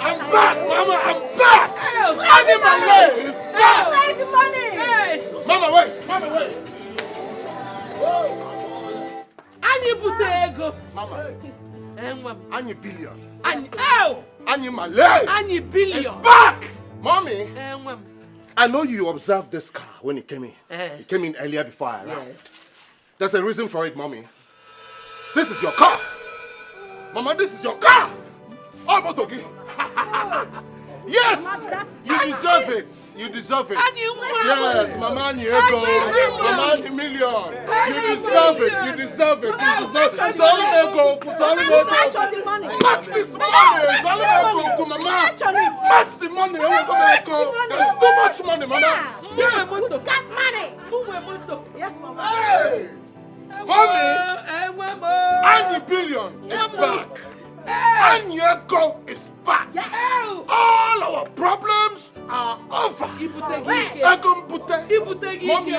I'm back, Mama, I'm back! Annie Malay is back! Where's the money? Mama, wait! Mama, wait! Annie Butego! Mama, Annie Billion. Annie Malay! Annie Billion! Is back! Mommy! I know you observed this car when it came in. It came in earlier before I arrived. Yes. There's a reason for it, Mommy. This is your car! Mama, this is your car! Oh, Botogi! Yes! You deserve it! You deserve it! Yes, Mama Niego! Mama the million! You deserve it! You deserve it! You deserve it! Sorry, Nego! Sorry, Nego! Match this money! Sorry, Nego! Mama! Match the money! There's too much money, Mama! Yes! Who got money? Yes, Mama. Hey! Mommy! Annie Billion is back! Anyeko is back! All our problems are over! Mommy,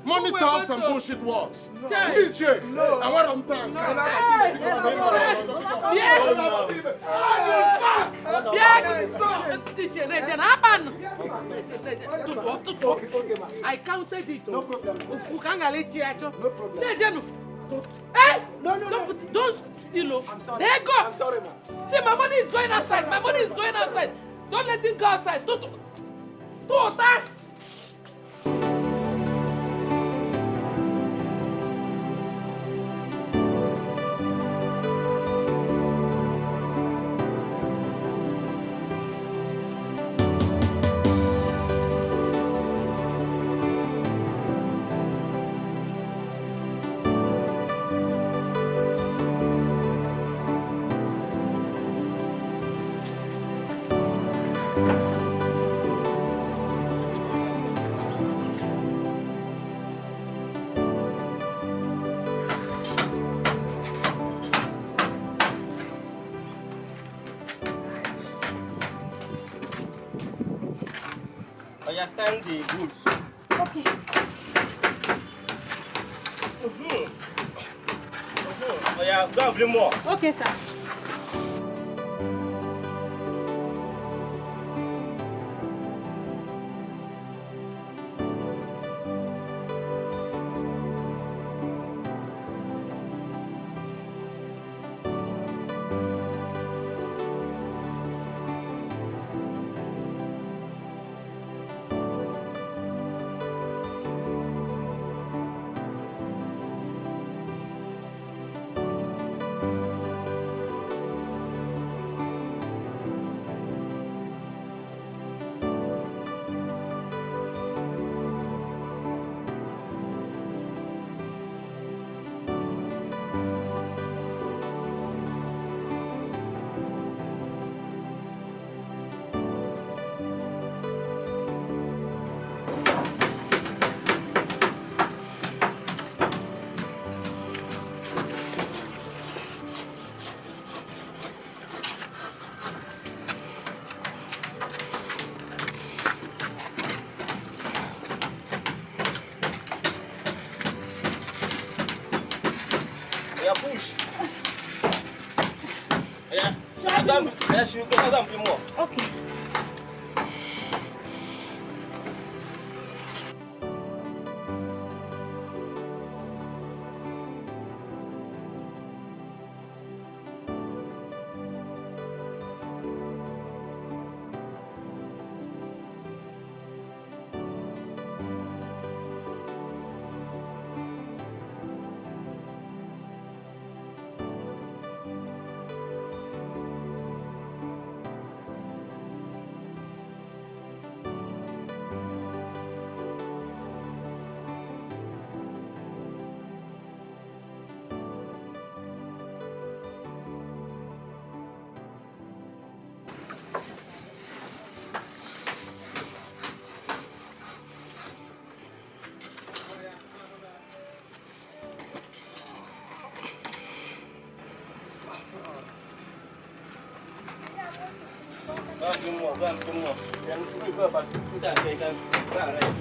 money talks and bullshit walks. Uche, and what I'm talking I counted it. No problem. No problem. Hey! No. Don't steal. I'm sorry. There you go. I'm sorry, ma. See, my money is going outside. My money is going outside. Don't let it go outside. Don't. Understand the goods. Okay. Oh yeah, go and bring more. Okay, sir. Okay. Go and bring more. Then we go back to that so you can go and rest.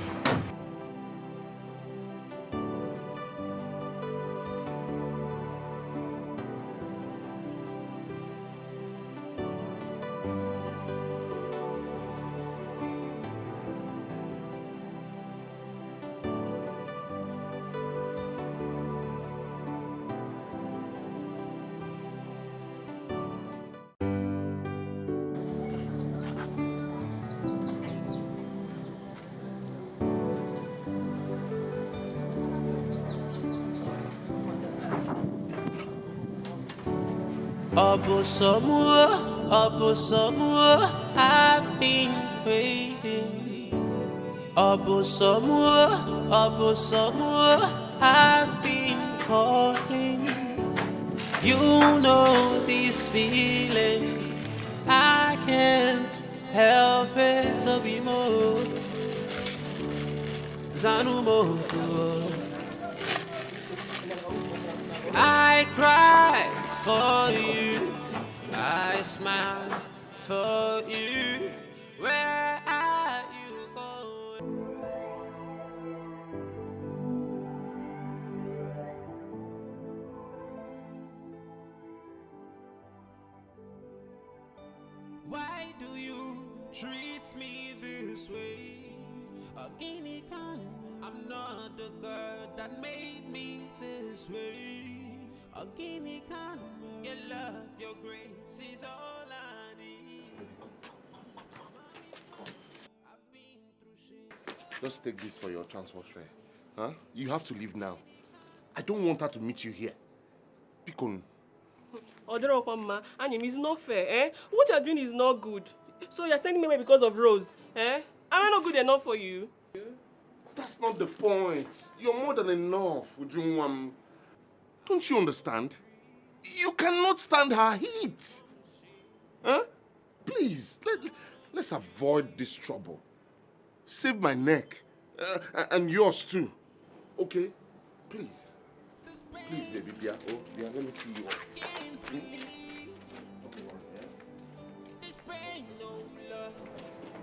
Obosomu, I've been waiting. Obosomu, I've been calling. You know this feeling, I can't help it to be more. Zanumo, I cry for you, I smile for you. Where are you going? Why do you treat me this way? A guinea can, I'm not the girl that made me this way. A guinea can, your love, your grace is all I need. I've been through shit. Just take this for your transport fare. Huh? You have to leave now. I don't want her to meet you here. Pikon. Mama, Anyim, it's not fair, eh? What you're doing is not good. So you're sending me away because of Rose, eh? Am I not good enough for you? That's not the point. You're more than enough, Ujunwam. Don't you understand? You cannot stand her heat. Huh? Please, let's avoid this trouble. Save my neck. And yours too. Okay? Please. Please, baby, Bia. Oh, Bia, let me see you off.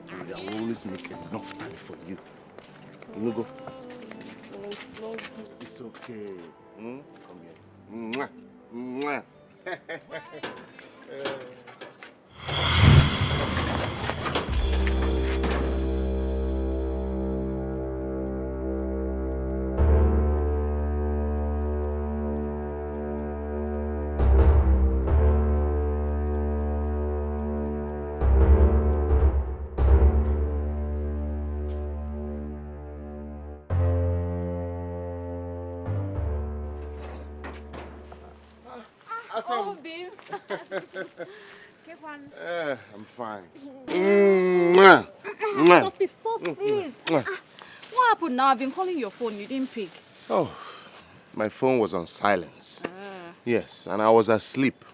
I will always make enough time for you. You go. No. It's okay. Come here. Mwah. Mwah. Oh, babe. I'm fine. Mwah. Mwah. Stop it. What happened now? I've been calling your phone. You didn't pick. Oh, my phone was on silence. Yes, and I was asleep.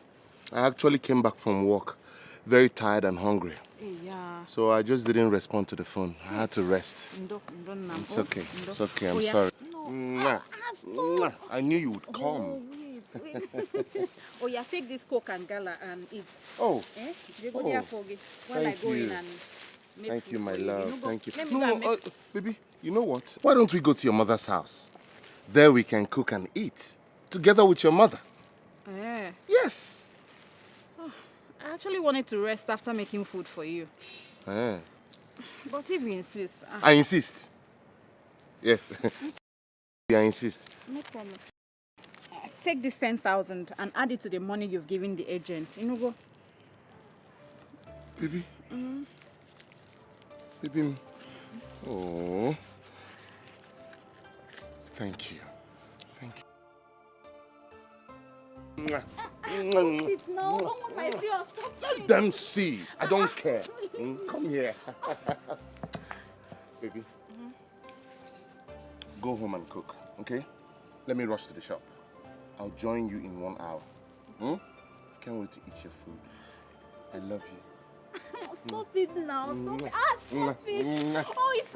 I actually came back from work, very tired and hungry. Yeah. So I just didn't respond to the phone. I had to rest. It's okay. It's okay. I'm sorry. No. Mwah. Mwah. I knew you would come. Wait. Oh, yeah, take this Coke and Gala and eat. Oh. Eh? You go there for it while I go in and make Thank food you, my for love. You know, Thank you. Let me go and make... Baby, you know what? Why don't we go to your mother's house? There we can cook and eat together with your mother. Yes. Oh, I actually wanted to rest after making food for you. But if you insist... I insist. Yes. I insist. No problem. Take this 10,000 and add it to the money you've given the agent. You know, go. Baby. Baby. Oh. Thank you. Thank you. Stop it now. Someone might see us. Let them see. I don't care. Come here. Baby. Go home and cook, okay? Let me rush to the shop. I'll join you in 1 hour. I can't wait to eat your food. I love you. Stop it now. Stop it. Stop it. Oh, if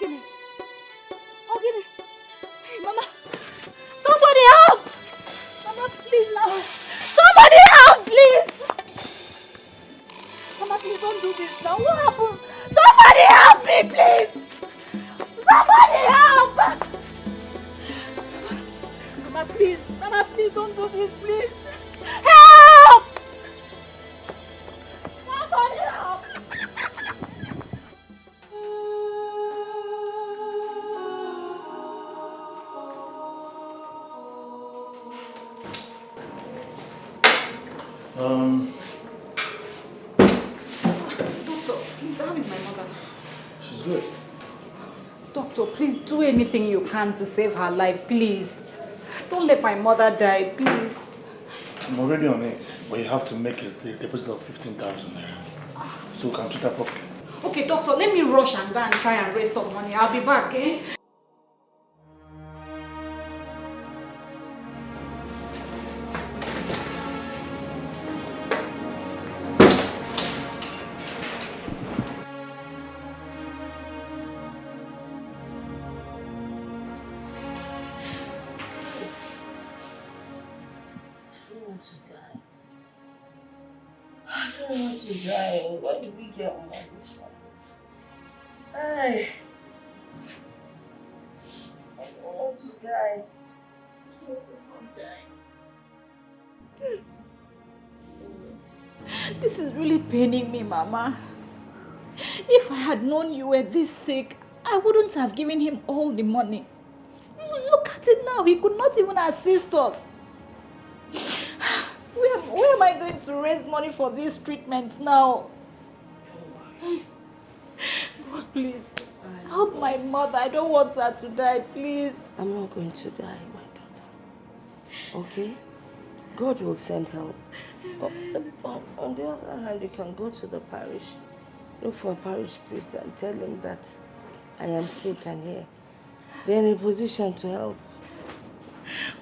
Ogini. Ogini. Hey, Mama. Somebody help! Mama, please now. Somebody help, please! Mama, please don't do this now. What happened? Somebody help me, please! Somebody help! Mama, please. Mama, please don't do this, please. Help! Somebody help! Doctor, please, how is my mother? She's good. Doctor, please do anything you can to save her life, please. Don't let my mother die, please. I'm already on it, but you have to make a deposit of 15,000 naira. So we can treat her properly. Okay, doctor, let me rush and go and try and raise some money. I'll be back, eh? To die. I don't want to die. Why did we get on this one? I don't want to die. I don't want to die. This is really paining me, Mama. If I had known you were this sick, I wouldn't have given him all the money. Look at it now. He could not even assist us. Where am I going to raise money for this treatment now? God, please, help my mother. I don't want her to die, please. I'm not going to die, my daughter. Okay? God will send help. On the other hand, you can go to the parish, look for a parish priest and tell him that I am sick and here. They're in a position to help.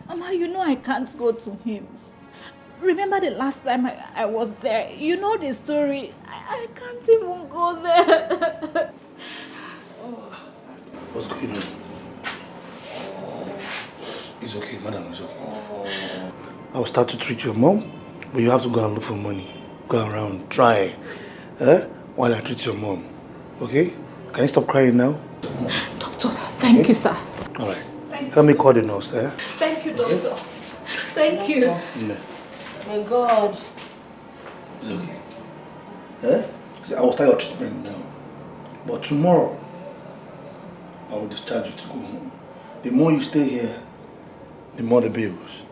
Mama, you know I can't go to him. Remember the last time I was there? You know the story. I can't even go there. What's going on? It's okay, madam, it's okay. I will start to treat your mom, but you have to go and look for money. Go around, try, while I treat your mom. Okay? Can you stop crying now? Doctor, thank you, sir. All right. Help me call the nurse, eh? Thank you, doctor. Thank you. Yeah. My God. It's okay. See, I will start your treatment now. But tomorrow, I will discharge you to go home. The more you stay here, the more the bills.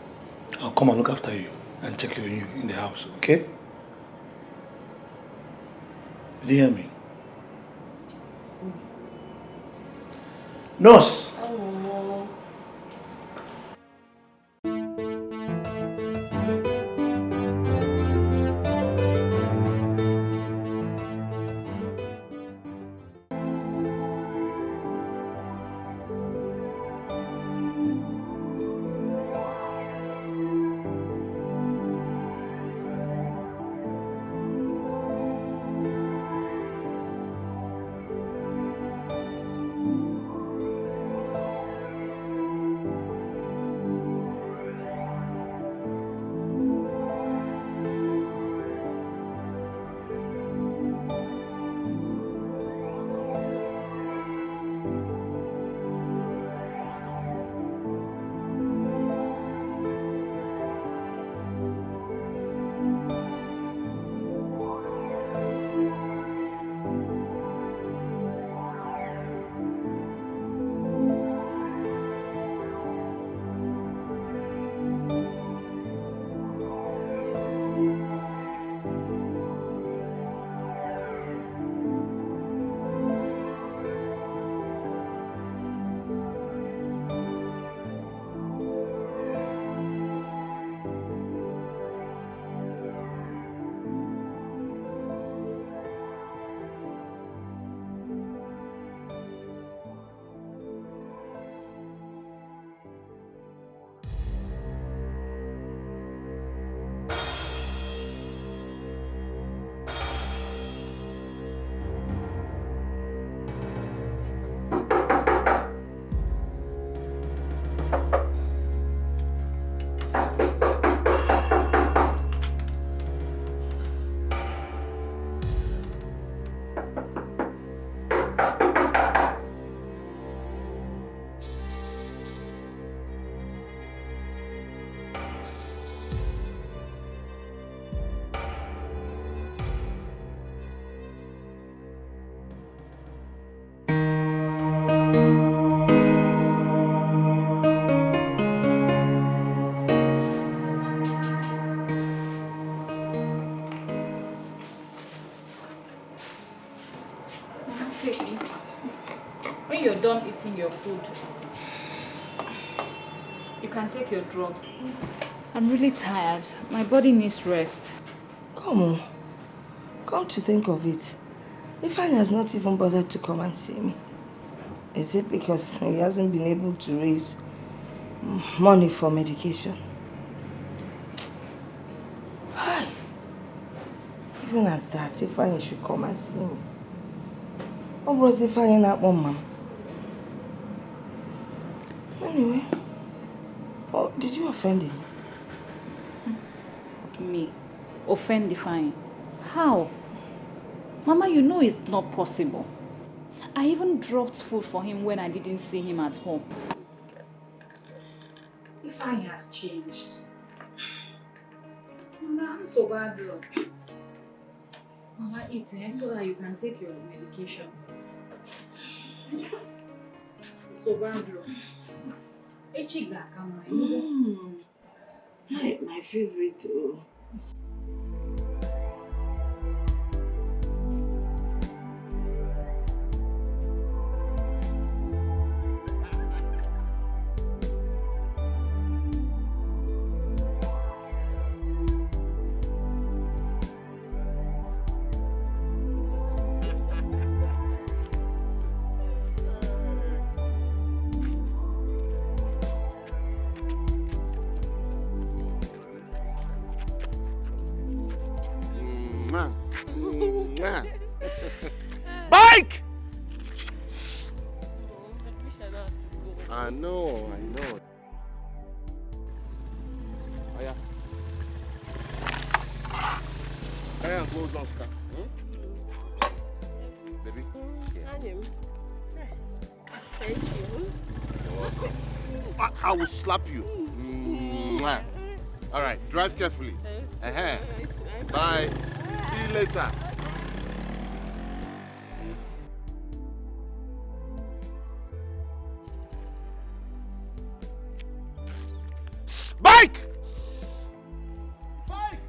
I'll come and look after you and check on you in the house, okay? Did you hear me? Nurse! When you're done eating your food, you can take your drugs. I'm really tired. My body needs rest. Come on. Come to think of it, Ifeanyi has not even bothered to come and see me. Is it because he hasn't been able to raise money for medication? Hi. Even at that, Ifeanyi should come and see me. What was Ifeanyi not one, Mom? Anyway, oh, did you offend him? Me? Offend Ifeanyi? How? Mama, you know it's not possible. I even dropped food for him when I didn't see him at home. Ifeanyi has changed. Mama, I'm so bad, bro. Mama, eat so that you can take your medication. So bad, bro. My favorite too. Bike! I know. Oh, yeah. Carry and close Oscar. Baby? Thank you. You're welcome. I will slap you. All right, drive carefully. Bye. See you later. Bike! Bike!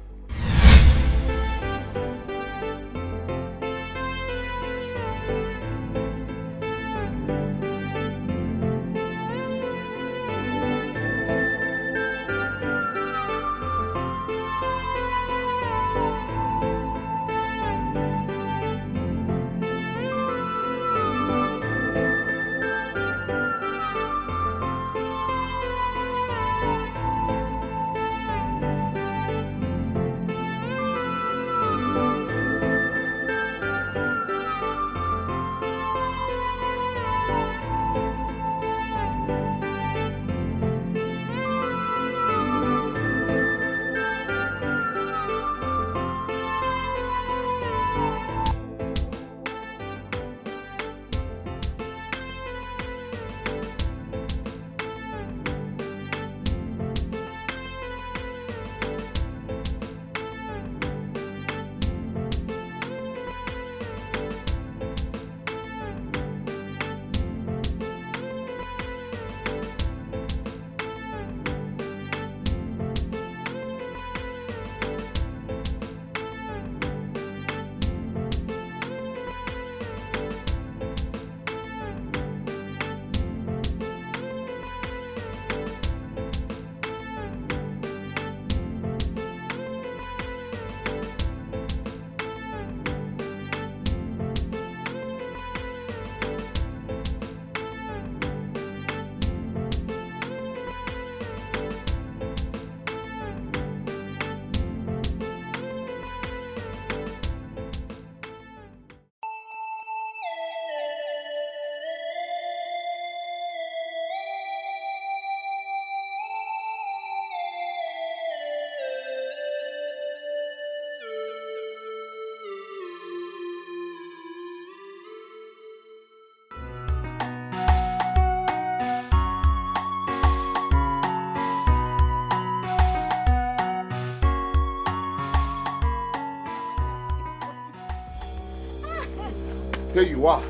Here you are.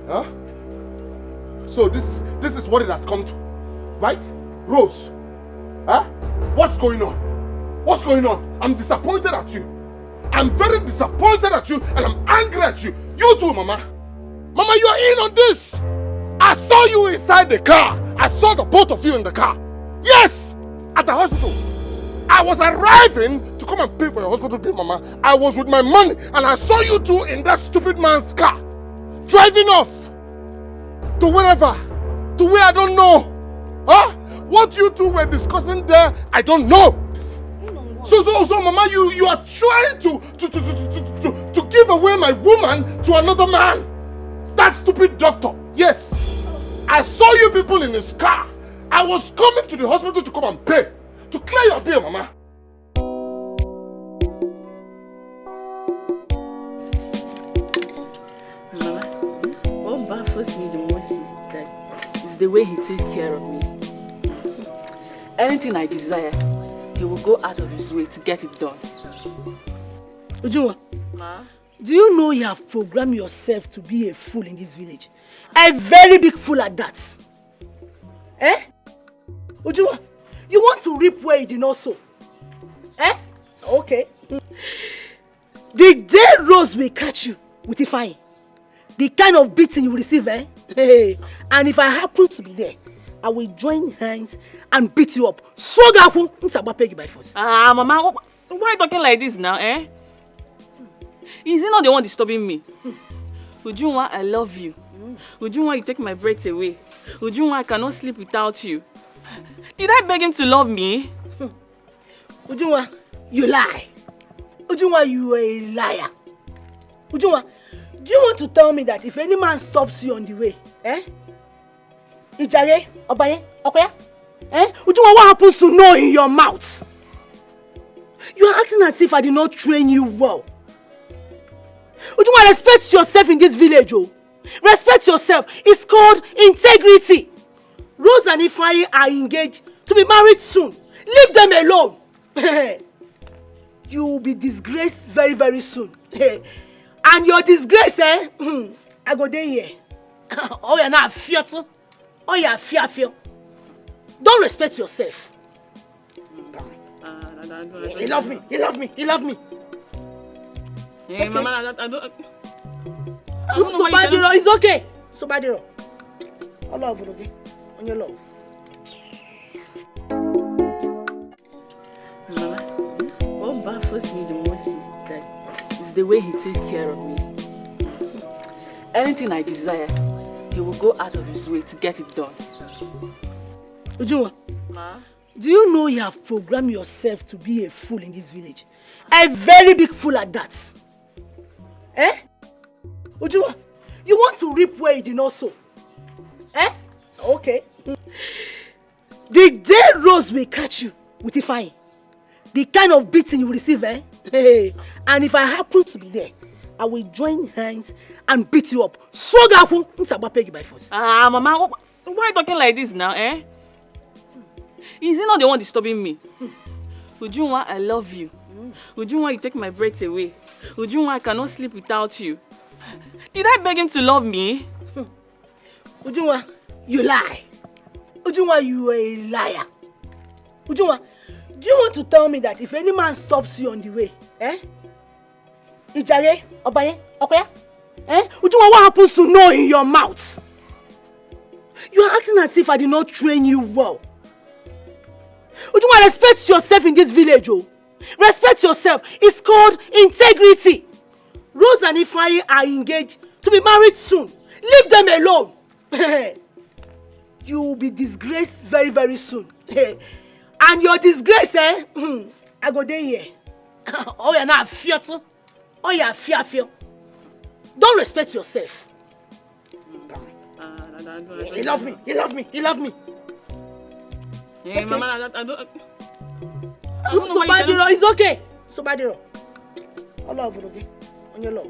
Huh? So this is what it has come to, right? Rose, huh? What's going on? What's going on? I'm disappointed at you. I'm very disappointed at you and I'm angry at you. You too, Mama. Mama, you're in on this. I saw you inside the car. I saw the both of you in the car. Yes, at the hospital. I was arriving to come and pay for your hospital bill, Mama. I was with my money and I saw you two in that stupid man's car. Driving off. To wherever. To where I don't know. Huh? What you two were discussing there, I don't know. So, Mama, you are trying to give away my woman to another man. That stupid doctor. Yes. I saw you people in his car. I was coming to the hospital to come and pay. To clear your bill, Mama. Mama, what baffles me the most is the way he takes care of me. Anything I desire, he will go out of his way to get it done. Ujunwa, Ma? do you know you have programmed yourself to be a fool in this village? A very big fool at that. Eh? Ujunwa, you want to reap where you did not sow. Eh? Okay. The day Rose will catch you with Ifeanyi, the kind of beating you will receive, eh? And if I happen to be there, I will join hands and beat you up. So Gaku, peg by force. Mama, why are you talking like this now, eh? Is he not the one disturbing me? Ujunwa, I love you. Ujunwa, you take my breath away. Ujunwa, I cannot sleep without you. Did I beg him to love me? Ujunwa, you lie. Ujunwa, you are a liar. Ujunwa, do you want to tell me that if any man stops you on the way, eh? Ijare, Obaye, Okoya, eh? Ujunwa, what happens to know in your mouth? You are acting as if I did not train you well. Ujunwa, respect yourself in this village, oh. Respect yourself. It's called integrity. Rose and Ifeanyi are engaged to be married soon. Leave them alone. You will be disgraced very, very soon. And your disgrace, eh? I go there here. Oh, you're not fear too. Oh, you're fear. Don't respect yourself. He love me. Hey, okay. Mama, I don't Sobadiro, it's okay. Sobadiro. I love you, okay? On your love. Mama, what baffles me the most is the way he takes care of me. Anything I desire, he will go out of his way to get it done. Ujunwa, Ma? do you know you have programmed yourself to be a fool in this village? A very big fool at that. Eh? Ujunwa, you want to reap where you did not sow. Eh? Okay. The day Rose will catch you with Ifeanyi, the kind of beating you will receive, eh? And if I happen to be there, I will join hands and beat you up. So Gaku, peg by force. Mama, why are you talking like this now, eh? Is he not the one disturbing me? Ujunwa, I love you. Ujunwa, you take my breath away. Ujunwa, I cannot sleep without you. Did I beg him to love me? Ujunwa, you lie. Ujunwa, you are a liar. Ujunwa, do you want to tell me that if any man stops you on the way, eh? Ijare, Obaye, Okoya, eh? Ujunwa, what happens to know in your mouth? You are acting as if I did not train you well. Ujunwa, respect yourself in this village, oh. Respect yourself. It's called integrity. Rose and Ifeanyi are engaged to be married soon. Leave them alone. You will be disgraced very, very soon. And your disgrace, eh? I go there here. Oh, you're not fear too. Oh, you're fear. Don't respect yourself. He love me. Hey, Okay. Mama, I don't know Sobadiro, it's okay. Sobadiro. I love you, okay? On your love.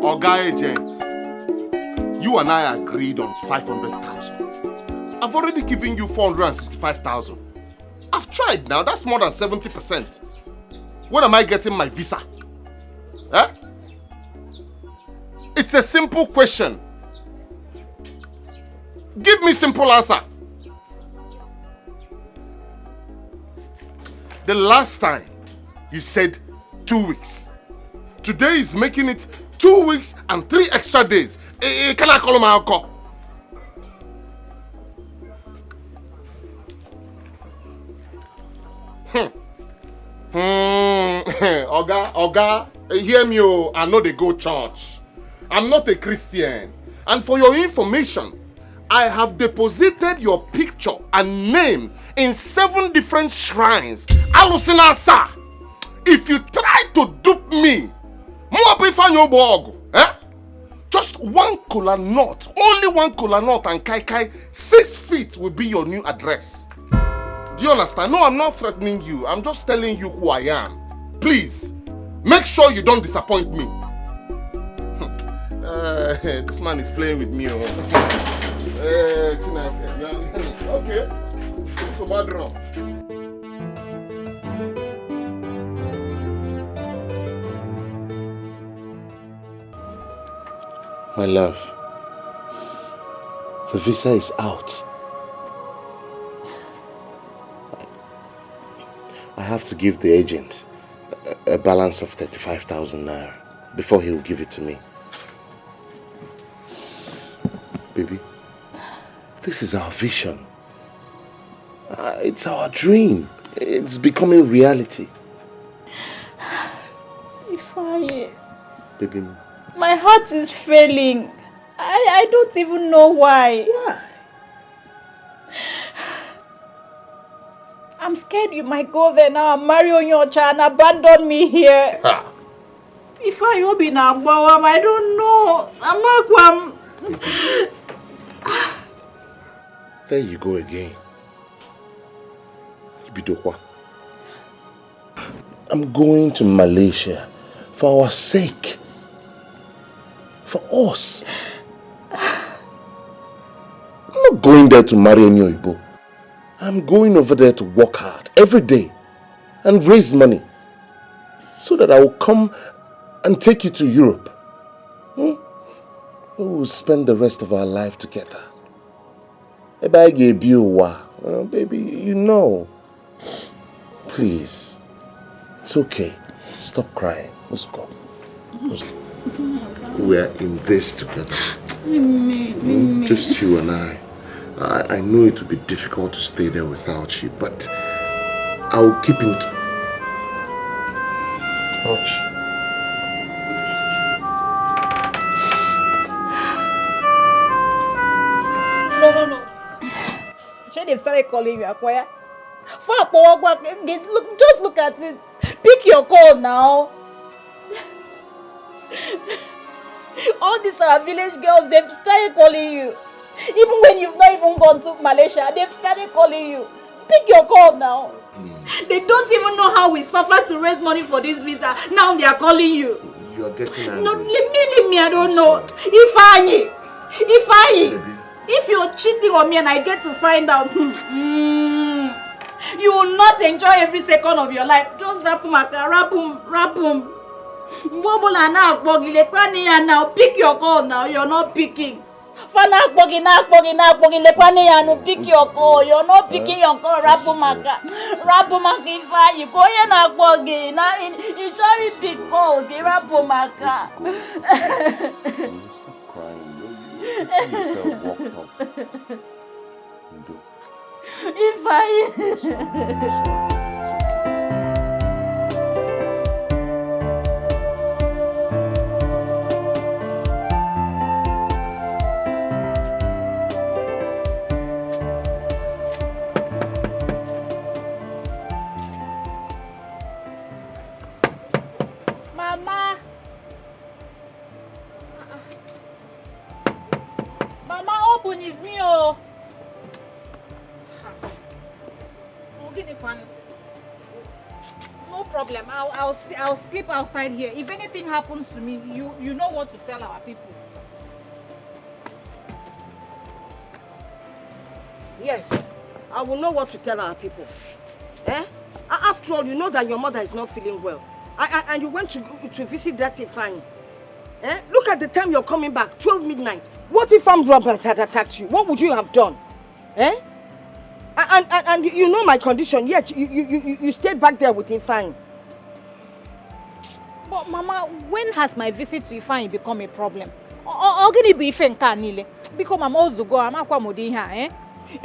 Oga agent, you and I agreed on 500,000. I've already given you 465,000. I've tried now, that's more than 70%. When am I getting my visa? Eh? It's a simple question. Give me simple answer. The last time you said 2 weeks. Today is making it 2 weeks and 3 extra days. Can I call my uncle? Oga, hear me, oh, I know they go church. I'm not a Christian. And for your information, I have deposited your picture and name in 7 different shrines. Alusina, sir. If you try to dupe me, just 1 kola nut, only 1 kola nut and kai 6 feet will be your new address. Do you understand? No, I'm not threatening you. I'm just telling you who I am. Please, make sure you don't disappoint me. This man is playing with me. Okay. So bad wrong. My love, the visa is out. I have to give the agent a balance of 35,000 naira before he will give it to me. Baby, this is our vision. It's our dream. It's becoming reality. Ifeanyi. Baby. My heart is failing. I don't even know why. Why? I'm scared you might go there now and marry Onyocha and abandon me here. Ifeanyi will be now, I don't know. There you go again. Ibidokwa. I'm going to Malaysia for our sake. For us. I'm not going there to marry any Oyibo. I'm going over there to work hard every day and raise money so that I will come and take you to Europe. We will spend the rest of our life together. Baby, you know. Please. It's okay. Stop crying. Let's go. Let's go. We're in this together. Just you and I. I know it will be difficult to stay there without you, but I'll keep in touch. No. Should they've started calling you Akwaya? Just look at it. Pick your call now. All these our village girls, they've started calling you. Even when you've not even gone to Malaysia, they've started calling you. Pick your call now. They don't even know how we suffer to raise money for this visa. Now they are calling you. You are getting angry. No, leave me, I don't know. Ifeanyi, if you're cheating on me and I get to find out, you will not enjoy every second of your life. Just wrap him. Now pick your call now. You're not picking. Pick your call. You're not picking your call. Rapumaka. Ifeanyi. You try to pick call. Rapumaka. Stop crying. You get yourself walked up. Ifeanyi. It's me, oh. No problem. I'll sleep outside here. If anything happens to me, you know what to tell our people. Yes, I will know what to tell our people. After After all, you know that your mother is not feeling well. And you went to visit that Ifeanyi. Eh? Look at the time you're coming back, 12 midnight. What if armed robbers had attacked you? What would you have done? Eh? And you know my condition, yet you stayed back there with Ifeanyi. But Mama, when has my visit to Ifeanyi become a problem? Because I'm also going, eh?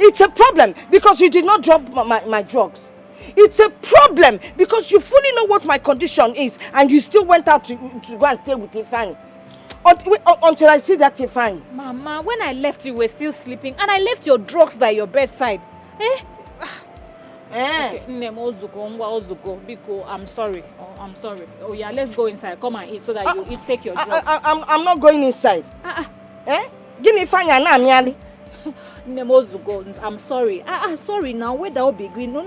It's a problem because you did not drop my drugs. It's a problem because you fully know what my condition is and you still went out to go and stay with Ifeanyi. Until I see that Ifeanyi. Mama, when I left you were still sleeping and I left your drugs by your bedside. Eh? Okay, I'm sorry. I'm sorry. Oh yeah, let's go inside. Come and eat so that you take your drugs. I'm not going inside. Eh? Give me Ifeanyi and Amiali. I'm sorry. Sorry now. Where that will be green? No.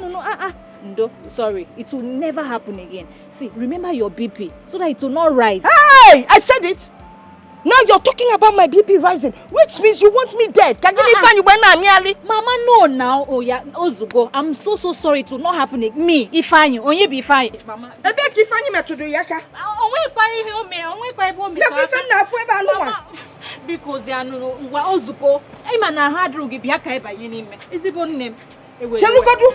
No, sorry. It will never happen again. See, remember your BP so that it will not rise. Hey! I said it. Now you're talking about my BP rising, which means you want me dead. Can you find you Mama, no now. Oh yeah, Ozugo. I'm so sorry. It will not happen. Me, Ifeanyi, onye be fine. Mama. Ebek Ifeanyi me to do yaka. Onwe kwai he me, onwe kwai bo me. Let me find na fu eba no. Because ya no wa Ozugo. E ma na hard road bi aka e ba yin ime. Ezigbo nnem. Chelu godu.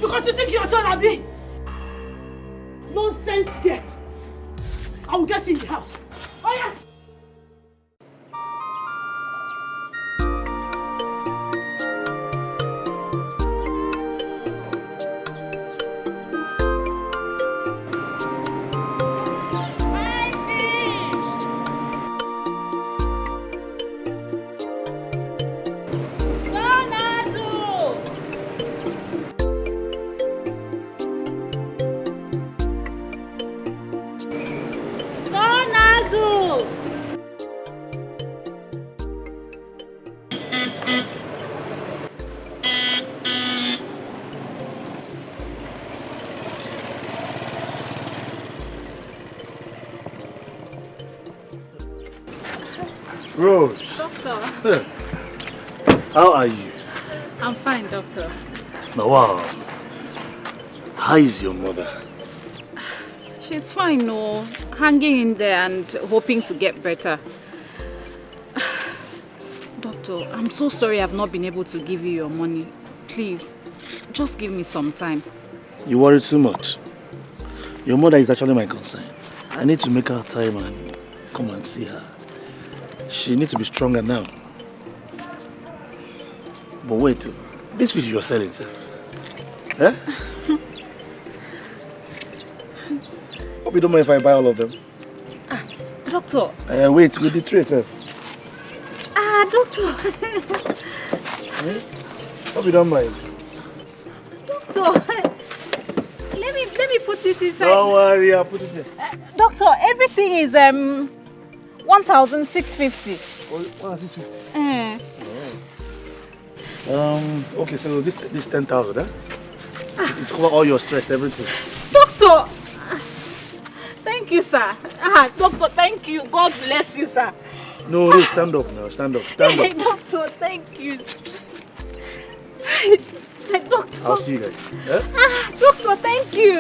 Because you think you're done, Abi? Nonsense there. I will get you in the house. Oh yeah. Rose. Doctor. How are you? I'm fine, doctor. Now, wow. How is your mother? She's fine, no. Hanging in there and hoping to get better. Doctor, I'm so sorry I've not been able to give you your money. Please, just give me some time. You worry too much. Your mother is actually my concern. I need to make her time and come and see her. She needs to be stronger now. But wait, this fish you're selling, sir. Eh? Hope you don't mind if I buy all of them. Doctor. Wait, with the tray, sir. Doctor. Hope you don't mind. Doctor. Let me put it inside. Don't worry, I'll put it there. Doctor, everything is 1,650. 1,650. Okay, so this 10,000, eh? It cover all your stress, everything. Doctor. Thank you, sir. Doctor, thank you. God bless you, sir. No, stand up now. Stand up. Doctor, thank you. Doctor. I'll see you guys. Yeah? Doctor, thank you.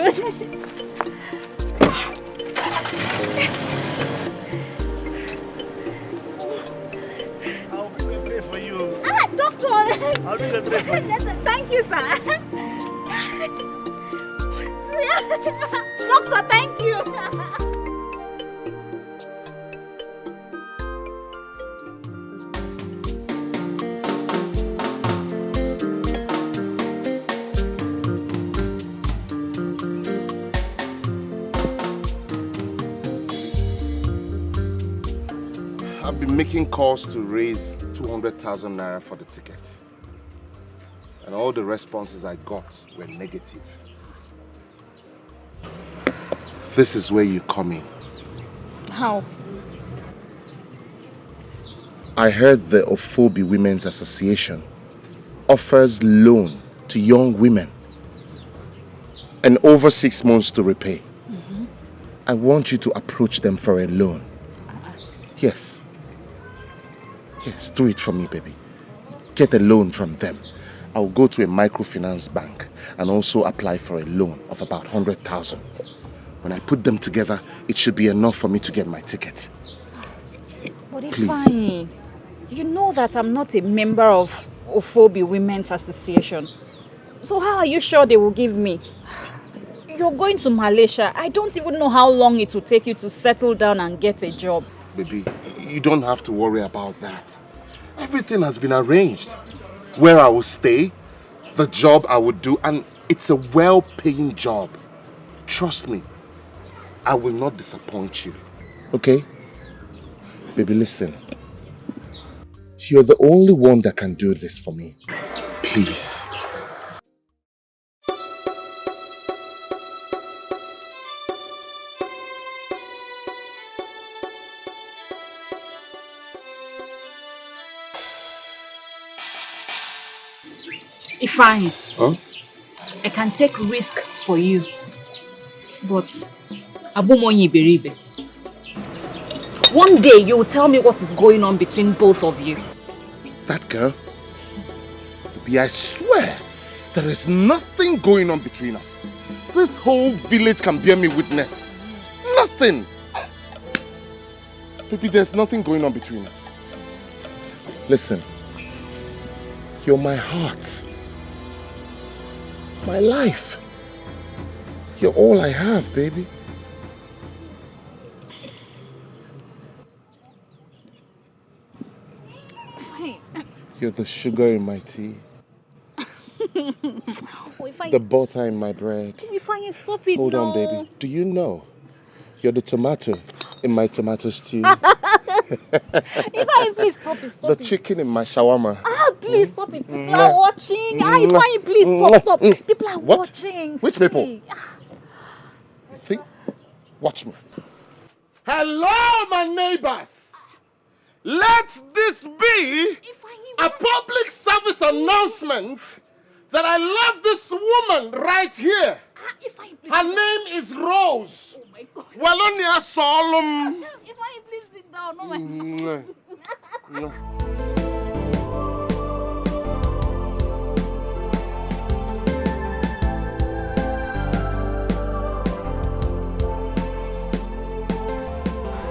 I'll bring a tray for you. Doctor. I'll bring a tray for you. Thank you, sir. Doctor, thank you. I've been making calls to raise 200,000 naira for the ticket. And all the responses I got were negative. This is where you come in. How? I heard the Ophobi Women's Association offers loan to young women and over 6 months to repay. I want you to approach them for a loan. Yes. Yes, do it for me, baby. Get a loan from them. I'll go to a microfinance bank and also apply for a loan of about 100,000. When I put them together, it should be enough for me to get my ticket. But Please. Ifeanyi, you know that I'm not a member of Ophobi Women's Association. So how are you sure they will give me? You're going to Malaysia. I don't even know how long it will take you to settle down and get a job. Baby, you don't have to worry about that. Everything has been arranged. Where I will stay, the job I would do, and it's a well-paying job. Trust me, I will not disappoint you. Okay? Baby, listen. You're the only one that can do this for me. Please. Ifeanyi, Huh? I can take risk for you, but Abumonyi Beribe. One day you will tell me what is going on between both of you. That girl? Baby, I swear, there is nothing going on between us. This whole village can bear me witness. Nothing. Baby, there's nothing going on between us. Listen, you're my heart. My life. You're all I have, baby. You're the sugar in my tea. The butter in my bread. Ifeanyi, stop it. Hold on, baby. Do you know you're the tomato in my tomato stew? Ifeanyi, please stop it. Stop The chicken in my shawarma. Please stop it. People are watching. Ifeanyi, please stop. People are watching. Which people? You think? Watch me. Hello, my neighbors. Let this be a public service announcement that I love this woman right here. Her name is Rose. Oh my God. Walonia Solomon. Ifeanyi, please sit down. Oh my God.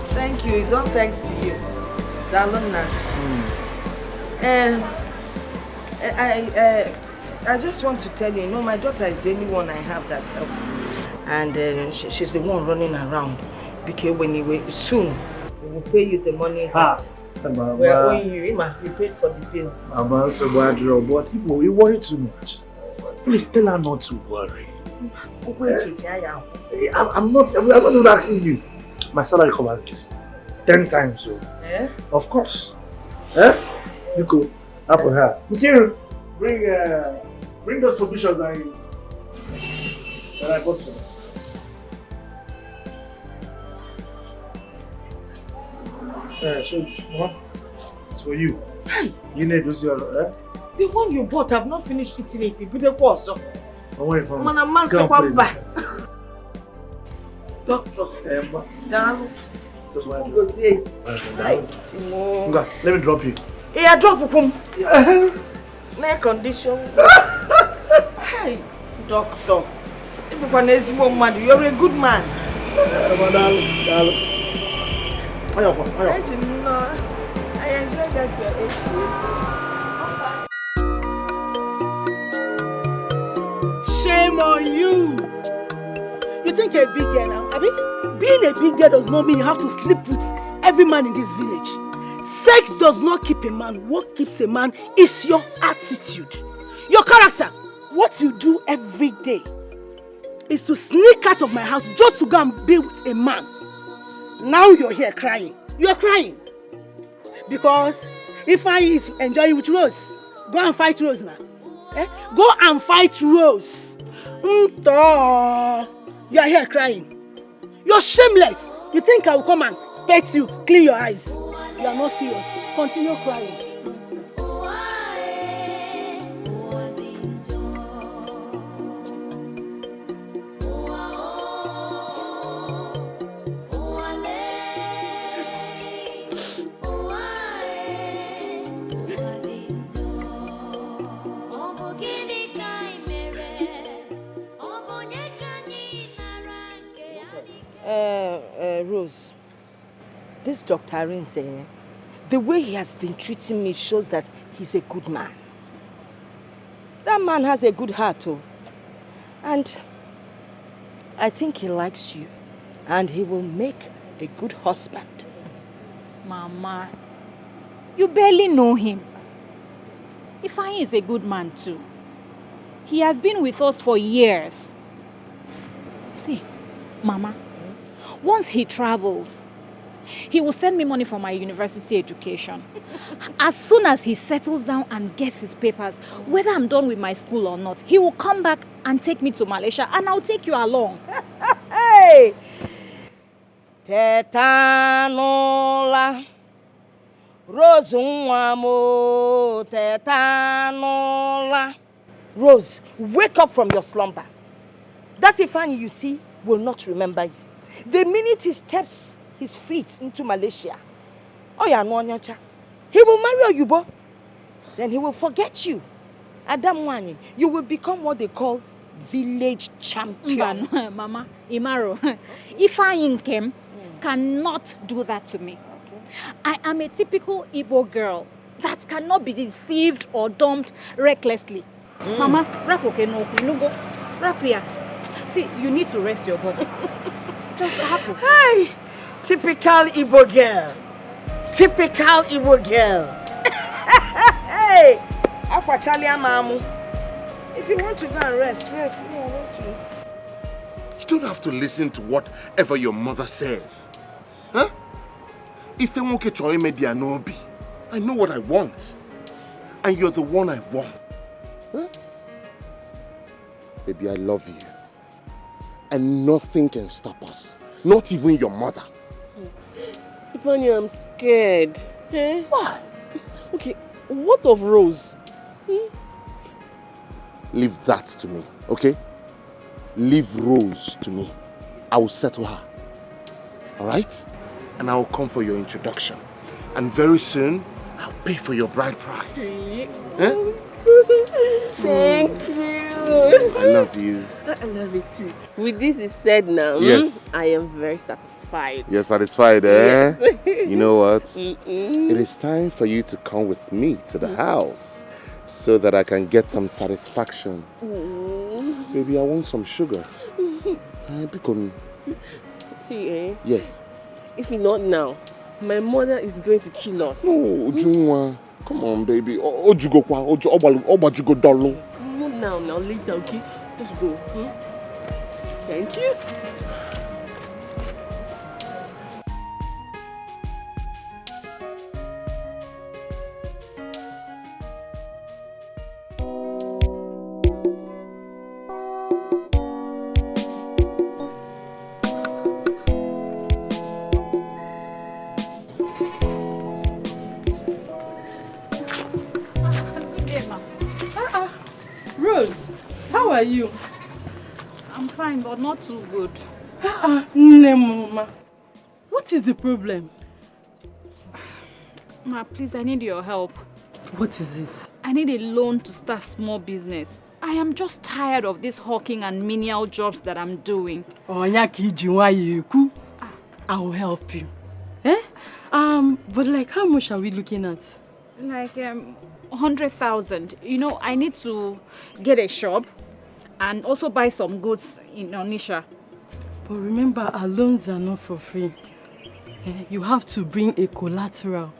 Thank you. It's all thanks to you. The alumni. I just want to tell you, my daughter is the only one I have that helps me. And she's the one running around. Because soon, we will pay you the money that we are owing you. Ima, we paid for the bill. I'm also bad, but people, you worry too much. Please tell her not to worry. I'm not even asking you. My salary covers just 10 times, so. Eh? Of course. Eh? You go up with her. Mikiru, bring those provisions that I bought for you. So it's for you. Hey. You need those The one you bought, I've not finished eating it. But the course. Away from Man, a man se pamba. Doctor. Down. So Go see. let me drop you. Yeah, drop him. No condition. Hey, doctor. You're a good man. I enjoy that your AC. Shame on you. You think you're a big girl now? I mean, being a big girl does not mean you have to sleep with every man in this village. Sex does not keep a man. What keeps a man is your attitude, your character. What you do every day is to sneak out of my house just to go and be with a man. Now you're here crying. You're crying because Ifeanyi is enjoying with Rose. Go and fight Rose now. Eh? Go and fight Rose. You are here crying. You're shameless. You think I will come and pet you, clean your eyes? You are not serious. Continue crying. Rose, this Dr. Arinze, the way he has been treating me shows that he's a good man. That man has a good heart, too. And I think he likes you. And he will make a good husband. Mama, you barely know him. Ifeanyi is a good man, too. He has been with us for years. See, Mama, once he travels, he will send me money for my university education. As soon as he settles down and gets his papers, whether I'm done with my school or not, he will come back and take me to Malaysia and I'll take you along. Hey! Tetanola Rose Nwamo Tetanola. Rose, wake up from your slumber. That Ifeanyi you see will not remember you. The minute he steps his feet into Malaysia, he will marry Oyubo. Then he will forget you. Adam Wani, you will become what they call village champion. Mama, Imaro, Ifeanyi Nkem cannot do that to me. Okay. I am a typical Igbo girl that cannot be deceived or dumped recklessly. Mama, rap okay, no go. Rap here. See, you need to rest your body. Just happen. Hey, typical Igbo girl. Typical Igbo girl. Hey, Aquachalia Mamu. If you want to go and rest. Me, I want to. You don't have to listen to whatever your mother says. Huh? If I know what I want. And you're the one I want. Huh? Baby, I love you. And nothing can stop us. Not even your mother. Ifeanyi, I'm scared. Eh? Why? Okay, what of Rose? Leave that to me, okay? Leave Rose to me. I will settle her. Alright? And I will come for your introduction. And very soon, I'll pay for your bride price. Huh? Thank you. I love you. I love it too. With this is said now, yes. I am very satisfied. You're satisfied, eh? Yes. You know what? It is time for you to come with me to the house so that I can get some satisfaction. Baby, I want some sugar. See, eh? Yes. If not now, my mother is going to kill us. No, Ujunwa. Come on, baby. Ojugo, Not now, later, okay? Let's go. Thank you. Rose, how are you? I'm fine, but not too good. No, Mama. What is the problem? Ma, please, I need your help. What is it? I need a loan to start small business. I am just tired of this hawking and menial jobs that I'm doing. I will help you. Eh? But like how much are we looking at? Like 100,000. You know, I need to get a shop and also buy some goods in Onisha. But remember, our loans are not for free. You have to bring a collateral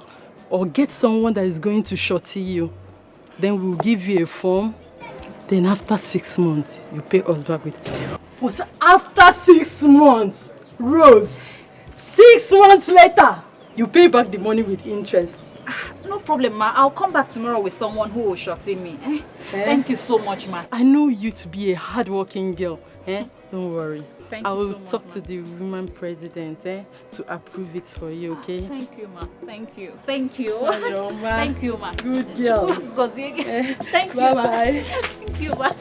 or get someone that is going to shorty you. Then we'll give you a form. Then after 6 months, you pay us back with. But after 6 months, Rose, 6 months later, you pay back the money with interest. No problem, ma. I'll come back tomorrow with someone who will shorty me. Thank you so much, ma. I know you to be a hardworking girl. Don't worry. Thank I you will so much, talk ma. to the woman president to approve it for you, okay? Thank you, ma. Thank you. Thank you. Hello, ma. Thank you, ma. Good girl. Thank you, Bye ma. bye. Thank you, ma.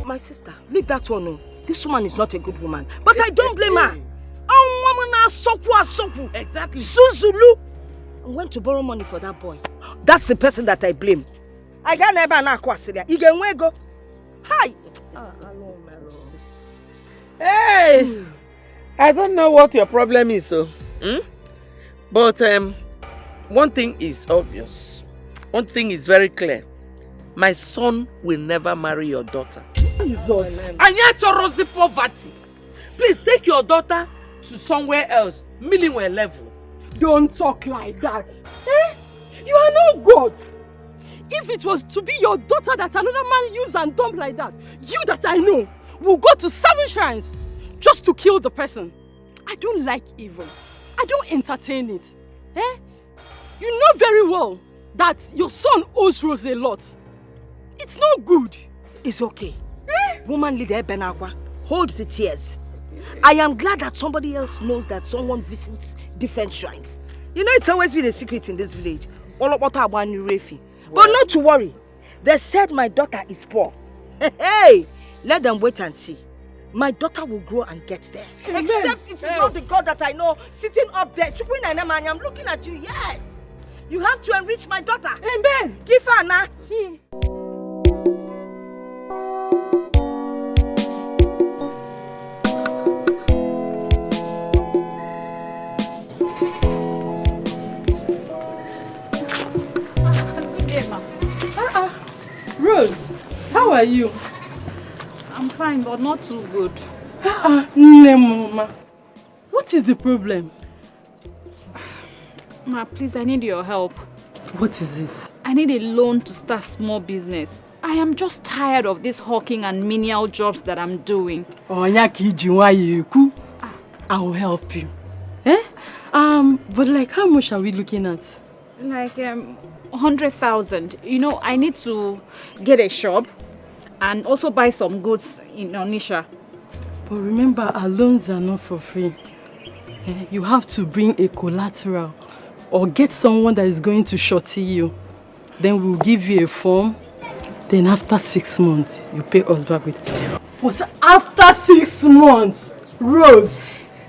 My sister, leave that one. Oh. This woman is not a good woman. But I don't blame her. Exactly. Suzulu. I went to borrow money for that boy. That's the person that I blame. I got never na kwasilia. Igenwe go. Hi. Hey, I don't know what your problem is, so. But one thing is obvious. One thing is very clear. My son will never marry your daughter. Jesus. Anyachorosi poverty. Please take your daughter to somewhere else. Million level. Don't talk like that. You are not God. If it was to be your daughter that another man used and dumped like that, you that I know will go to 7 shrines just to kill the person. I don't like evil. I don't entertain it. You know very well that your son owes Rose a lot. It's not good. It's okay. Woman leader Benagwa, hold the tears. I am glad that somebody else knows that someone visits different shrines. You know, it's always been a secret in this village. But not to worry. They said my daughter is poor. Hey, let them wait and see. My daughter will grow and get there. Amen. Except it is not the God that I know sitting up there. I'm looking at you, yes. You have to enrich my daughter. Amen. Give her now. Rose, how are you? I'm fine, but not too good. No, Mama. What is the problem? Ma, please, I need your help. What is it? I need a loan to start small business. I am just tired of this hawking and menial jobs that I'm doing. I will help you. But like how much are we looking at? Like 100,000. You know, I need to get a shop and also buy some goods in Onisha. But remember, our loans are not for free. You have to bring a collateral or get someone that is going to shorty you. Then we'll give you a form. Then after 6 months, you pay us back with. But after 6 months, Rose,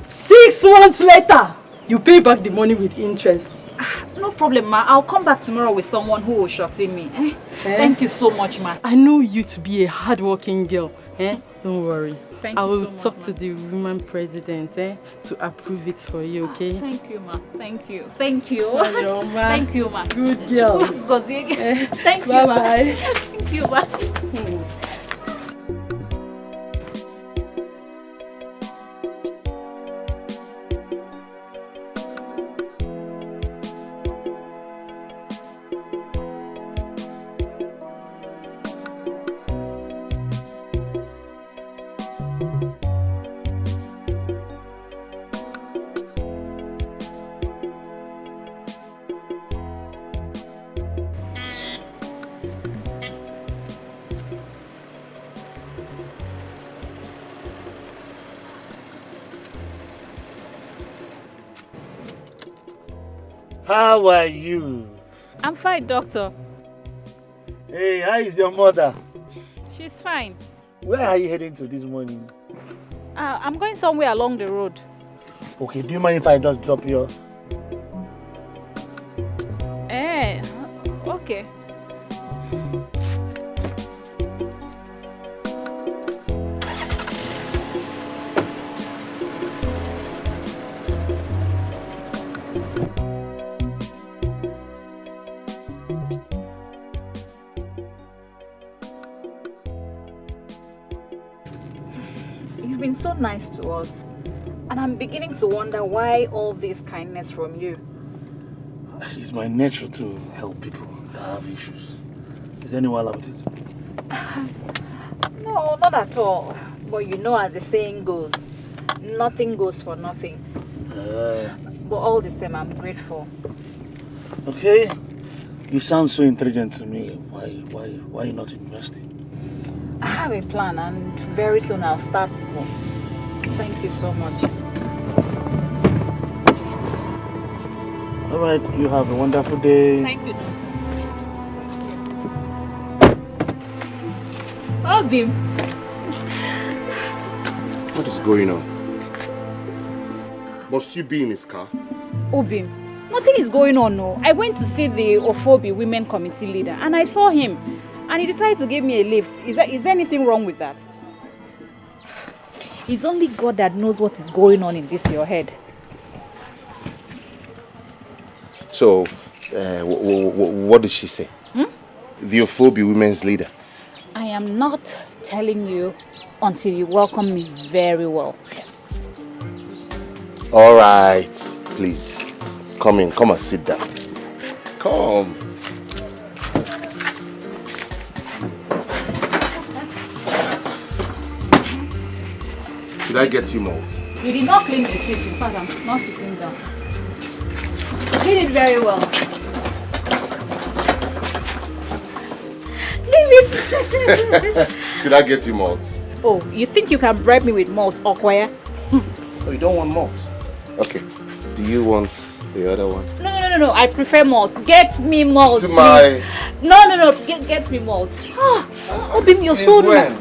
6 months later, you pay back the money with interest. No problem, ma. I'll come back tomorrow with someone who will shorty me. Thank you so much, ma. I know you to be a hardworking girl. Don't worry. Thank I you will so much, talk ma. to the woman president to approve it for you, okay? Thank you, ma. Thank you. Thank you. Hello, ma. Thank you, ma. Good girl. Thank you, Bye-bye. ma. Thank you, ma. How are you? I'm fine, doctor. Hey, how is your mother? She's fine. Where are you heading to this morning? I'm going somewhere along the road. Okay, do you mind if I just drop you off? Okay. You've been so nice to us, and I'm beginning to wonder why all this kindness from you. It's my nature to help people that have issues. Is anyone with it? No, not at all. But you know, as the saying goes, nothing goes for nothing. But all the same, I'm grateful. Okay. You sound so intelligent to me. Why are you not investing? I have a plan, and very soon I'll start school. Thank you so much. All right, you have a wonderful day. Thank you, doctor. Obim. What is going on? Must you be in his car? Obim, nothing is going on, no. I went to see the Ophobi Women Committee leader, and I saw him, and he decided to give me a lift. Is there anything wrong with that? It's only God that knows what is going on in your head. So, what did she say? The Ophobi Women's leader. I am not telling you until you welcome me very well. All right, please. Come in, come and sit down. Come. Should I get you more? You did not clean the seat. In fact, I'm not sitting down. You did very well. Leave it. Should I get you malt? Oh, you think you can bribe me with malt, Okwaya? Oh, you don't want malt? Okay. Do you want the other one? No. I prefer malt. Get me malt, please. No. Get me malt. Obim, you're so naughty.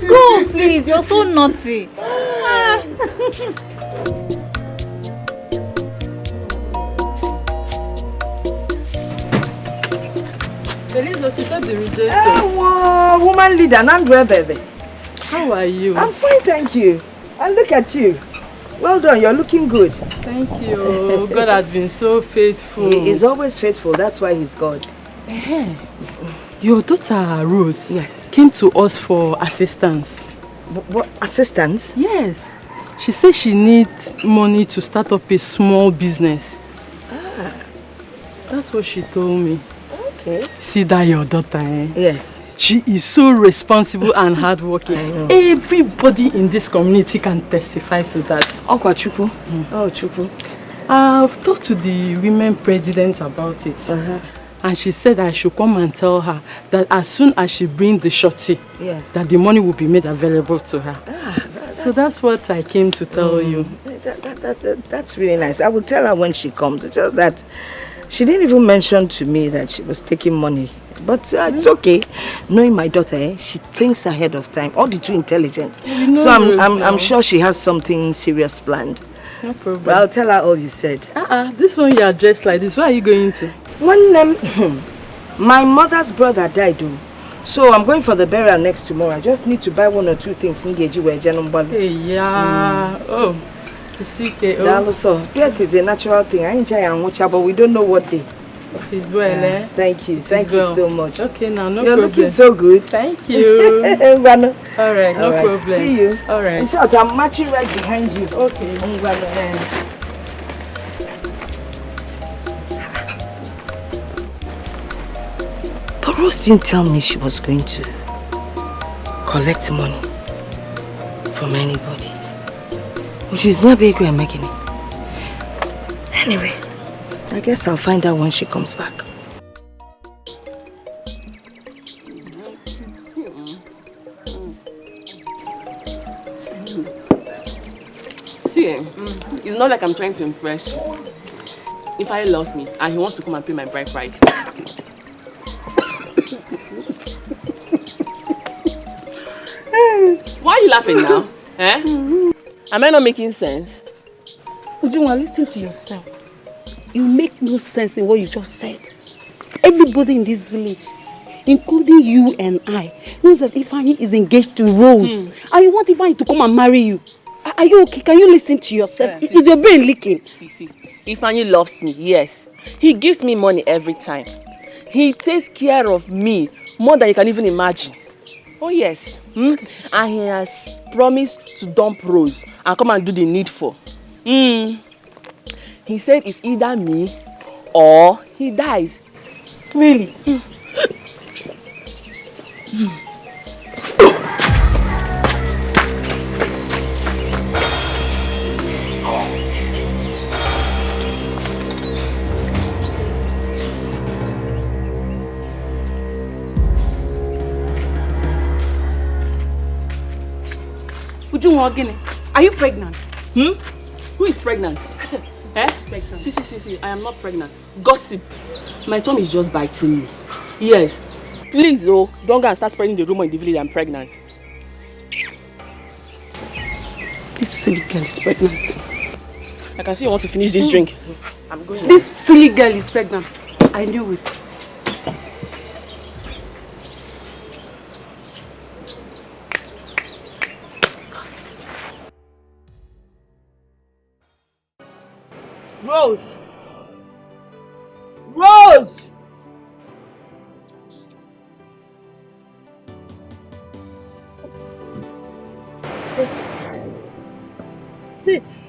Go, please. You're so naughty. Woman leader, Nandwe baby. How are you? I'm fine, thank you. And look at you. Well done, you're looking good. Thank you. God has been so faithful. He is always faithful, that's why he's God. Your daughter Rose, yes, came to us for assistance. What assistance? Yes. She said she needs money to start up a small business. That's what she told me. Okay. See that your daughter, eh? Yes. She is so responsible and hardworking. I know. Everybody in this community can testify to that. Oh, Chupu. Oh, Chupu. I've talked to the women president about it. And she said I should come and tell her that as soon as she brings the shorty, yes, that the money will be made available to her. So that's what I came to tell you. That's really nice. I will tell her when she comes. It's just that she didn't even mention to me that she was taking money. But it's okay. Knowing my daughter, she thinks ahead of time. All the too intelligent. So I'm sure she has something serious planned. No problem. But I'll tell her all you said. This one you are dressed like this. Where are you going to? When my mother's brother died, so I'm going for the burial next tomorrow. I just need to buy 1 or 2 things. Hey, yeah. Oh, to see also, death is a natural thing. I enjoy and watch, but we don't know what day. It is well, eh? Thank you. Thank you so much. Okay, now no You're problem. looking so good. Thank you. All right, no problem. See you. All right. In short, I'm marching right behind you. Okay. But Rose didn't tell me she was going to collect money from anybody. Which is not big way I'm making it. Anyway, I guess I'll find out when she comes back. See, it's not like I'm trying to impress you. Ifeanyi loves me and he wants to come and pay my bride price. Why are you laughing now? Eh? Am I not making sense? Ujunwa, listen to yourself. You make no sense in what you just said. Everybody in this village, including you and I, knows that Ifeanyi is engaged to Rose. And you want Ifeanyi to come and marry you. Are you okay? Can you listen to yourself? Is your brain leaking? Ifeanyi loves me, yes. He gives me money every time. He takes care of me more than you can even imagine. Oh yes. And he has promised to dump Rose and come and do the needful. He said it's either me or he dies. Really? Are you pregnant? Who is pregnant? Eh? Pregnant. See, I am not pregnant. Gossip. My tongue is just biting me. Yes. Please, don't go and start spreading the rumor in the village I'm pregnant. This silly girl is pregnant. I can see you want to finish this drink. I'm going. This silly girl is pregnant. I knew it. Rose! Rose! Sit. Sit.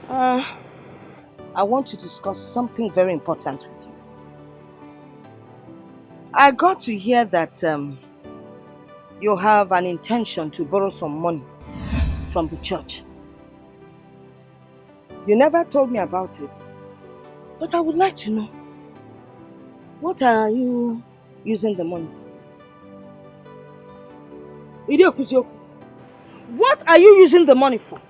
I want to discuss something very important with you. I got to hear that you have an intention to borrow some money from the church. You never told me about it, but I would like to know, what are you using the money for? What are you using the money for?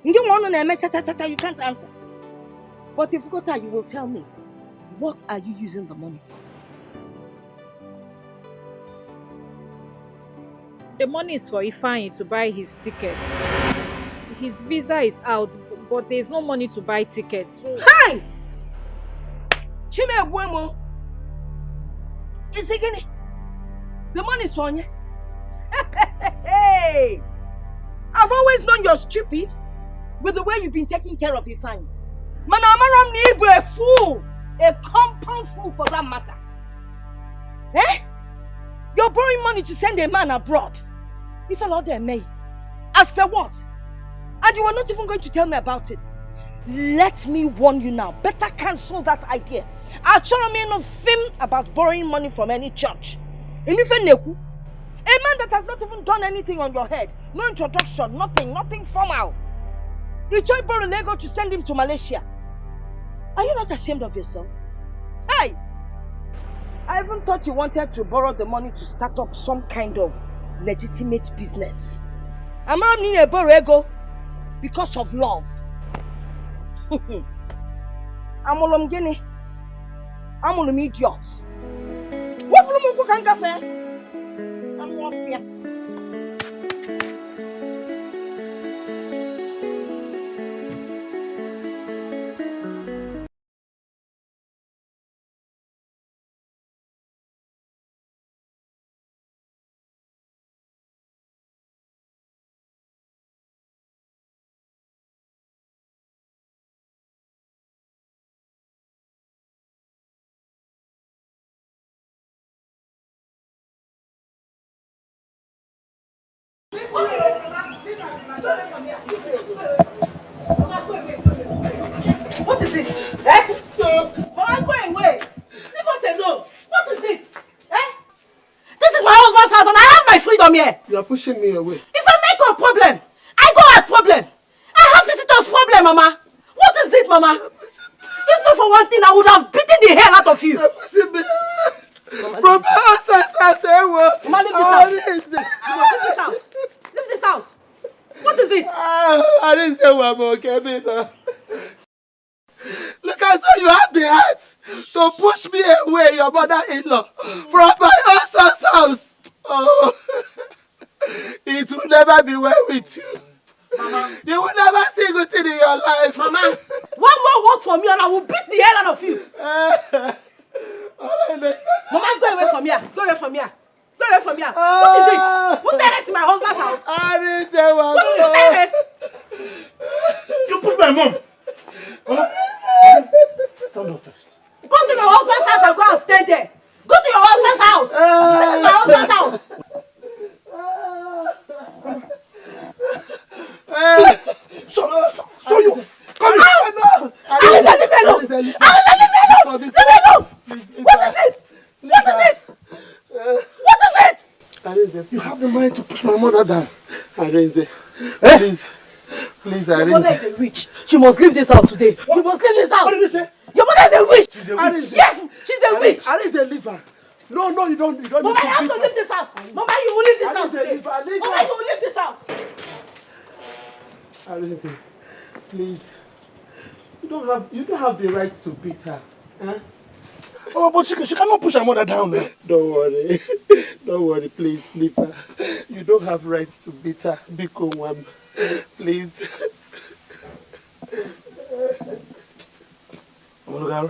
You can't answer. But if you got you will tell me, what are you using the money for? The money is for Ifeanyi to buy his ticket. His visa is out, but there's no money to buy tickets. So... Hi! Chime Buemo! Is it again? The money is for you. Hey! I've always known you're stupid with the way you've been taking care of Ifeanyi. Manamaram Nibu a fool! A compound fool for that matter. Eh? You're borrowing money to send a man abroad. You fell out there, May. As per what? And you were not even going to tell me about it. Let me warn you now. Better cancel that idea. I'll show me no film about borrowing money from any church. A man that has not even done anything on your head. No introduction, nothing formal. You try to borrow Lego to send him to Malaysia. Are you not ashamed of yourself? Hey! I even thought you wanted to borrow the money to start up some kind of legitimate business. I'm not needing a borrow ego because of love. I'm an idiot. What will you cafe? I'm not fear. What is it? Eh? So, Mama, go away. Leave us alone. What is it? Eh? This is my husband's house and I have my freedom here. You are pushing me away. If I make a problem, I go at problem. I have visitors problem, Mama. What is it, Mama? If not for one thing, I would have beaten the hell out of you. You are pushing me away. From the house, I say what? Mama, leave this house. Leave this house. Leave this house. I didn't say I'm okay, Peter. Look, I saw you have the heart to push me away, your mother-in-law, from my son's house. Oh, it will never be well with you. Mama, you will never see good thing in your life. Mama, one more word from you and I will beat the hell out of you. Mama, go away from here. Go away from here. Go away from here. What is it? What the in my husband's house? I didn't say what. What is the You pushed my mom. Mama, stand up first. Go to your husband's house and go and stay there. Go to your husband's house. This is my husband's house. So you come here. What is it? What is it? You have the mind to push my mother down. Arinze, please. Please, Arinze. Your mother is a witch. She must leave this house today. You must leave this house. What did you say? Your mother is a witch. She's a witch. Yes, she's a witch. Arinze, leave her. No, you don't. Mama, you have to leave this house. Mama, you will leave this house today. Mama, you will leave this house. Arinze, please. You don't have the right to beat her. Huh? Oh, but she cannot push her mother down. Don't worry. Don't worry, please, leave her. You don't have rights to beat her. Biko Wam. Please. No.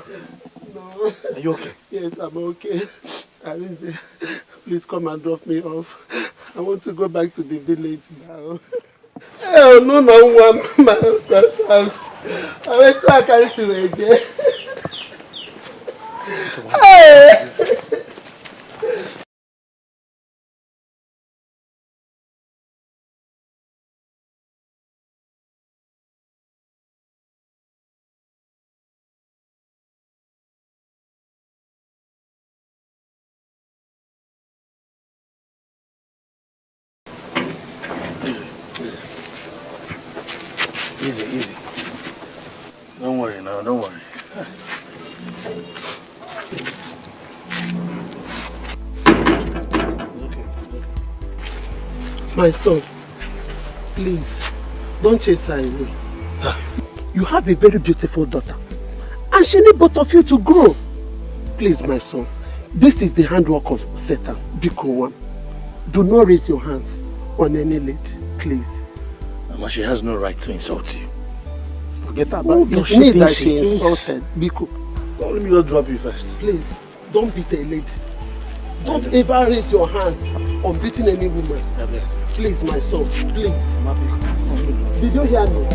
Are you okay? Yes, I'm okay. Arinze, please come and drop me off. I want to go back to the village now. Oh, no, my husband's house. I went to a carry Hey! Easy. Don't worry now, don't worry. Okay. My son, please, don't chase her away. You have a very beautiful daughter, and she needs both of you to grow. Please, my son, this is the handwork of Satan, Biko One. Do not raise your hands on any lady, please. Mama, she has no right to insult you. Forget about it. It's me that she insulted, Biko. Don't let me just drop you first. Please, don't beat a lady. Don't ever raise your hands on beating any woman. Please, my son, please. Did you hear me?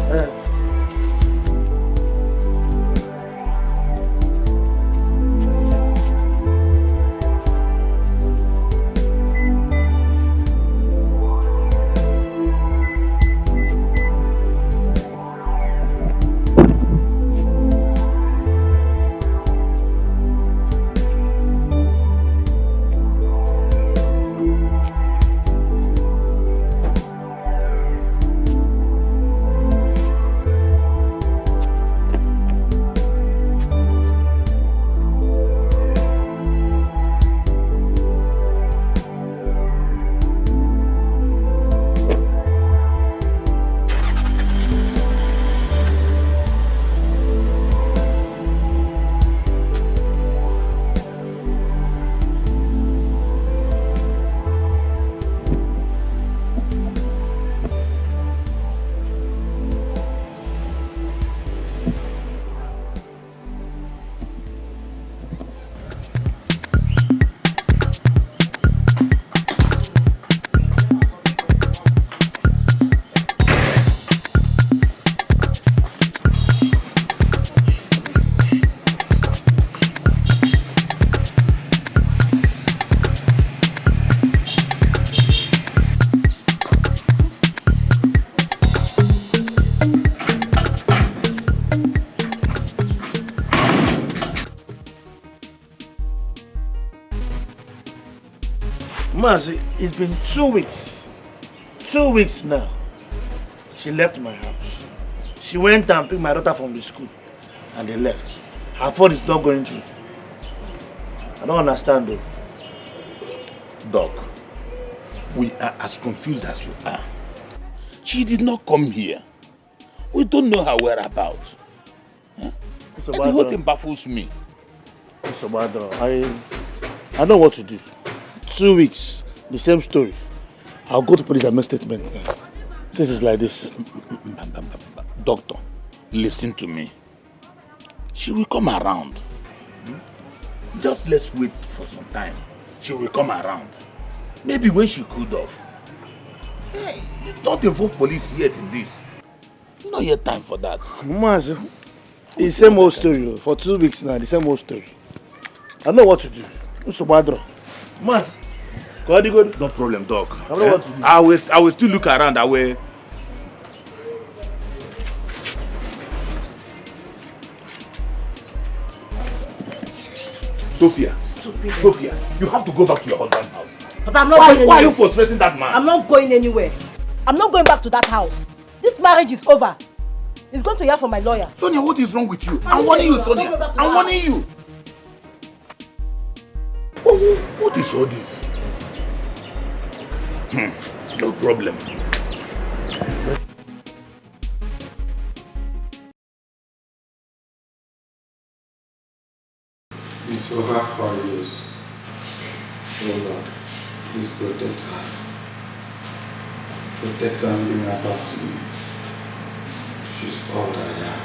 Mazi, it's been 2 weeks. 2 weeks now. She left my house. She went and picked my daughter from the school. And they left. Her phone is not going through. I don't understand though. Doc, we are as confused as you are. She did not come here. We don't know her whereabouts. Huh? The whole thing baffles me. Mr. Badro, I know what to do. 2 weeks, the same story. I'll go to police and make statement. Since it's like this. Doctor, listen to me. She will come around. Just let's wait for some time. She will come around. Maybe when she cooled off. Hey, you don't involve police yet in this. Not yet time for that. Mas, it's the same old story. For 2 weeks now, the same old story. I know what to do. Mr. Badro. Mas, good. No problem, Doc. I know what to do. I will still look around. I will. Sophia. Stupid. Sophia, you have to go back to your husband's house. Papa, I'm not going anywhere. Why are you frustrating that man? I'm not going anywhere. I'm not going back to that house. This marriage is over. It's going to hear from my lawyer. Sonia, what is wrong with you? I'm warning you, Sonia. I'm warning you. What is all this? No problem. It's over 4 years. Oh Lord, please protect her. Protect her and bring her back to me. She's all that I have.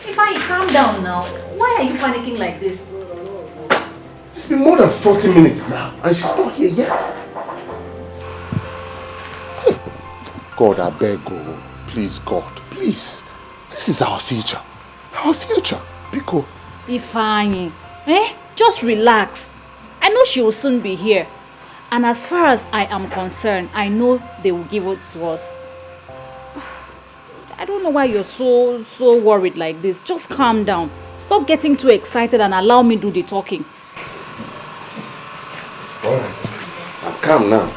Ifeanyi, calm down now. Why are you panicking like this? It's been more than 40 minutes now, and she's not here yet. Hey, God, I beg, oh, please, God, please. This is our future. Our future. Biko. Ifeanyi, just relax. I know she will soon be here. And as far as I am concerned, I know they will give it to us. I don't know why you're so worried like this. Just calm down. Stop getting too excited and allow me do the talking. Alright. I'm calm now.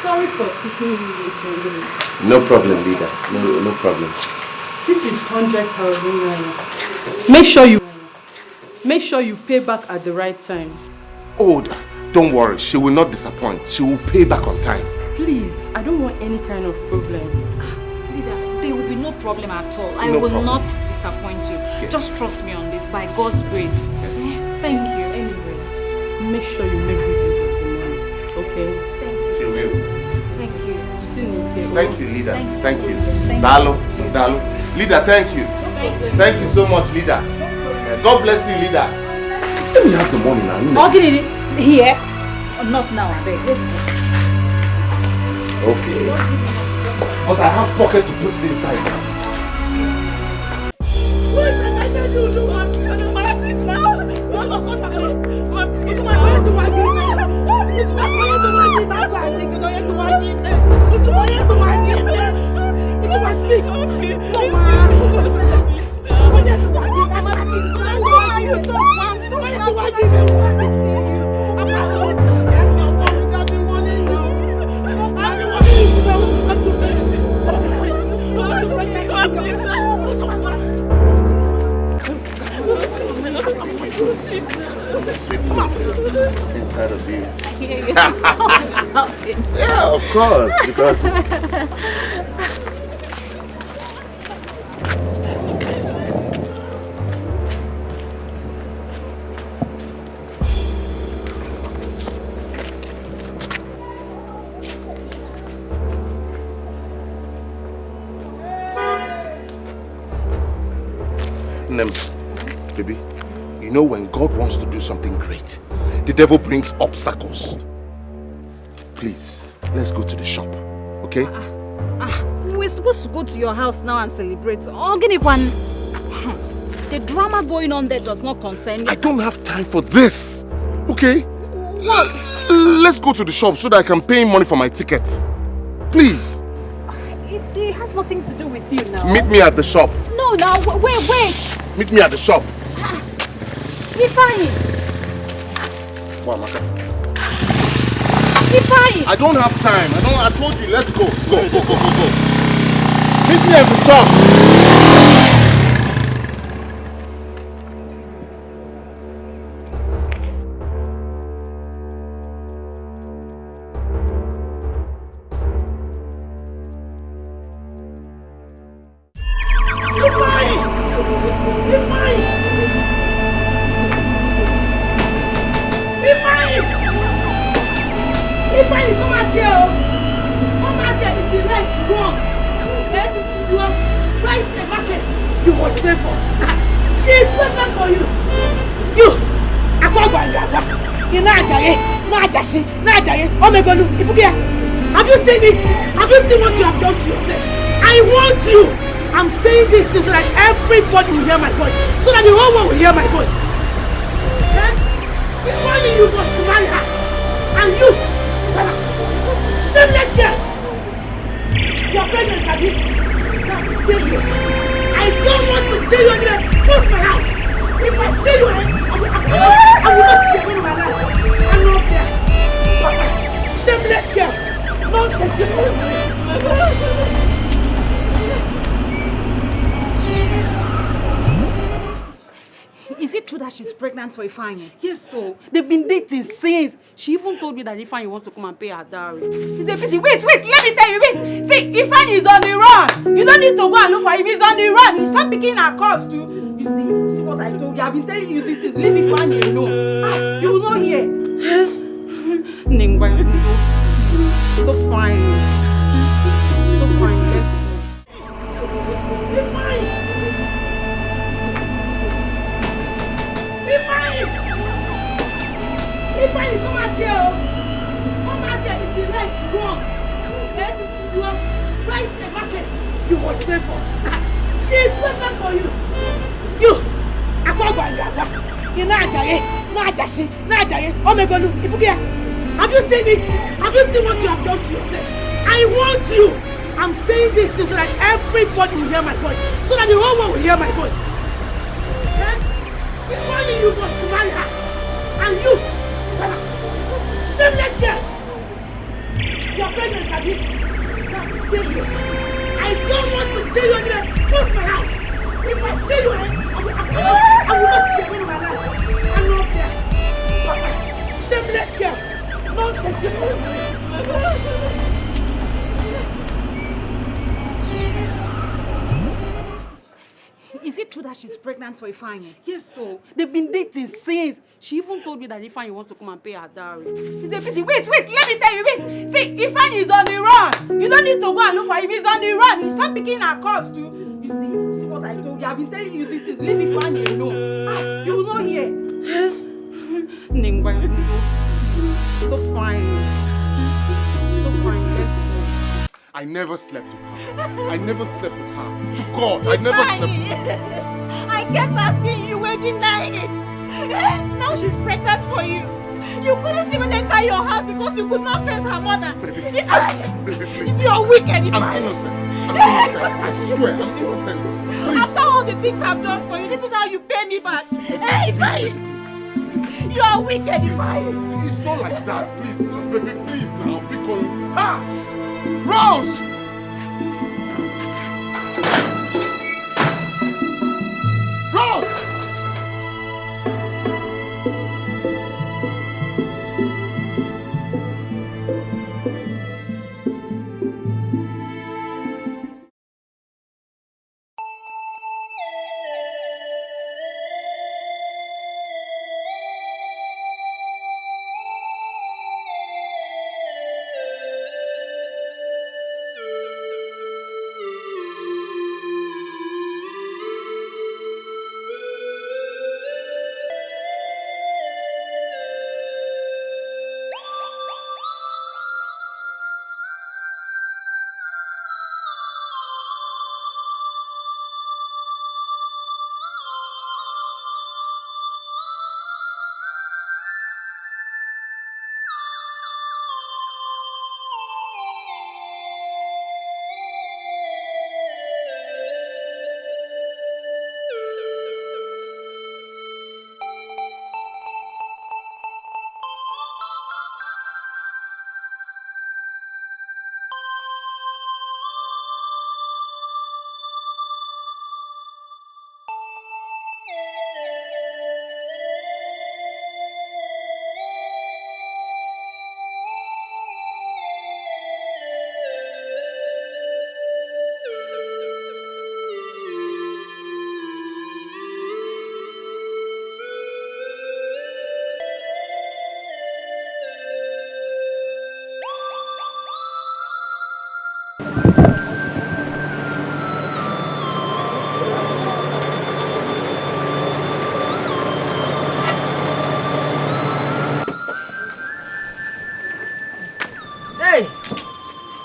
Sorry for keeping you waiting. No problem, leader. No problem. This is 100,000 naira. Make sure you pay back at the right time. Oh, don't worry. She will not disappoint. She will pay back on time. Please, I don't want any kind of problem. Leader, there will be no problem at all. I No will problem. not disappoint you. Yes. Just trust me on this, by God's grace. Yes. Thank you. Anyway, make sure you make good use of the money, okay? Thank you. She will. Thank you. Thank you, leader. Thank Thank you you. so much. Thank Dalo. Leader, thank you. Thank you so much, leader. God bless you, leader. Let me have the money now. Okay, here. Not now, I beg. Okay. But I have pocket to put it inside now. Inside of you. Yeah, of course, because baby, you know when God wants to do something great, the devil brings obstacles. Please, let's go to the shop, okay? We're supposed to go to your house now and celebrate. The drama going on there does not concern me. I don't have time for this, okay? What? Let's go to the shop so that I can pay him money for my ticket. Please. It has nothing to do with you now. Meet me at the shop. No, now, wait. Meet me at the shop. Ifeanyi. Wamaka. Ifeanyi. I don't have time. I told you, let's go. Go. Meet me at the shop. Ifeanyi, come out here. Come out here if you like wrong. You are right in the market. You must pay for. She is pregnant for you. You. Amogwangaba. You know Ajaye. Oh my God, Ifugia. Have you seen it? Have you seen what you have done to yourself? I want you. I'm saying this so that everybody will hear my voice. So that the whole world will hear my voice. Ifeanyi, you must marry her. And you, shameless girl. You're pregnant, Abi. Now, stay here. I don't want to stay you anywhere. Close my house. If I see you, I will not see you in my life. I'm not there. Shameless girl. Nonsense. Is it true that she's pregnant for Ifeanyi? Yes, so they've been dating since. She even told me that Ifeanyi wants to come and pay her dowry. It's a pity. Wait, let me tell you, wait. See, Ifeanyi is on the run. You don't need to go and look for him. He's on the run. He stopped picking her calls too. You see what I told you? I've been telling you this is leave Ifeanyi alone. You will not hear. Ningwa, stop crying. Stop crying. Let's go. Ifeanyi, come out here. Come out here if you like wrong. You are right in the market. You must pay for. She is pregnant for you. You. Amogwangaba. You know Ajaye. Oh my God, Ifugia. Have you seen it? Have you seen what you have done to yourself? I want you. I'm saying this so that everybody will hear my voice. So that the whole world will hear my voice. Ifeanyi, you must marry her. And you, shameless girl. You're pregnant, Abi. Now, stay here. I don't want to stay you anywhere. Close my house. If I see you, I will not see you in my life. I'm not there. Shameless girl. Nonsense. Is it true that she's pregnant for Ifeanyi? Yes, so they've been dating since. She even told me that Ifeanyi wants to come and pay her dowry. It's a pity. Wait, let me tell you, wait. See, Ifeanyi is on the run. You don't need to go and look for him. He's on the run. He stopped picking her calls too. You see what I told you? I've been telling you this is leave Ifeanyi alone. You will not hear. Ningwa, stop crying. Stop crying. Let's go. I never slept with her. I never slept with her. To God, I never slept with her. I kept asking you, were denying it. Now she's pregnant for you. You couldn't even enter your house because you could not face her mother. Baby, you're wicked, I'm innocent. I swear, I'm innocent. Please. After all the things I've done for you, this is how you pay me back. Hey, Ifeanyi! You are wicked, Ifeanyi. It's not like that. Please, baby, please now. Because... Ah! Rose! Rose!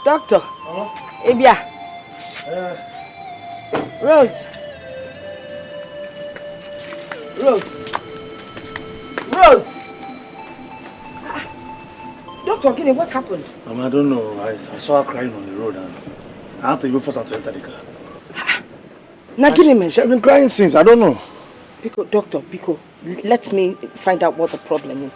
Doctor. Ebia. Rose. Doctor Gini, what happened? Mama, I don't know. I saw her crying on the road and I had to even force her to enter the car. Nagini, she has been crying since. I don't know. Doctor, let me find out what the problem is.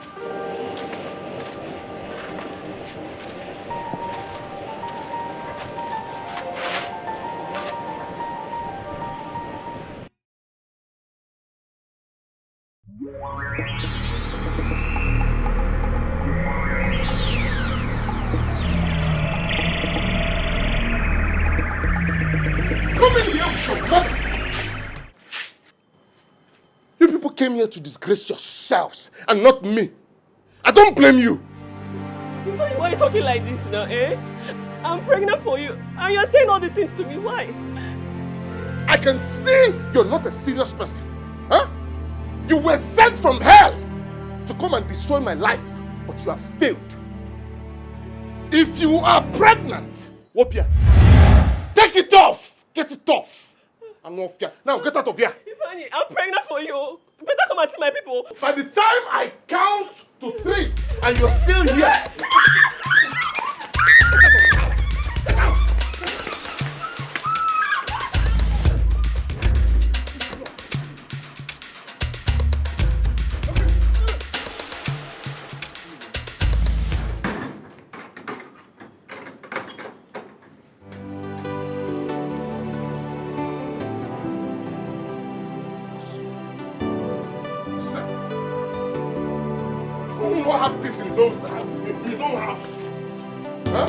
You people came here to disgrace yourselves and not me. I don't blame you. Why are you talking like this now, eh? I'm pregnant for you and you're saying all these things to me. Why? I can see you're not a serious person. Huh? You were sent from hell to come and destroy my life, but you have failed. If you are pregnant, Wopia, take it off. Get it off. Now get out of here. Ifeanyi, I'm pregnant for you. You better come and see my people. By the time I count to 3 and you're still here. Have peace in his own house. Huh?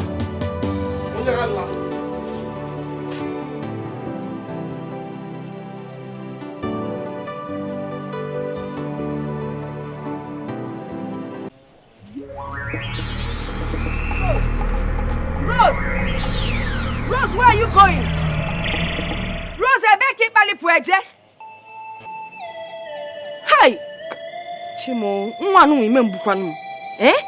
Rose, where are you going? Rose, I beg you, Pali Pueje. Hi. Chimo, eh?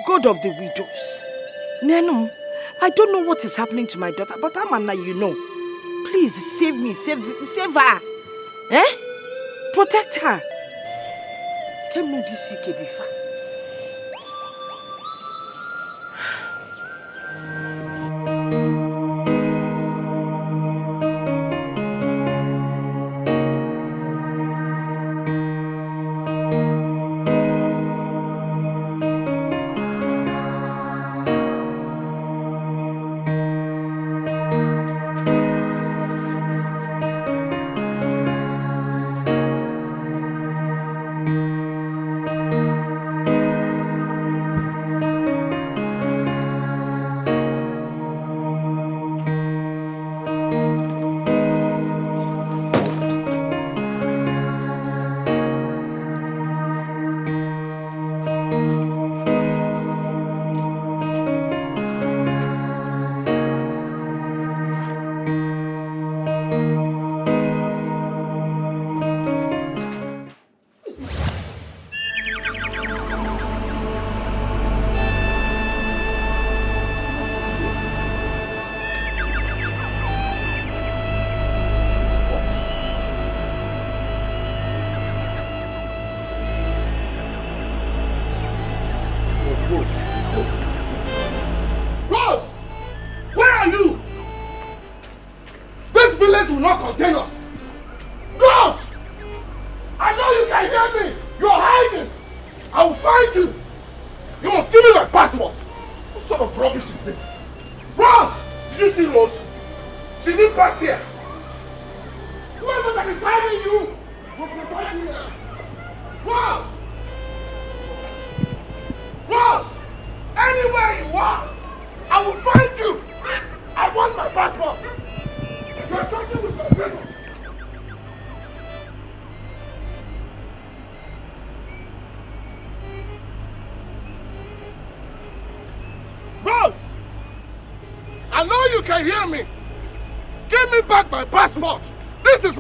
God of the widows. Nenum, I don't know what is happening to my daughter, but Amana, you know. Please save me, save her. Eh? Protect her. Come no this Kebifa.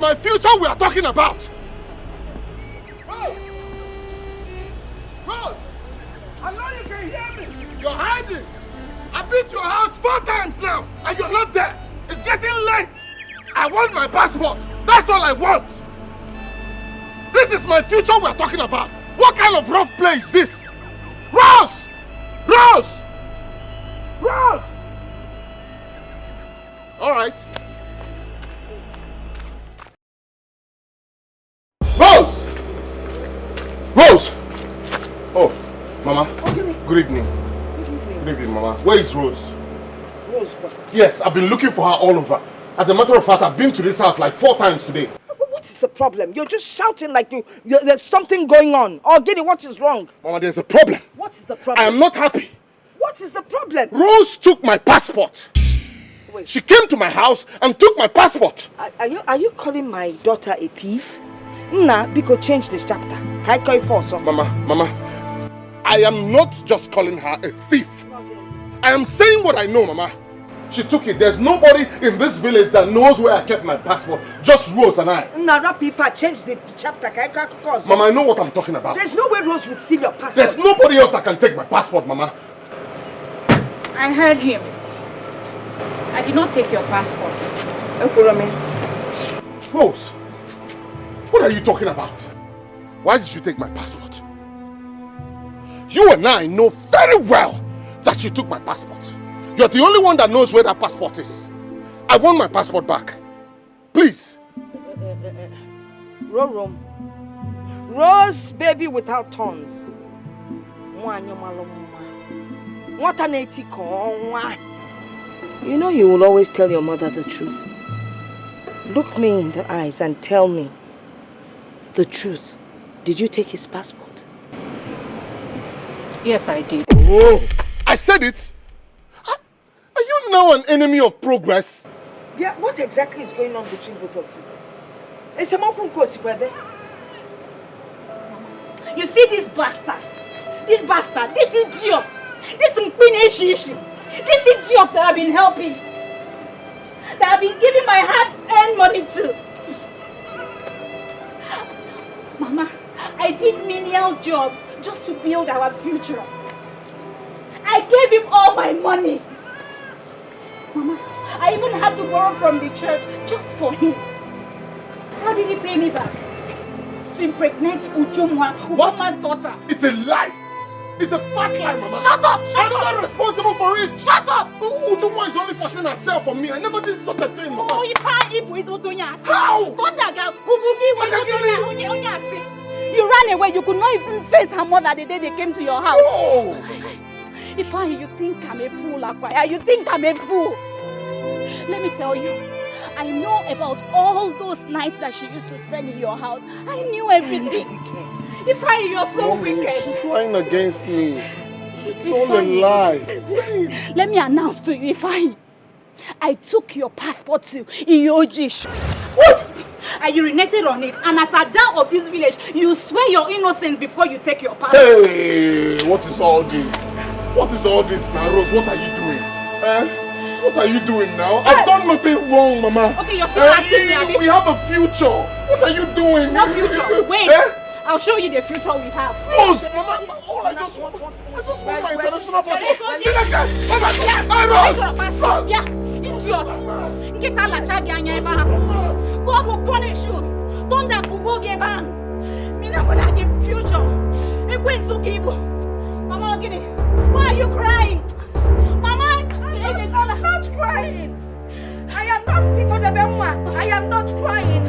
My future we are talking about. Rose! Rose! I know you can hear me. You're hiding. I've been to your house 4 times now, and you're not there. It's getting late. I want my passport. That's all I want. This is my future we're talking about. What kind of rough play is this? Rose! Rose! Rose! All right. Rose! Rose! Oh, Mama. Good evening. Good evening, Mama. Where is Rose? Rose, what? Yes, I've been looking for her all over. As a matter of fact, I've been to this house like 4 times today. What is the problem? You're just shouting like there's something going on. Oh, Giddy, what is wrong? Mama, there's a problem. What is the problem? I am not happy. What is the problem? Rose took my passport. Wait. She came to my house and took my passport. Are you calling my daughter a thief? Nah, because change this chapter. Can I call you for Mama, I am not just calling her a thief. I am saying what I know, Mama. She took it. There's nobody in this village that knows where I kept my passport. Just Rose and I. Nah, if I change the chapter, can I call Mama, I know what I'm talking about. There's no way Rose would steal your passport. There's nobody else that can take my passport, Mama. I heard him. I did not take your passport. Rose, what are you talking about? Why did you take my passport? You and I know very well that you took my passport. You're the only one that knows where that passport is. I want my passport back. Please. Rose, baby without thorns. You know you will always tell your mother the truth. Look me in the eyes and tell me the truth. Did you take his passport? Yes, I did. Oh, I said it. Are you now an enemy of progress? Yeah, what exactly is going on between both of you? You see this bastard? This bastard, this idiot, this idiot that I've been helping, that I've been giving my hard-earned money to. Mama, I did menial jobs just to build our future. I gave him all my money. Mama, I even had to borrow from the church just for him. How did he pay me back? To impregnate Ujoma's daughter. It's a lie. It's a fat lie, Mama. Shut up! I'm not responsible for it. Shut up! Ujoma is only forcing herself for me. I never did such a thing, Mama. Oh, Ifeanyi is what doing. How? You ran away. You could not even face her mother the day they came to your house. Oh. Ifeanyi, you think I'm a fool, Akwaya? You think I'm a fool? Let me tell you, I know about all those nights that she used to spend in your house. I knew everything. Ifeanyi, you're so wicked. She's lying against me. It's all a lie. Let me announce to you, Ifeanyi. I took your passport to Iyoji. What? I urinated on it, and as a dad of this village, you swear your innocence before you take your passport. Hey, what is all this? What is all this now, Rose? What are you doing? What are you doing now? I've done nothing wrong, Mama. Okay, you're still asking me, Abi. We have a future. What are you doing? No future. Wait. I'll show you the future we have. Rose, Mama, all I just want my international passport. Rose! Yeah, idiot. Get out of the God will punish you. Don't that go get bang. Me not gonna get future. I'm going to give you. Mama, Gini, why are you crying? Mama, I'm not crying. I am not because I am not crying.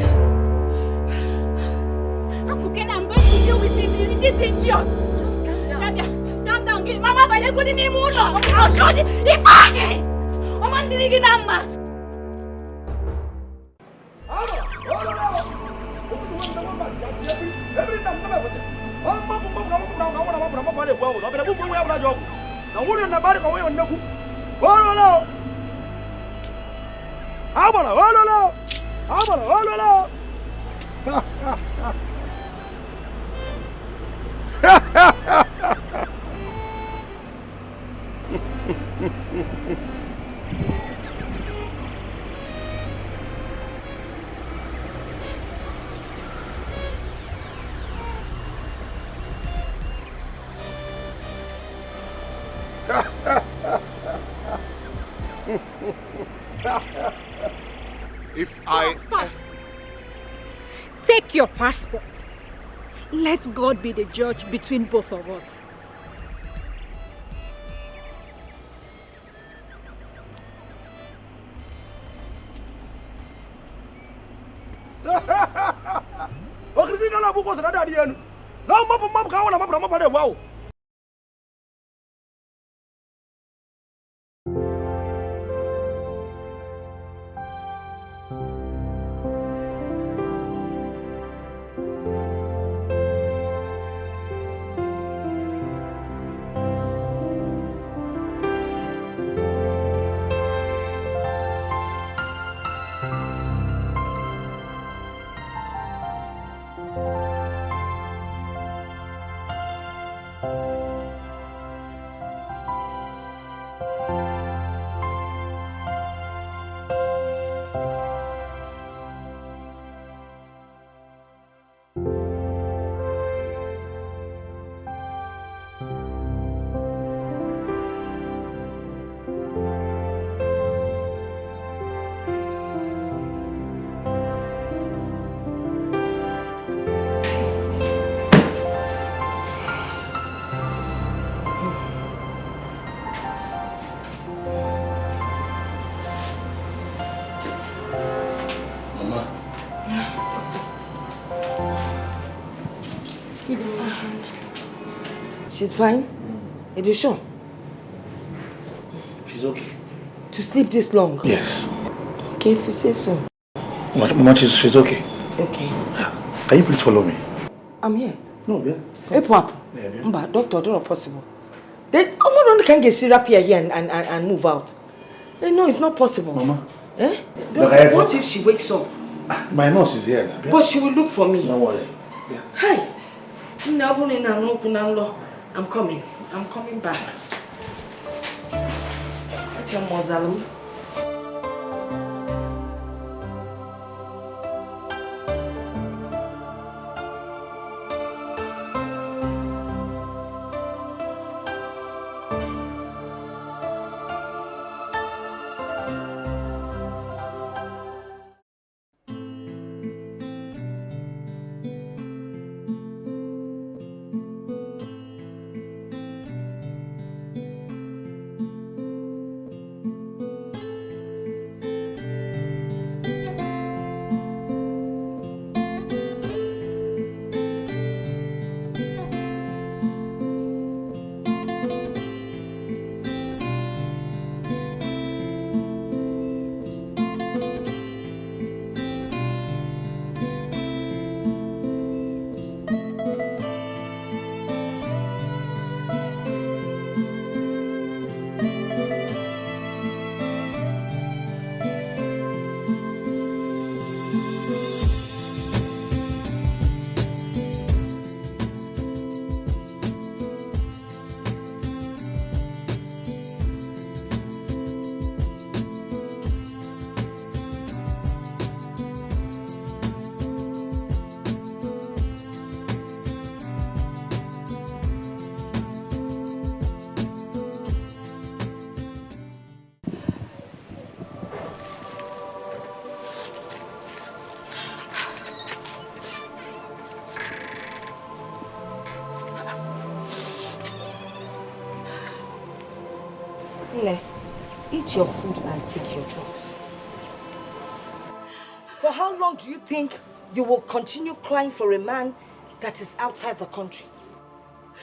I'm going to deal with this idiot. Just calm down. Calm down. Mama, but you're going to need more. I'll show you. If I get. Mama, I'm going to get Stop. Take your passport. Let God be the judge between both of us. She's fine? Are you sure? She's okay. To sleep this long? Yes. Okay, if you say so. Mama, she's okay. Okay. Can you please follow me? I'm here. No, yeah. Hey, Papa. Mba, doctor, that's not possible. They only can get syrup here and move out. No, it's not possible. Mama. Eh? What if she wakes up? My nurse is here now. But she will look for me. Don't worry. Yeah. Hi. I'm coming. I'm coming back. What's your mausoleum? Eat your food and take your drugs. For how long do you think you will continue crying for a man that is outside the country?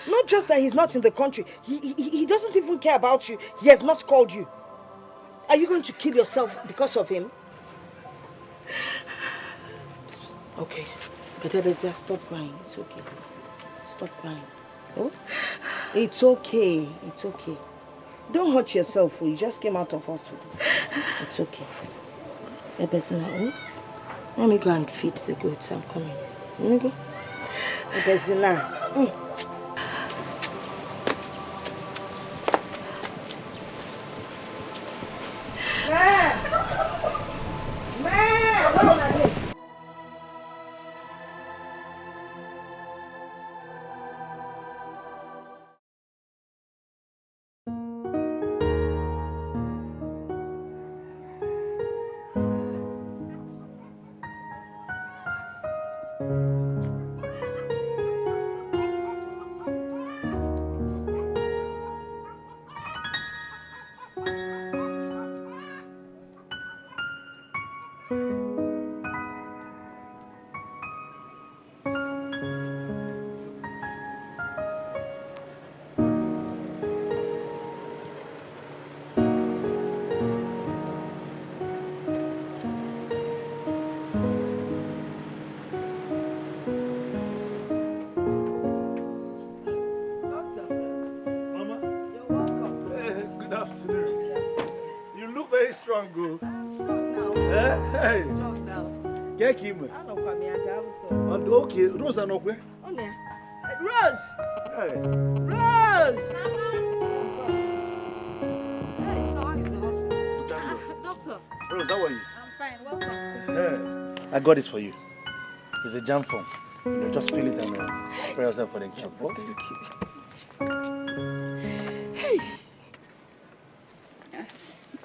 Not just that he's not in the country. He doesn't even care about you. He has not called you. Are you going to kill yourself because of him? Okay. Bedebezia, stop crying. It's okay. Stop crying. Oh? It's okay. It's okay. Don't hurt yourself. You just came out of hospital. It's okay. Bedebezia, oh? Let me go and feed the goats. I'm coming. Let me go. Bedebezia. strong, go. I'm strong now. Hey. I'm strong now. Get him. I don't come here, so. Okay, Rose are not where? Oh, yeah. Rose! Hey. Rose! Hey, so how is the hospital? Doctor. Rose, how are you? I'm fine. Welcome. Hey. I got this for you. It's a jam form. Just fill it and prepare yourself for the exam. Oh? Thank you. Hey.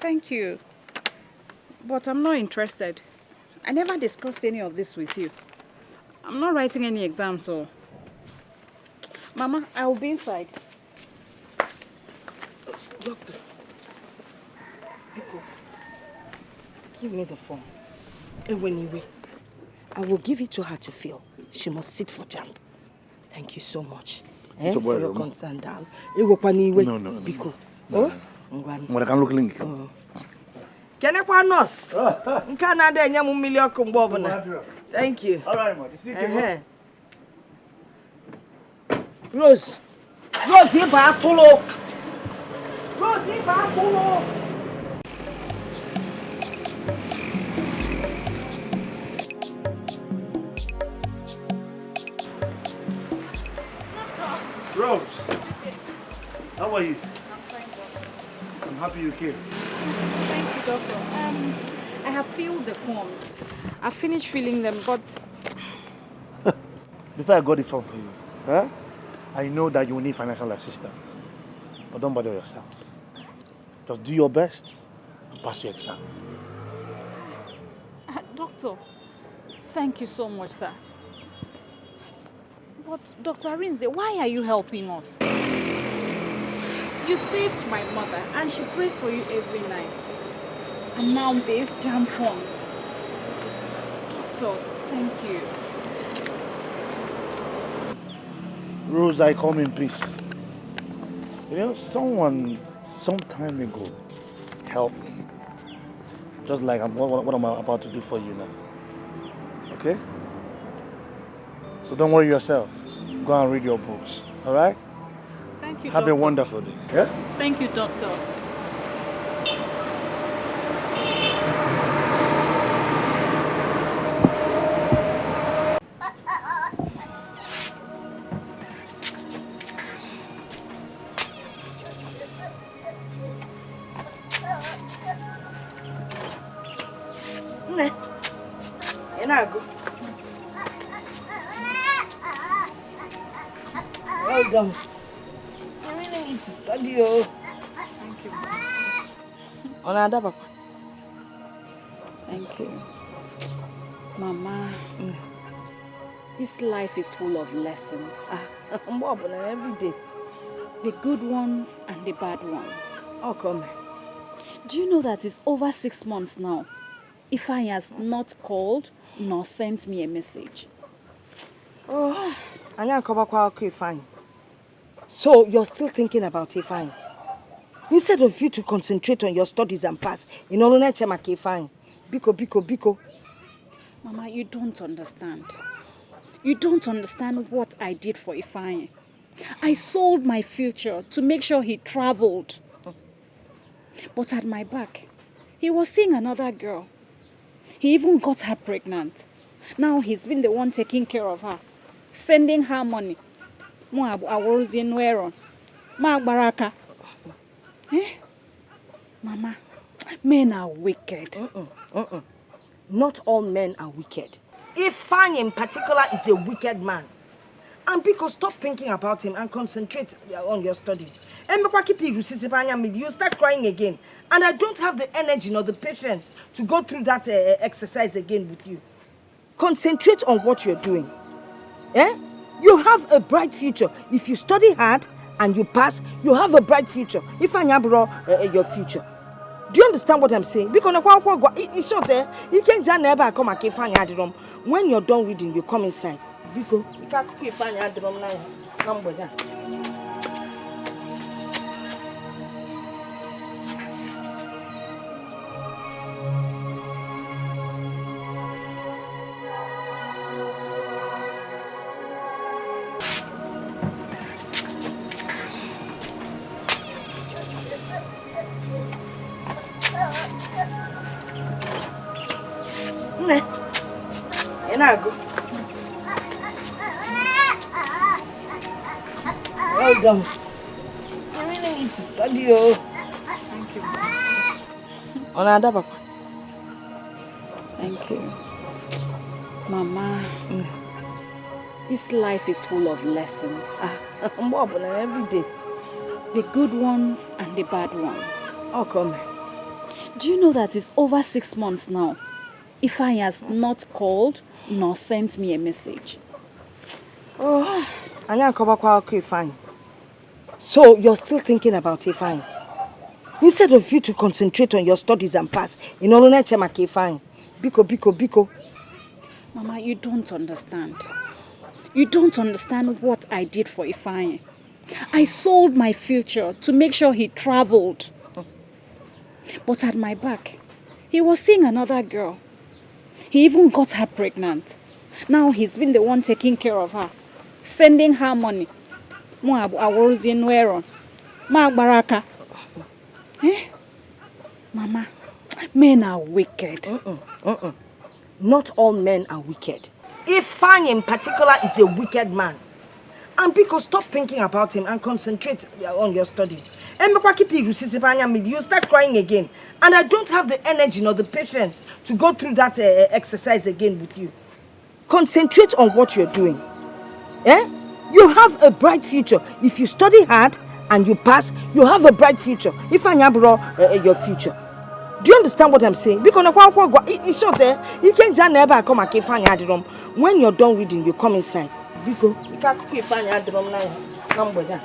Thank you. But I'm not interested. I never discussed any of this with you. I'm not writing any exams, so... Mama, I will be inside. Doctor. Biko, give me the form. Anyway, I will give it to her to fill. She must sit for jam. Thank you so much. For your concern, Dan. No. Biko. No. What I can look link. Can I find us? Canada, you million come. Thank you. All right, ma. Rose. Rose, you back pull. Rose, you back pull. Rose, how are you? I'm happy you came. Thank you, Doctor. I have filled the forms. I finished filling them, but... Before I got this form for you, huh? I know that you will need financial assistance. But don't bother yourself. Just do your best and pass your exam. Doctor, thank you so much, sir. But, Dr. Arinze, why are you helping us? You saved my mother and she prays for you every night. And now there's jam forms. Doctor, thank you. Rose, I come in peace. You know, someone some time ago helped me. Just like what I'm about to do for you now. Okay? So don't worry yourself. Go and read your books. All right? Thank you, Have Doctor. a wonderful day. Yeah? Thank you, Doctor. Well done. You really need to study, oh. Thank you. Another papa. Thank you. Mama, this life is full of lessons. Every day. The good ones and the bad ones. Oh, come. Do you know that it's over 6 months now? Ifeanyi has not called nor sent me a message. Oh, I can't come back to Ifeanyi. So you're still thinking about Ifeanyi? Instead of you to concentrate on your studies and pass, in all nature, Ifeanyi. Biko. Mama, you don't understand. You don't understand what I did for Ifeanyi. I sold my future to make sure he traveled. But at my back, he was seeing another girl. He even got her pregnant. Now he's been the one taking care of her, sending her money. Baraka. Mama, men are wicked. Not all men are wicked. Ifeanyi in particular is a wicked man. And because stop thinking about him and concentrate on your studies. And you start crying again. And I don't have the energy nor the patience to go through that exercise again with you. Concentrate on what you're doing. Eh? You have a bright future. If you study hard and you pass, you have a bright future. Ifeanyi your future. Do you understand what I'm saying? Because it's short, you can't just never come at Ifeanyi. When you're done reading, you come inside. Biko, you can't cook Ifeanyi now. Enago. Well done. You really need to study, oh. Thank you. Onada, Papa. Thank you. Mama, this life is full of lessons. Every day. The good ones and the bad ones. Oh, come. Do you know that it's over 6 months now? Ifeanyi has not called nor sent me a message. Oh, Ifeanyi. So you're still thinking about Ifeanyi? Instead of you to concentrate on your studies and pass, in order to make Ifeanyi. Biko. Mama, you don't understand. You don't understand what I did for Ifeanyi. I sold my future to make sure he traveled. But at my back, he was seeing another girl. He even got her pregnant. Now he's been the one taking care of her, sending her money. Baraka. Mama, men are wicked. Not all men are wicked. Ifeanyi in particular is a wicked man. And because stop thinking about him and concentrate on your studies. And you start crying again. And I don't have the energy nor the patience to go through that exercise again with you. Concentrate on what you're doing. Eh? You have a bright future. If you study hard and you pass, you have a bright future. Ifeanyi your future. Do you understand what I'm saying? Because it's short, you can't just never come and Ifeanyi at the room. When you're done reading, you come inside. Because you can't cook Ifeanyi at the room now. Come with that.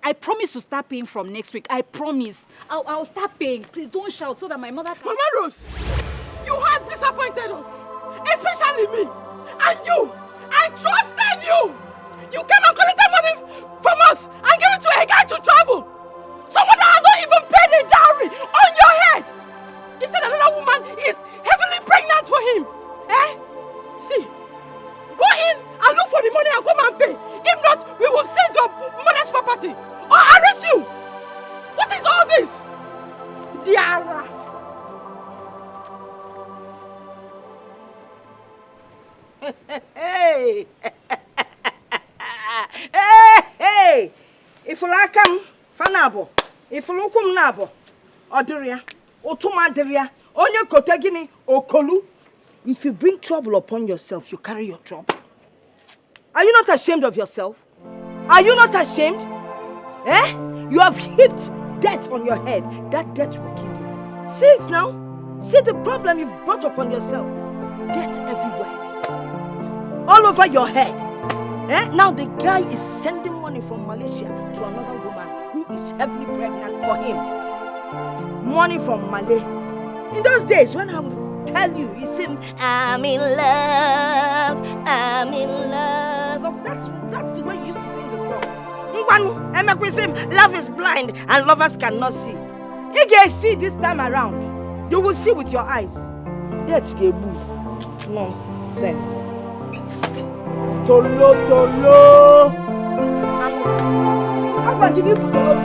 I promise to start paying from next week. I promise. I'll start paying. Please don't shout so that my mother can... Mama Rose, you have disappointed us. Especially me. And you. I trusted you. You came and collected money from us and gave it to a guy to travel. Someone that has not even paid a dowry on your head. He said another woman is heavily pregnant for him. Eh? See, go in and look for the money and come and pay. If not, we will seize your mother's property or arrest you. What is all this? Diara. Hey! Hey! If you like come, fanabo. If you look nabo, odoria, otumaderia, onye kotegini, okolu. If you bring trouble upon yourself, you carry your trouble. Are you not ashamed of yourself? Are you not ashamed? Eh? You have heaped debt on your head. That debt will kill you. See it now. See the problem you've brought upon yourself. Debt everywhere. All over your head. Eh? Now the guy is sending money from Malaysia to another woman who is heavily pregnant for him. Money from Malay. In those days when I would tell you, he said, I'm in love, I'm in love. Oh, that's the way you used to sing the song. Love is blind and lovers cannot see. You can see this time around. You will see with your eyes. That's the nonsense. Tolo. I'm going to give you tolo.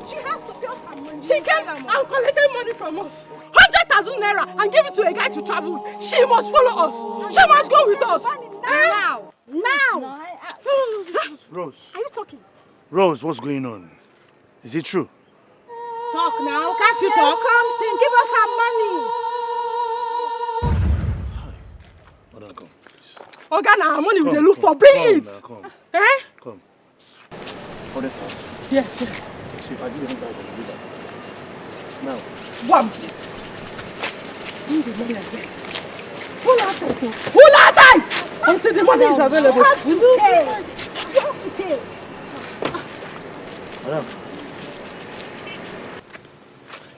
She has to pay us her money. She came and collected money from us. 100,000 naira and give it to a guy to travel with. She must follow us. She must go with us. Now. Now. Rose. Are you talking? Rose, what's going on? Is it true? Talk now. Can't you talk? Something. Give us our money. Hold on, come. Oga, now our money we Come, look for. come, Bring come it. now, come. Eh? Come. 100,000. Yes, yes. See, if I give you 100,000, you do that. Now. One plate. Bring the money again. Pull out that thing. Pull out that! Until the money is available. You have to pay. You have to pay. Madam.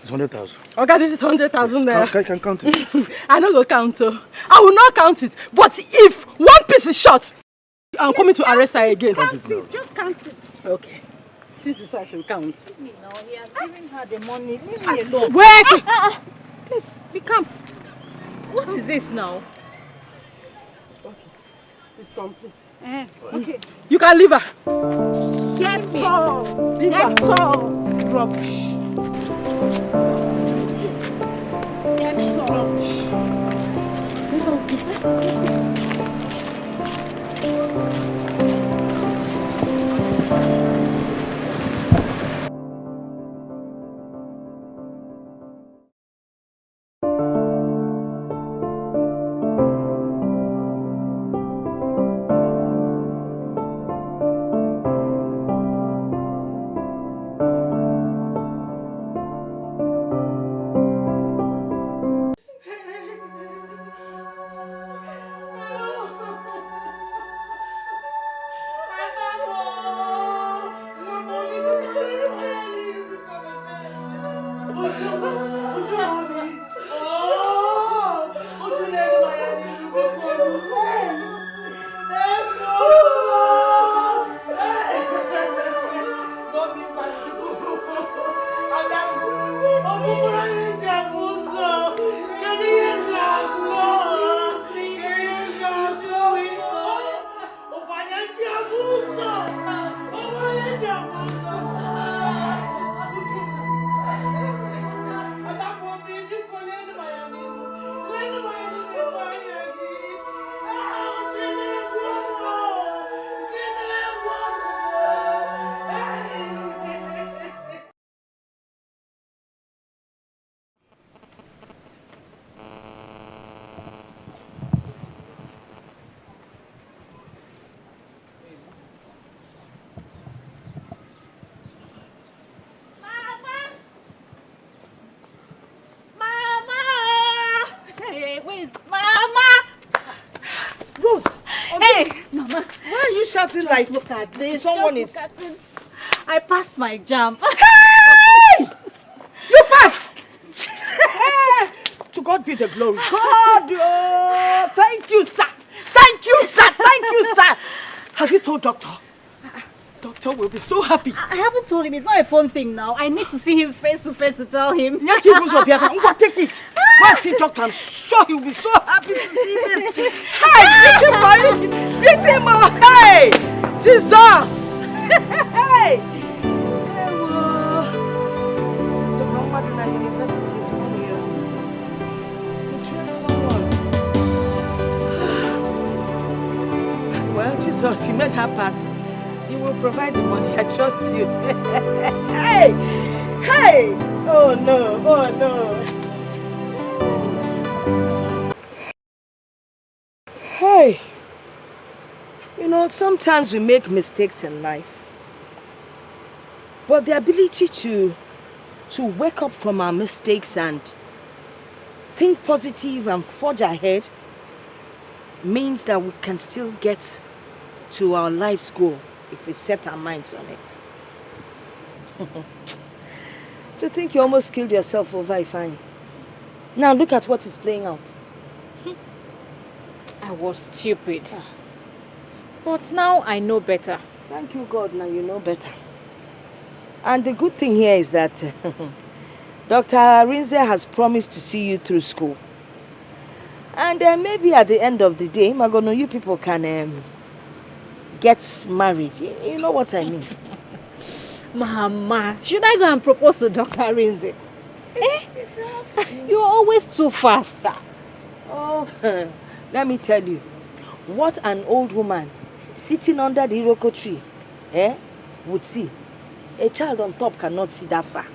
It's 100,000. Okay, this is 100,000 naira. I can count it. I don't go count. I will not count it. But if one piece is short, I'm coming to arrest her again. Count it. Just count it. Okay. Since it's I should count. Leave me now. He has given her the money. Leave me alone. Wait! Please, be calm. What is this now? It's complete. Okay. You can leave her. Get all. Leave her. Get all. Rubbish. Get all. Shouting like, look at this. Someone Just is. look at this. I passed my jump. Hey! You passed! To God be the glory. God! Oh, thank you, sir. Thank you, sir. Thank you, sir. Have you told doctor? Doctor will be so happy. I haven't told him. It's not a phone thing now. I need to see him face to face to tell him. Take it. Go and see doctor. I'm sure he'll be so happy to see this. Hey, greet him, boy. Greet him, boy. Hey, Jesus. Hey. So Muhammad in university is money to train someone. Well, Jesus, you made her pass. You will provide the money. I trust you. Hey! Hey! Oh no! Oh no! Hey! You know, sometimes we make mistakes in life. But the ability to wake up from our mistakes and think positive and forge ahead means that we can still get to our life's goal if we set our minds on it. To think you almost killed yourself over Ifeanyi. Now look at what is playing out. I was stupid. But now I know better. Thank you, God. Now you know better. And the good thing here is that Dr. Rinze has promised to see you through school. And maybe at the end of the day, Magono, you people can get married. You know what I mean? Mama, should I go and propose to Dr. Rinze? You're always too fast. Oh, let me tell you, what an old woman sitting under the iroko tree would see. A child on top cannot see that far.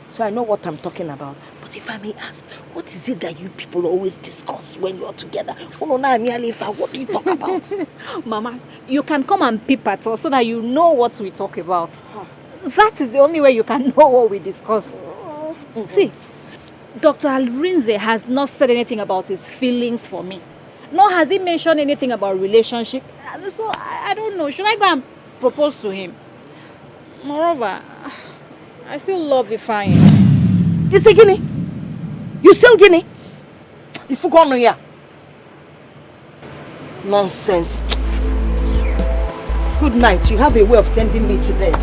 So I know what I'm talking about. But if I may ask, what is it that you people always discuss when you're together? What do you talk about? Mama, you can come and peep at us so that you know what we talk about. That is the only way you can know what we discuss. See, Dr. Rinze has not said anything about his feelings for me. Nor has he mentioned anything about relationship. So I don't know. Should I go and propose to him? Moreover, I still love Ifeanyi. You say Guinea? You still Guinea? If you come here. Nonsense. Good night. You have a way of sending me to bed.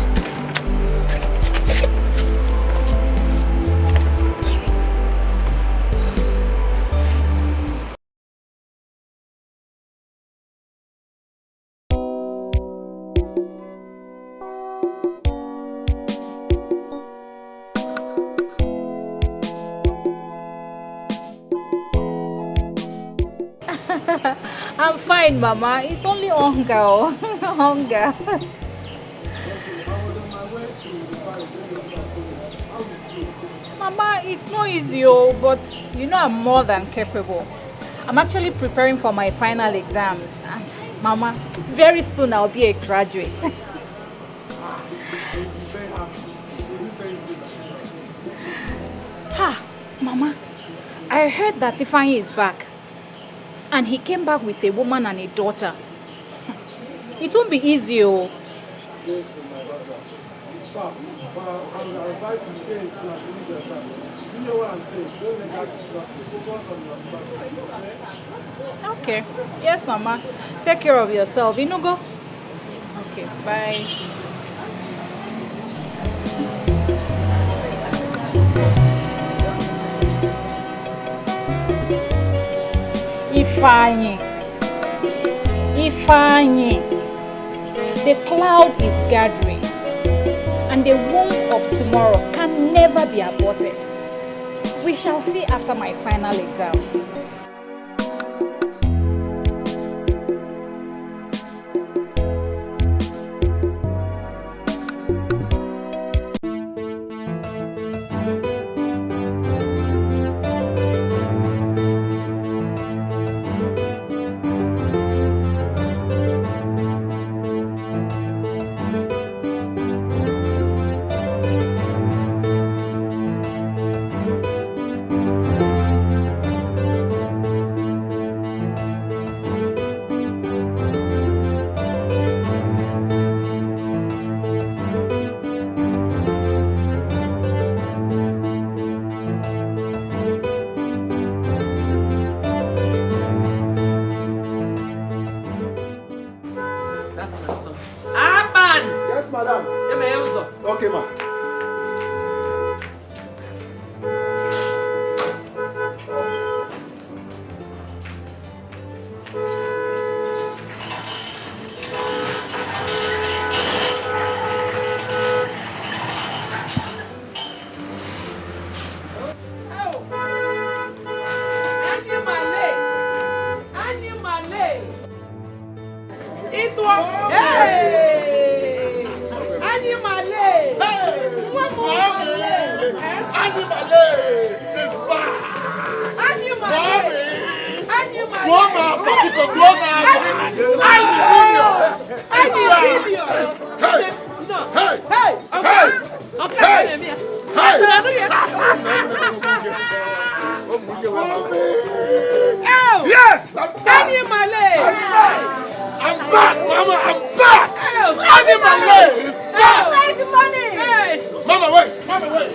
I'm fine, Mama. It's only hunger. Hunger. Mama, it's not easy, but you know I'm more than capable. I'm actually preparing for my final exams. And Mama, very soon I'll be a graduate. Ha! Mama, I heard that Ifeanyi is back. And he came back with a woman and a daughter. It won't be easy, Yes, my brother. I'm advised to stay in school and finish your exam. You know what I'm saying? Don't let that distract you. Focus on your studies, Okay. Yes, Mama. Take care of yourself. You know, go. Okay, bye. Ifeanyi. Ifeanyi. The cloud is gathering, and the womb of tomorrow can never be aborted. We shall see after my final exams. Okay, ma. Yes, I'm back. I'm back, Mama. I'm back. Annie is back. Where's the money? Mama, wait. Mama, wait.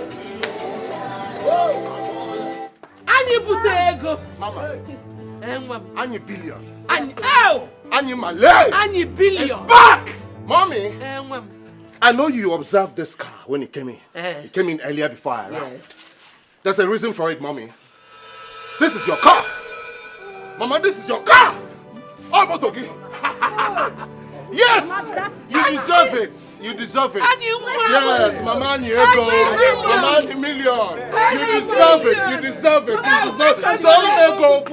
Annie Butego. Mama. Annie Billion. Annie Malay. Annie Billion. It's back. Mommy. I know you observed this car when it came in. It came in earlier before I arrived. Yes. There's a reason for it, Mommy. This is your car. Mama, this is your car. Oh, Botogi. Yes! You deserve it. You deserve it. Yes, Mama Niego. Mama the million. You deserve it. You deserve it. You deserve it. Solimego.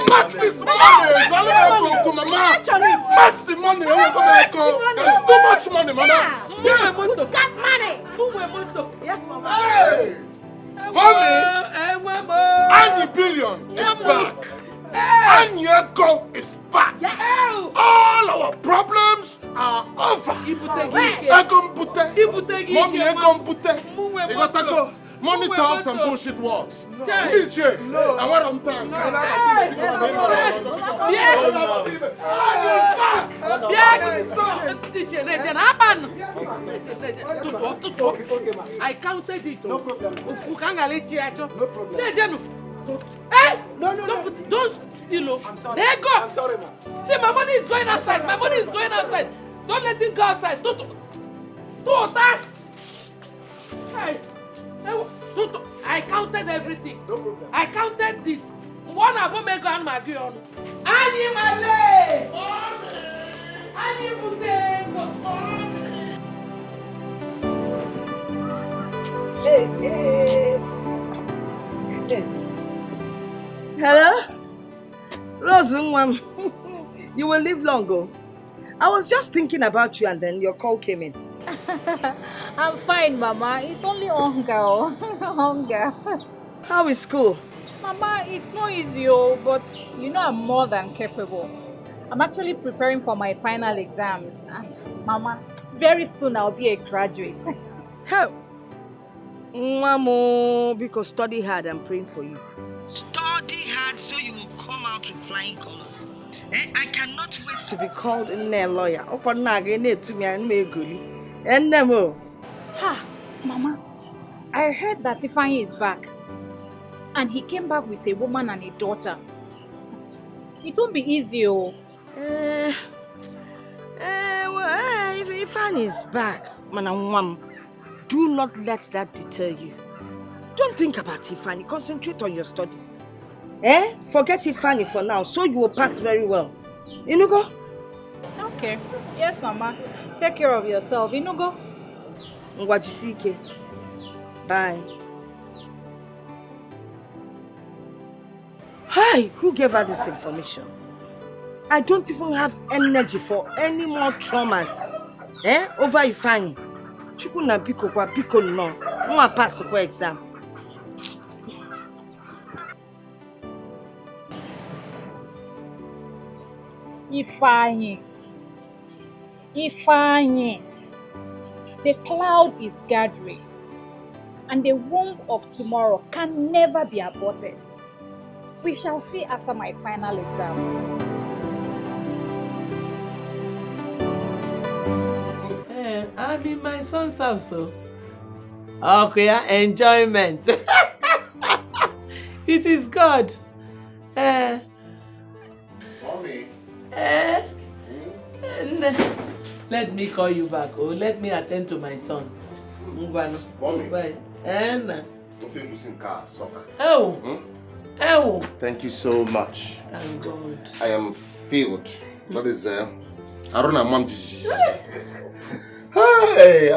Match this money. Solimego, Mama. Match the money. There's too much money, Mama. Yes. Who got money? Yes, Mama. Hey! Mommy! And the billion is back. And Yeko is back. All our problems are over. Mommy, you gotta go. Money talks and bullshit walks. Uche, I want them time. I counted it. No problem. No. Don't steal. I'm sorry. There you go. I'm sorry, ma. See, my money is going outside. My money is going outside. Don't let it go outside. Don't attack. Hey. I counted everything. No problem. I counted this. One of them make on my gun. Animale! Hello? Rose, you will live long ago. I was just thinking about you and then your call came in. I'm fine, Mama. It's only hunger. Hunger. How is school? Mama, it's not easy, but you know I'm more than capable. I'm actually preparing for my final exams. And Mama, very soon I'll be a graduate. How? Mamo, because study hard, I'm praying for you. Study hard so you will come out with flying colors. I cannot wait to be called a lawyer. Ha, Mama, I heard that Ifeanyi is back. And he came back with a woman and a daughter. It won't be easy, Well, if Ifeanyi is back, Manawam, do not let that deter you. Don't think about Ifeanyi. Concentrate on your studies. Forget Ifeanyi for now, so you will pass very well. Inugo? Okay. Yes, Mama. Take care of yourself. Inugo? Ngwajisike. Bye. Hi, who gave her this information? I don't even have energy for any more traumas. Over Ifeanyi. Chukuna biko kwa biko no. Nwa pass kwa exam. Ifeanyi. The cloud is gathering. And the womb of tomorrow can never be aborted. We shall see after my final exams. I'm in my son's house, so. Okay, enjoyment. It is God. Mommy. Let me call you back. Oh, let me attend to my son. Mommy. Bye. Oh. Oh. Thank you so much. Thank God. I am filled. That is Aruna Mom. Hey,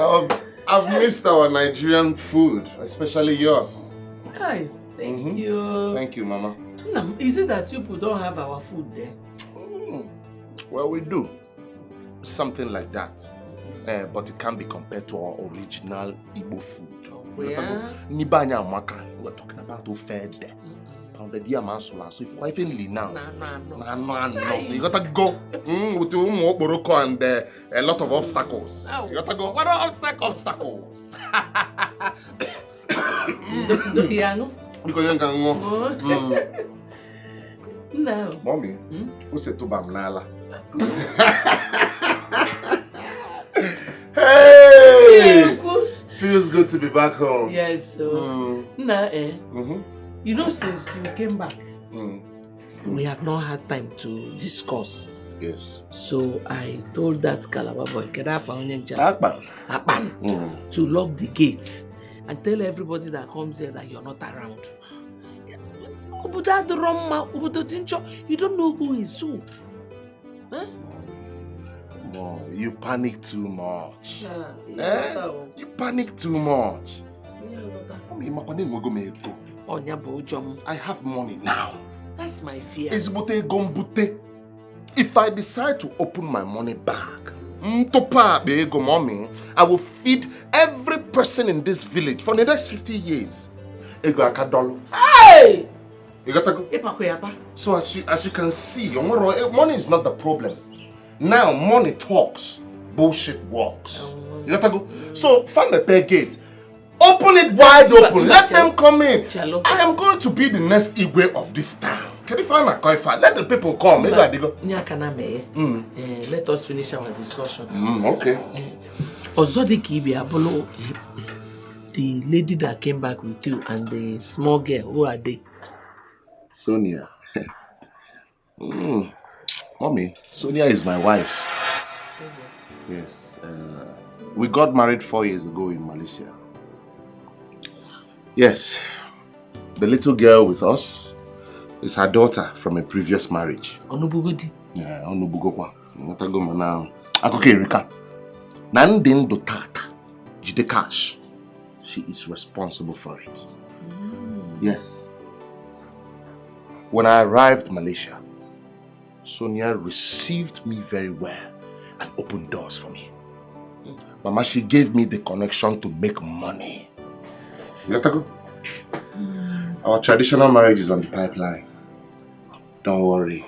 I've missed our Nigerian food, especially yours. Hi, thank you. Thank you, Mama. Is it that you people don't have our food there? Well, we do. Something like that. But it can't be compared to our original Igbo food. Yeah. Nibanya Amaka, we're talking about who fed there. Pounded yam and sola. So if you're even now, no. You gotta go with your Morocco and a lot of obstacles. You gotta go. What are obstacles? Obstacles. Because you can go. No. Mommy, who said to Bamnala? Hey! Feels good to be back home. Yes, so. You know, since you came back, we have not had time to discuss. Yes. So I told that Calabar boy, Akpan, to lock the gates and tell everybody that comes here that you're not around. You don't know who is who. Huh? No, you panic too much. You panic too much. I have money now. That's my fear. If I decide to open my money bag, mommy, I will feed every person in this village for the next 50 years. Hey! You got to go. So as you can see, money is not the problem. Now money talks, bullshit walks. You got to go. So find the pay gate. Open it wide open. Let them come in. I am going to be the next Igwe of this town. Can you find my coifa? Let the people come. Maybe I go. Let us finish our discussion. Okay. The lady that came back with you and the small girl, who are they? Sonia. Mommy, Sonia is my wife. Yes. We got married 4 years ago in Malaysia. Yes. The little girl with us is her daughter from a previous marriage. Onubugodi? Yeah, Onubugokwa. Now, Akoke Erika. Nandin do tata. Jide cash. She is responsible for it. Yes. When I arrived in Malaysia, Sonia received me very well and opened doors for me. Mama, she gave me the connection to make money. You got to go? Our traditional marriage is on the pipeline. Don't worry.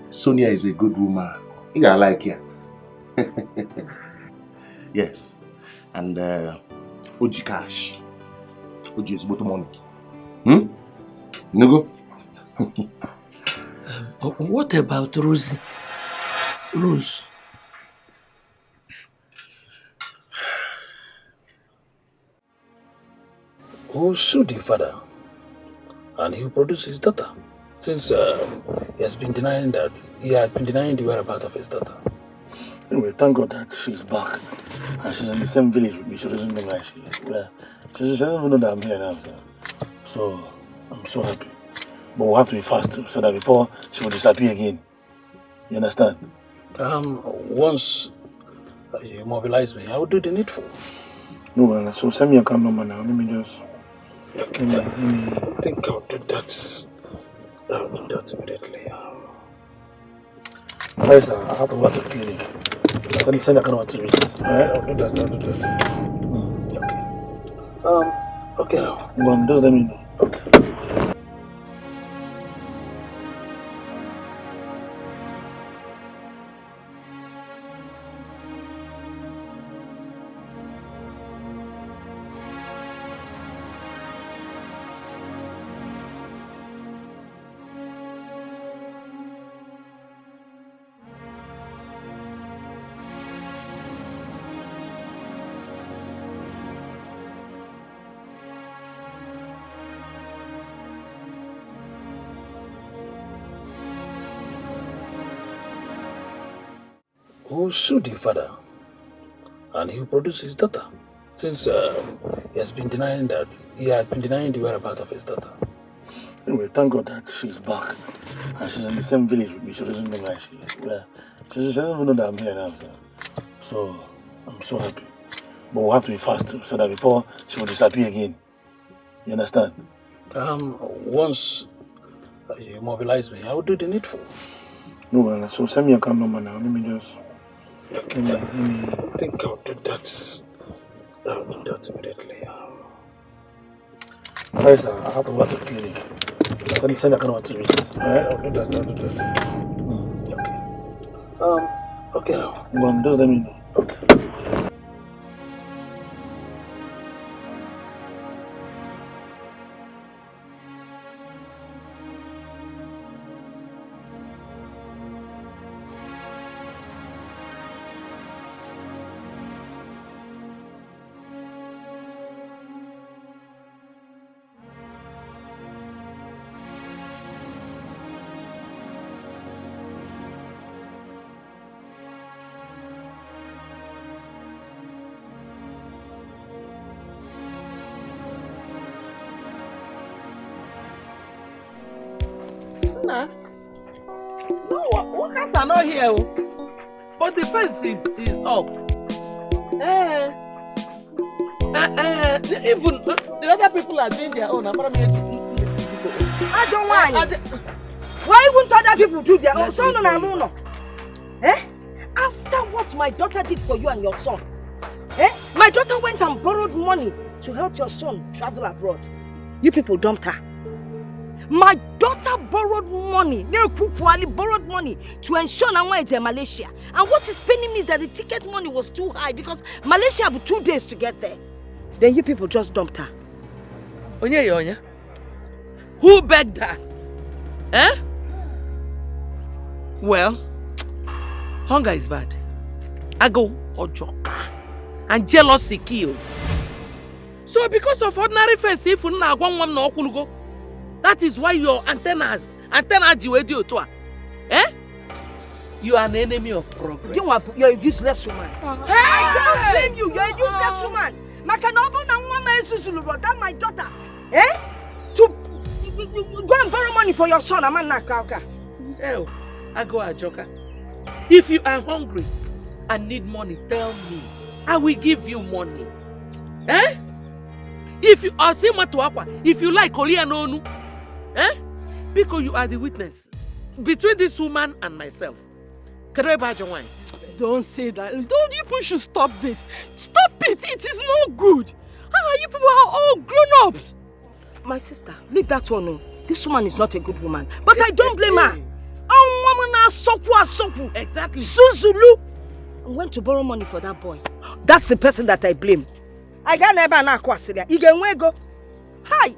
Sonia is a good woman. You gotta like her. Yes. And Oji cash. Oji is about money. You go? What about Rosie? Rose? Who sued the father? And he will produce his daughter. Since he has been denying the whereabouts of his daughter. Anyway, thank God that she's back. And she's in the same village with me. She doesn't know where she is. Yeah. She doesn't even know that I'm here now. So I'm so happy. But we'll have to be fast too, so that before she will disappear again. You understand? Once you mobilize me, I will do the needful. No, well, so send me a account number now. Let me just... Let me think I'll do that. I'll do that immediately. Guys, I have to go to the clinic. Send a account number to me. Alright, I'll do that. Okay. Okay now. Well, just let me know. Okay. Who sued the father? And he will produce his daughter. Since he has been denying the whereabouts of his daughter. Anyway, thank God that she's back. And she's in the same village with me. She doesn't know where she is. Yeah. She doesn't even know that I'm here now. So I'm so happy. But we'll have to be fast too, so that before she will disappear again. You understand? Once you mobilize me, I will do the needful. No, well, so send me a account number now. Let me just... Let me think I'll do that. I'll do that immediately. Guys, I have to go to the clinic. Send a account number to me. Alright, I'll do that. Okay. Okay now. Well, just let me know. Okay. No, workers are not here. But the fence is up. Even the other people are doing their own. I don't want. Why wouldn't other people do their own? Son, no. After what my daughter did for you and your son, my daughter went and borrowed money to help your son travel abroad. You people dumped her. My daughter borrowed money, borrowed money to ensure I went to Malaysia. And what is paining me is that the ticket money was too high because Malaysia had 2 days to get there. Then you people just dumped her. Onya? Who begged her? Well, hunger is bad. Ago or joker. And jealousy kills. So because of ordinary face, if you not go, that is why your antenna you are an enemy of progress. You're a useless woman. I don't blame you. You're a useless woman. That my daughter, to go and borrow money for your son. Hell, I go a joker. If you are hungry and need money, tell me. I will give you money. If you are if you like Olianonu, because you are the witness between this woman and myself. Don't say that. Don't you people should stop this. Stop it. It is not good. You people are all grown-ups. My sister, leave that one. No. This woman is not a good woman. But I don't blame her. Exactly. Suzulu went to borrow money for that boy. That's the person that I blame. I got never na kwasilia. Igenwego. Hi.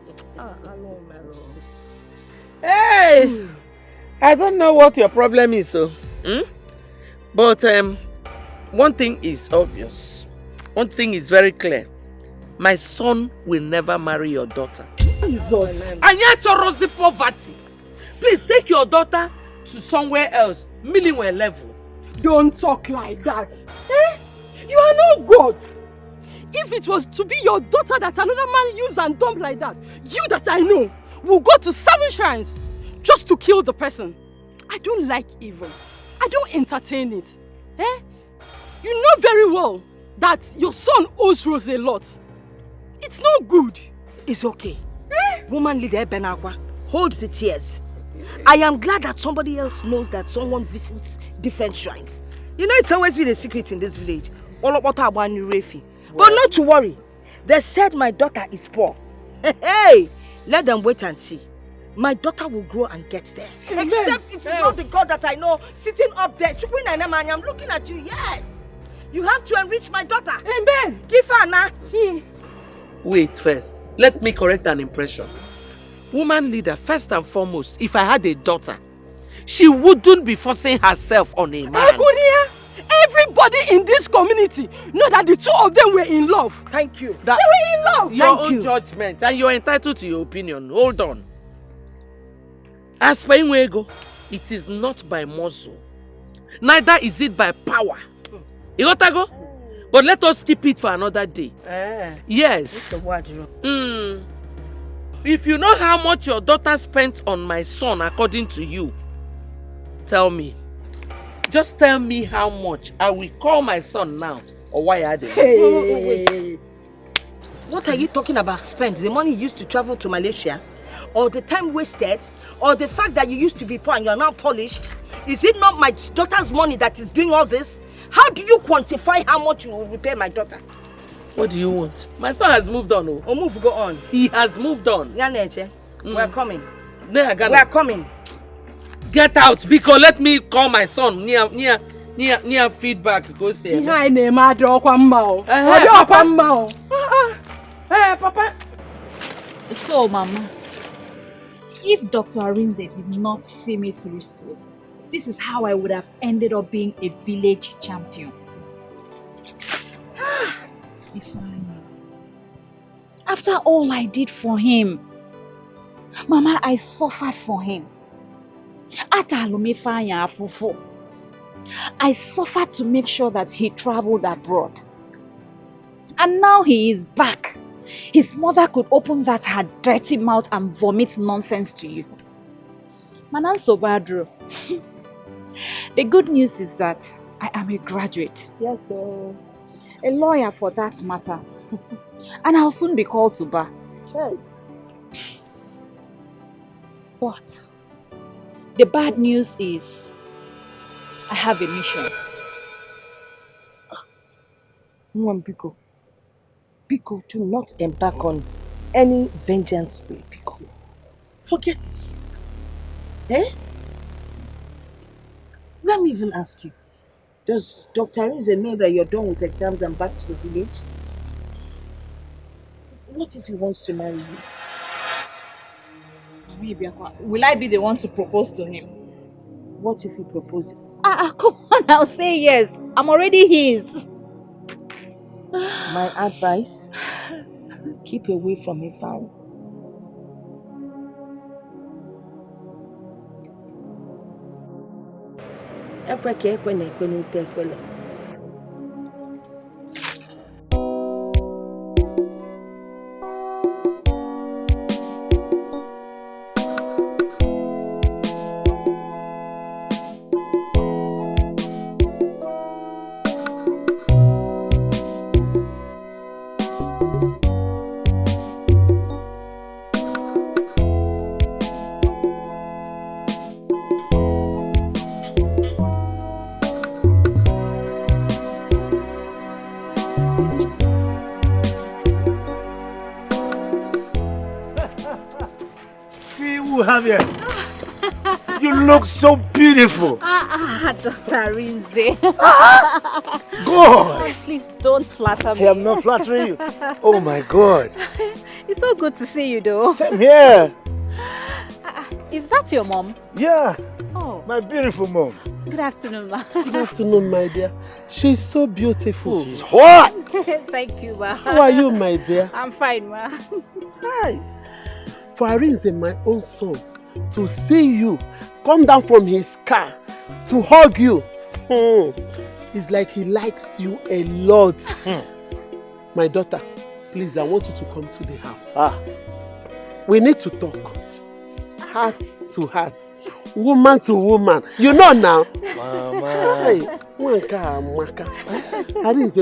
Hey, I don't know what your problem is, so. But one thing is obvious. One thing is very clear. My son will never marry your daughter. Jesus. Anyachorosi poverty. Please take your daughter to somewhere else. Millionaire level. Don't talk like that. You are no God. If it was to be your daughter that another man used and dumped like that, you that I know will go to 7 shrines just to kill the person. I don't like evil. I don't entertain it. You know very well that your son owes Rose a lot. It's not good. It's okay. Woman leader Benagwa, hold the tears. I am glad that somebody else knows that someone visits different shrines. You know, it's always been a secret in this village. But not to worry. They said my daughter is poor. Hey, let them wait and see. My daughter will grow and get there. Amen. Except it is not the God that I know sitting up there. I'm looking at you, yes. You have to enrich my daughter. Amen. Give her now. Wait first. Let me correct an impression. Woman leader, first and foremost, if I had a daughter, she wouldn't be forcing herself on a man. Everybody in this community know that the two of them were in love. Thank you. They were in love. Your own judgment, and you're entitled to your opinion. Hold on. As per Inwego, it is not by muscle. Neither is it by power. You got to go? But let us keep it for another day. Yes. If you know how much your daughter spent on my son according to you, tell me. Just tell me how much. I will call my son now. Or why are they? Wait. What are you talking about spent? The money you used to travel to Malaysia? Or the time wasted? Or the fact that you used to be poor and you're now polished? Is it not my daughter's money that is doing all this? How do you quantify how much you will repay my daughter? What do you want? My son has moved on. Oh, go on. He has moved on. We're coming. We are coming. Get out, because let me call my son near feedback. Go say. Hey, Papa. So, Mama, if Dr. Arinze did not see me through school, this is how I would have ended up being a village champion. Ifeanyi, after all I did for him, Mama, I suffered for him. I suffered to make sure that he traveled abroad. And now he is back. His mother could open that her dirty mouth and vomit nonsense to you. Manan Sobadro. The good news is that I am a graduate. Yes, sir. A lawyer for that matter. And I'll soon be called to bar. Sure. But the bad news is I have a mission. Biko, do not embark on any vengeance spirit, Biko. Forget this. Eh? Let me even ask you. Does Dr. Rinze know that you're done with exams and back to the village? What if he wants to marry you? Will I be the one to propose to him? What if he proposes? Come on, I'll say yes. I'm already his. My advice, keep away from Ifeanyi. You look so beautiful. Dr. Rinze. God. Please don't flatter me. I am not flattering you. Oh my God. It's so good to see you though. Same here. Is that your mom? Yeah. Oh. My beautiful mom. Good afternoon, ma. Good afternoon, my dear. She's so beautiful. She's hot. Thank you, ma. How are you, my dear? I'm fine, ma. Hi. For Rinze, my own son, to see you come down from his car to hug you, it's like he likes you a lot. My daughter, please, I want you to come to the house. We need to talk. Heart to heart. Woman to woman. You know now. Mama. Hey, Rinze,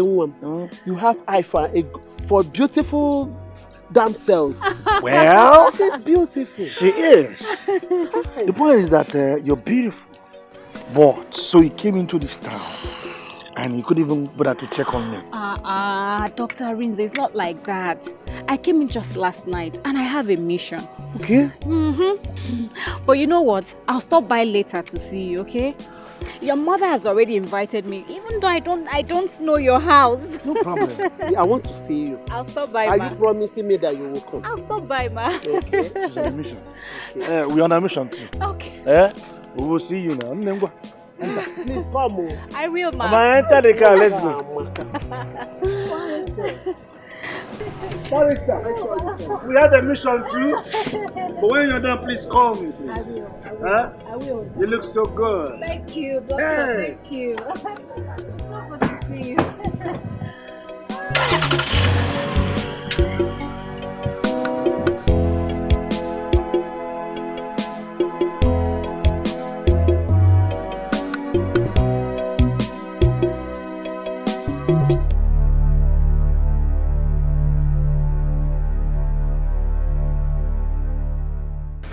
you have eye for beautiful damsels. Well, she's beautiful. She is. The point is that you're beautiful. But, so he came into this town and he couldn't even bother to check on me. Dr. Rinze, it's not like that. I came in just last night and I have a mission. Okay. But you know what? I'll stop by later to see you, okay? Your mother has already invited me, even though I don't know your house. No problem. I want to see you. I'll stop by, Are ma. you promising me that you will come? I'll stop by, ma. Okay. She's on a mission. We're on a mission too. Okay. We will see you now. Please come. I will, ma. Come on, enter the car. Let's go. We have a mission too. But when you're done, please call me, please. I will. I will. You look so good. Thank you, doctor. Hey. Thank you. It's so good to see you.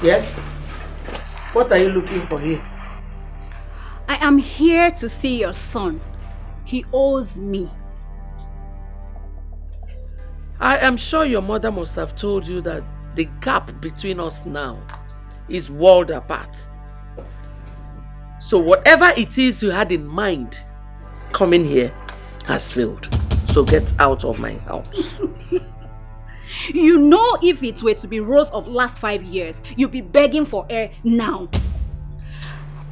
Yes? What are you looking for here? I am here to see your son. He owes me. I am sure your mother must have told you that the gap between us now is world apart. So whatever it is you had in mind coming here has failed. So get out of my house. You know, if it were to be Rose of last 5 years, you'd be begging for air now.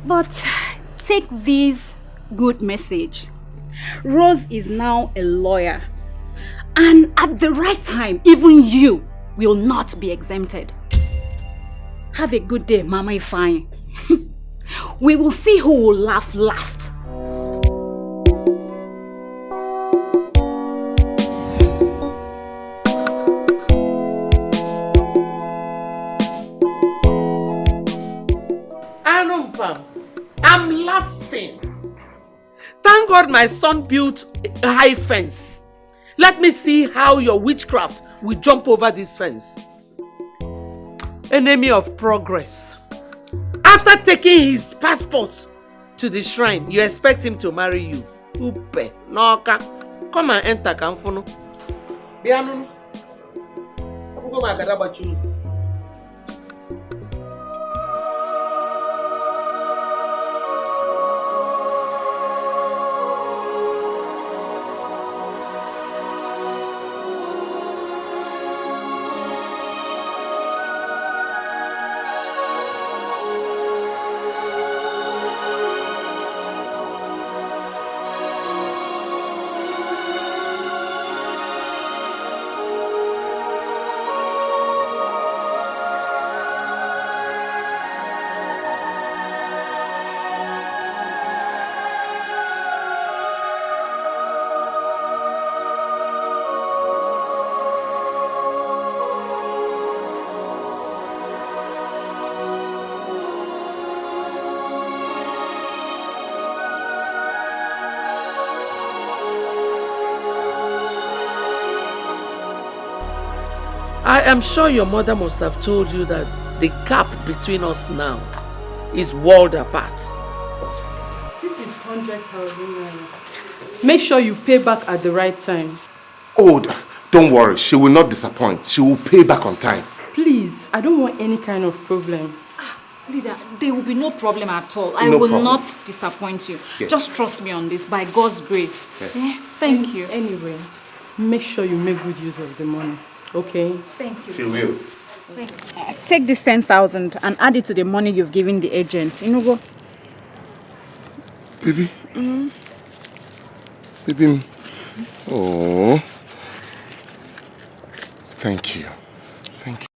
But take this good message. Rose is now a lawyer. And at the right time, even you will not be exempted. Have a good day, Mama Ifeanyi. We will see who will laugh last. I'm laughing Thank God my son built a high fence. Let me see how your witchcraft will jump over this fence. Enemy of progress. After taking his passport to the shrine, you expect him to marry you. Upe, Noka. Come and enter, Kamfuno. Bianunu. I'm going to choose. I am sure your mother must have told you that the gap between us now is world apart. This is 100,000 naira. Make sure you pay back at the right time. Oh, don't worry. She will not disappoint. She will pay back on time. Please, I don't want any kind of problem. Leader, there will be no problem at all. I No will problem. not disappoint you. Yes. Just trust me on this, by God's grace. Yes. Thank you. Anyway, make sure you make good use of the money. Okay? Thank you. She will. Take this 10,000 and add it to the money you've given the agent. You know, go. Baby. Baby. Oh. Thank you. Thank you.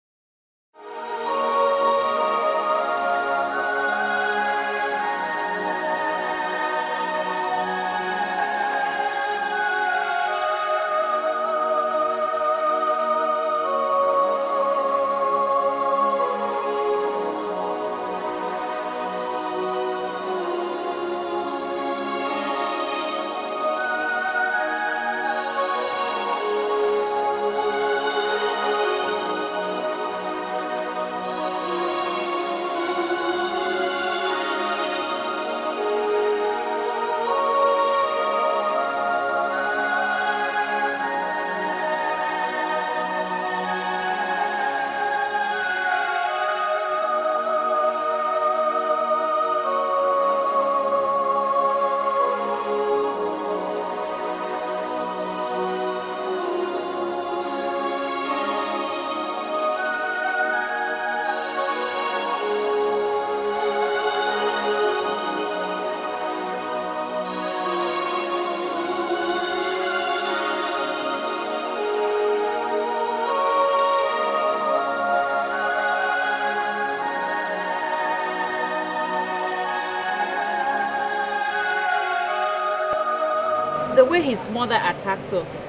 The way his mother attacked us,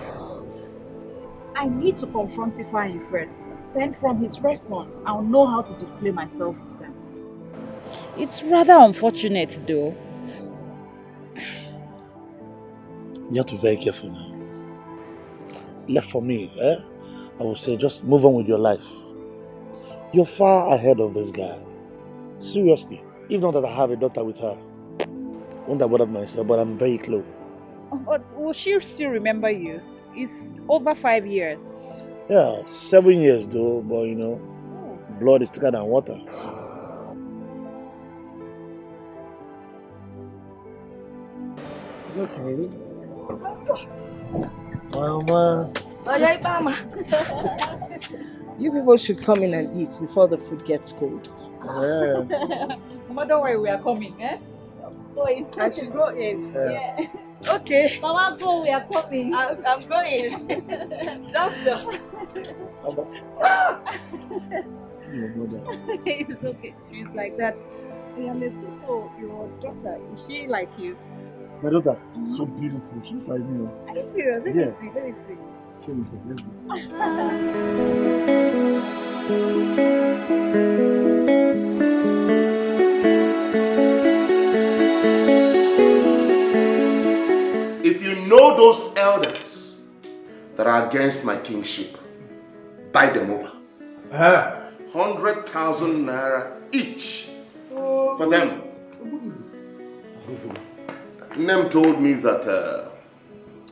I need to confront Ifeanyi first. Then from his response, I'll know how to display myself to them. It's rather unfortunate though. You have to be very careful now. Left for me, I would say just move on with your life. You're far ahead of this guy. Seriously. Even though that I have a daughter with her. Won't have bothered myself, but I'm very close. But will she still remember you? It's over 5 years. Yeah, 7 years though, but you know, blood is thicker than water. Okay. Mama. You people should come in and eat before the food gets cold. Yeah. Mama, don't worry, we are coming, eh? Go in. I should go in. Yeah. Okay. Mama, go, we are coming. I'm going. Doctor. It's okay. She's like that. Yeah, let's go. So, your daughter, is she like you? My daughter, so beautiful. She's like me. Are you serious? Let me see. Let me see. Show me some. Let's go. that are against my kingship. Buy them over. 100,000 naira each for them. Nem told me that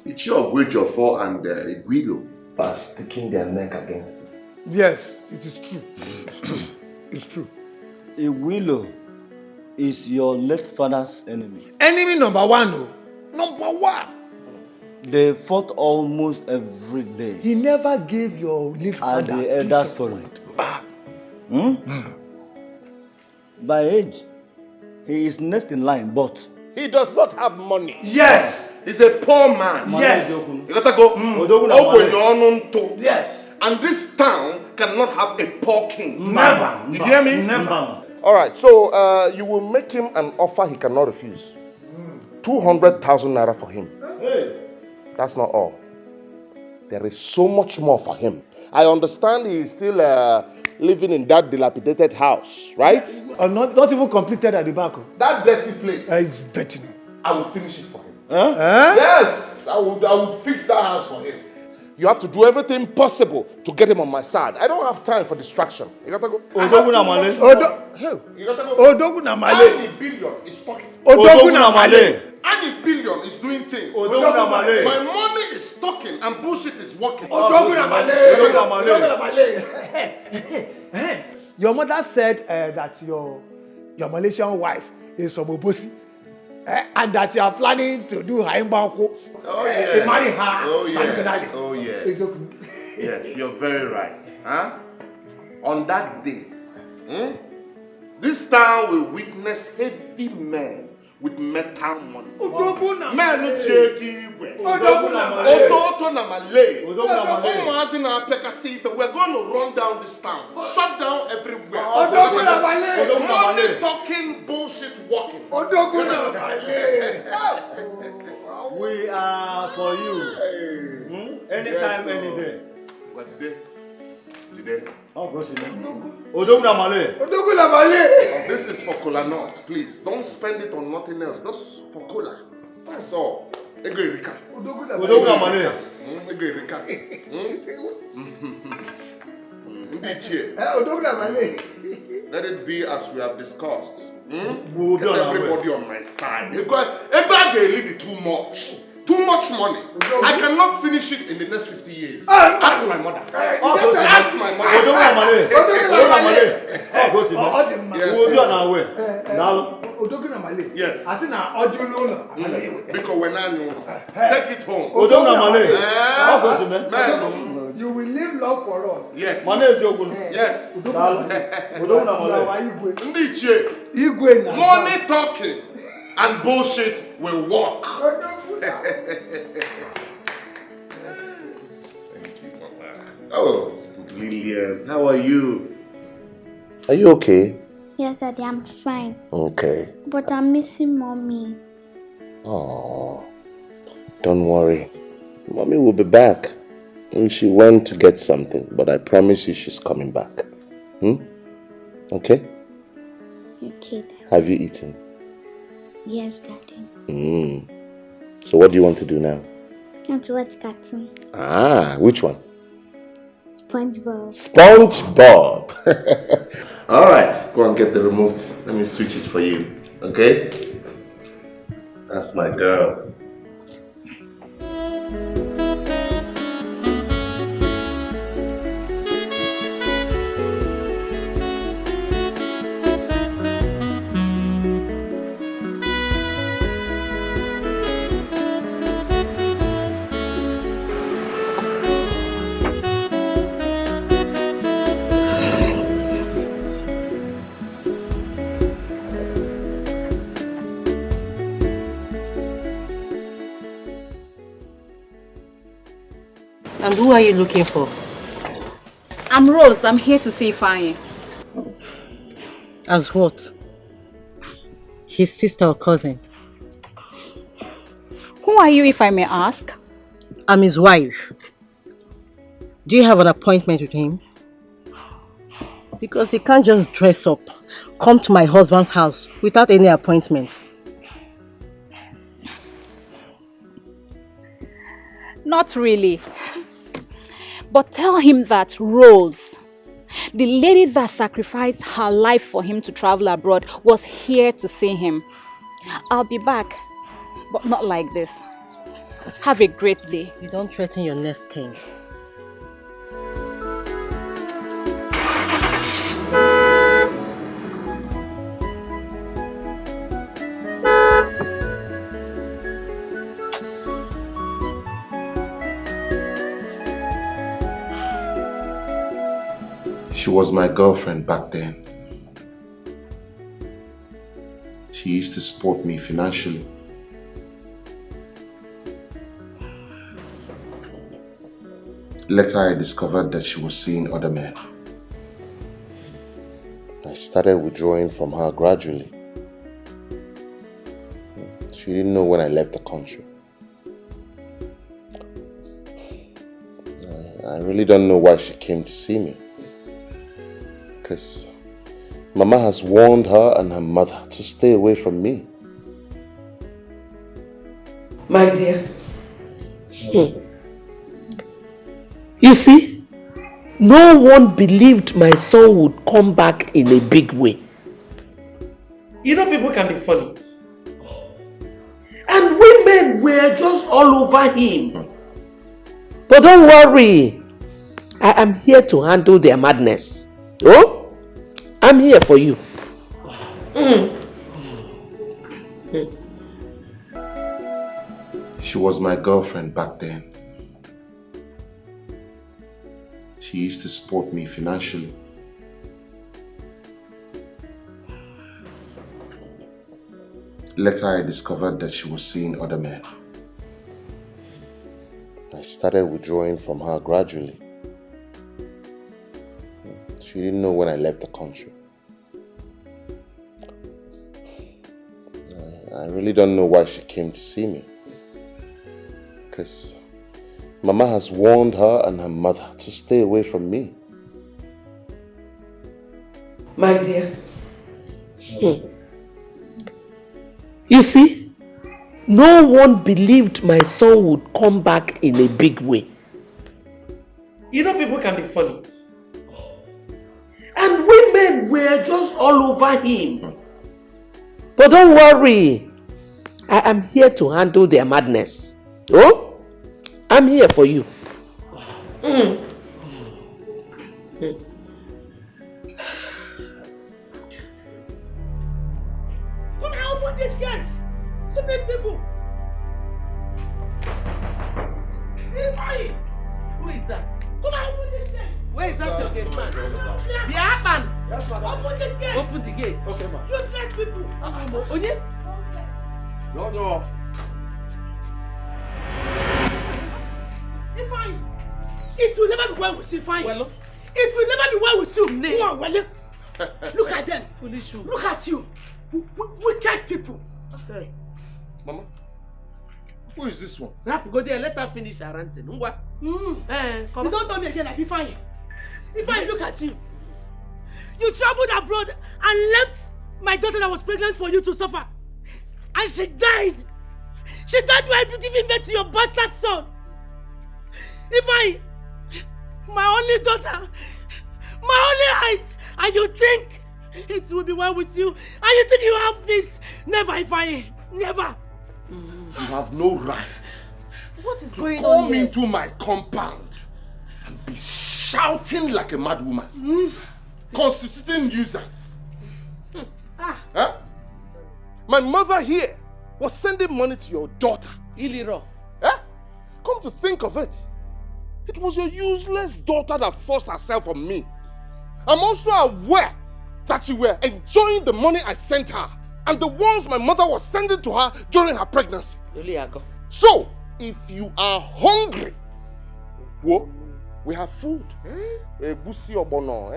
Ichio Ogwejofor and Igwilo are sticking their neck against it. Yes, it is true. It's true. It's true. Igwilo is your late father's enemy. Enemy number one, no. Number one. They fought almost every day. He never gave your late father the elders for it. By age, he is next in line, but he does not have money. Yes. He's a poor man. Yes. You gotta go. Yes. And this town cannot have a poor king. Never. You hear me? Never. Alright, so you will make him an offer he cannot refuse. 200,000 naira for him. Hey. That's not all. There is so much more for him. I understand he is still living in that dilapidated house, right? Not even completed at the back. That dirty place. It's dirty now. I will finish it for him. Huh? Yes, I will fix that house for him. You have to do everything possible to get him on my side. I don't have time for distraction. You gotta go. Odogu na male. You gotta go. Odogu na male. Any billion is talking. Odogu na male. Any billion is doing things. Odogu na male. My money is talking and bullshit is working. Odogu na male. Odogu na male. Your mother said that your Malaysian wife is from Obosi. And that you are planning to do Haimbanko. Oh yes. Marry her. Oh yes. Oh yes. Yes, you're very right. Huh? On that day, this town will witness heavy men with metal money. Men who check we're going to run down this town. Shut down everywhere. Money talking, bullshit walking. we are for you. Anytime, any day. What today? Today. Oh, go see Odogu na male. This is for cola nuts, please. Don't spend it on nothing else. Just for cola. That's all. Ego Erika. Odogu na male. Ego Erika. Let it be as we have discussed. Get everybody on my side. Everybody lead too much. Too much money. I cannot finish it in the next 50 years. Ask my mother. Ask my mother. Yes. Because when I know, take it home. You will live long for us. Yes. Yes. Money talking and bullshit will walk. Oh, Lillian, how are you? Are you okay? Yes, Daddy, I'm fine. Okay. But I'm missing Mommy. Oh, don't worry. Mommy will be back. She went to get something, but I promise you she's coming back. Okay? Okay, Daddy. Have you eaten? Yes, Daddy. So what do you want to do now? I want to watch cartoon. Ah, which one? SpongeBob. SpongeBob. All right, go and get the remote. Let me switch it for you. Okay? That's my girl. And who are you looking for? I'm Rose. I'm here to see Ifeanyi. As what? His sister or cousin? Who are you, if I may ask? I'm his wife. Do you have an appointment with him? Because he can't just dress up, come to my husband's house without any appointment. Not really. But tell him that Rose, the lady that sacrificed her life for him to travel abroad, was here to see him. I'll be back, but not like this. Have a great day. You don't threaten your next king. She was my girlfriend back then. She used to support me financially. Later, I discovered that she was seeing other men. I started withdrawing from her gradually. She didn't know when I left the country. I really don't know why she came to see me. Because Mama has warned her and her mother to stay away from me. My dear. You see, no one believed my son would come back in a big way. You know, people can be funny. And women were just all over him. But don't worry. I am here to handle their madness. Oh, I'm here for you. She was my girlfriend back then. She used to support me financially. Later, I discovered that she was seeing other men. I started withdrawing from her gradually. She didn't know when I left the country. I really don't know why she came to see me. Because Mama has warned her and her mother to stay away from me. My dear. You see, no one believed my son would come back in a big way. You know, people can be funny. And women were just all over him. But don't worry. I am here to handle their madness. Oh, I'm here for you. Come and open this gate! Stupid people! Ifeanyi! Who is that? Come and open this gate! Where is that your gate, man? The man! Yes, madam. Open this gate! Open the gate. Okay, ma'am. Useless people! Onye? No. Ifeanyi! It will never be well with you, Ifeanyi. Well, it will never be well with you. Go on, well. Look at them. Foolish you. Look at you. Wicked people. Okay. Mama, who is this one? Rap, go there. Let her finish her ranting. Come you don't know me again like Ifeanyi. Ifeanyi, look at you. You traveled abroad and left my daughter that was pregnant for you to suffer. And she died. She died while giving birth to your bastard son. Ifeanyi, my only daughter, my only eyes, and you think it will be well with you, and you think you have peace. Never, Ifeanyi, never. You have no right. What is going to on here? Come into my compound and be shouting like a mad woman, constituting nuisance. Huh? My mother here was sending money to your daughter. Iliro. Huh? Come to think of it, it was your useless daughter that forced herself on me. I'm also aware that you were enjoying the money I sent her and the ones my mother was sending to her during her pregnancy. So, if you are hungry, well, we have food. Egusi or bono,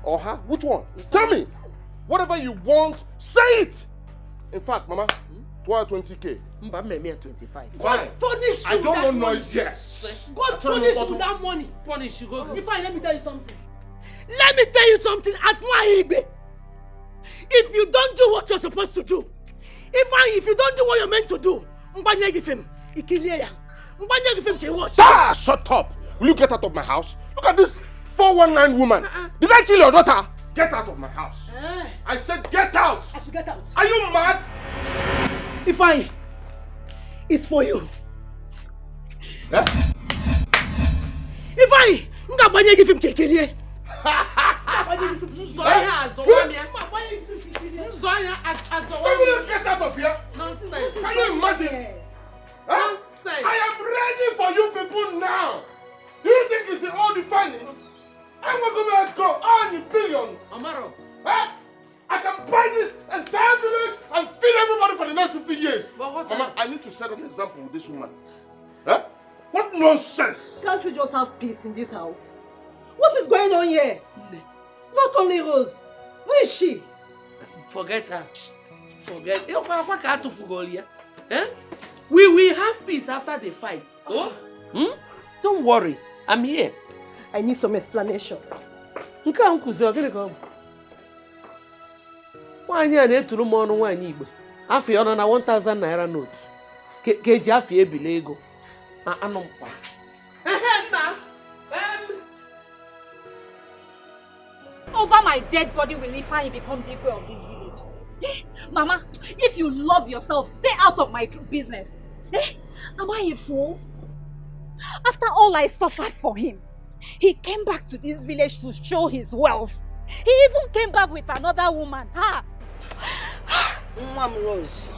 or ha? Which one? Tell me. Whatever you want, say it. In fact, Mama, 20K. Mba me 25. Fine. Punish you. I don't want that noise here. God punish you with that money. Punish you. Go. Ifeanyi, let me tell you something. Let me tell you something. At my Igbe, if you don't do what you're supposed to do, if you don't do what you're meant to do, Mbanya give him. Ikilia. Mbanya give him to watch. Ah, shut up. Will you get out of my house? Look at this 419 woman. Did I kill your daughter? Get out of my house. I said get out. I should get out. Are you mad? Ifeanyi, it's for you. Eh? Ifeanyi, I'm going to give him cake. Get out of here! Nonsense! Can you imagine? Nonsense! I am ready for you people now! Do you think it's all defining? I'm going to go on a billion! Amaro! I can buy this entire village and feed everybody for the next 50 years! Mama, I need to set an example with this woman. Huh? What nonsense! Can't we just have peace in this house? What is going on here? Not only Rose. Where is she? Forget her. Forget. We will have peace after the fight. Oh? Don't worry. I'm here. I need some explanation. Why are you to more than 1,000 naira note? Keji afi ebilego. Over my dead body will Ifeanyi become Dike of this village. Mama, if you love yourself, stay out of my business. Am I a fool? After all I suffered for him, he came back to this village to show his wealth. He even came back with another woman. Mom Rose,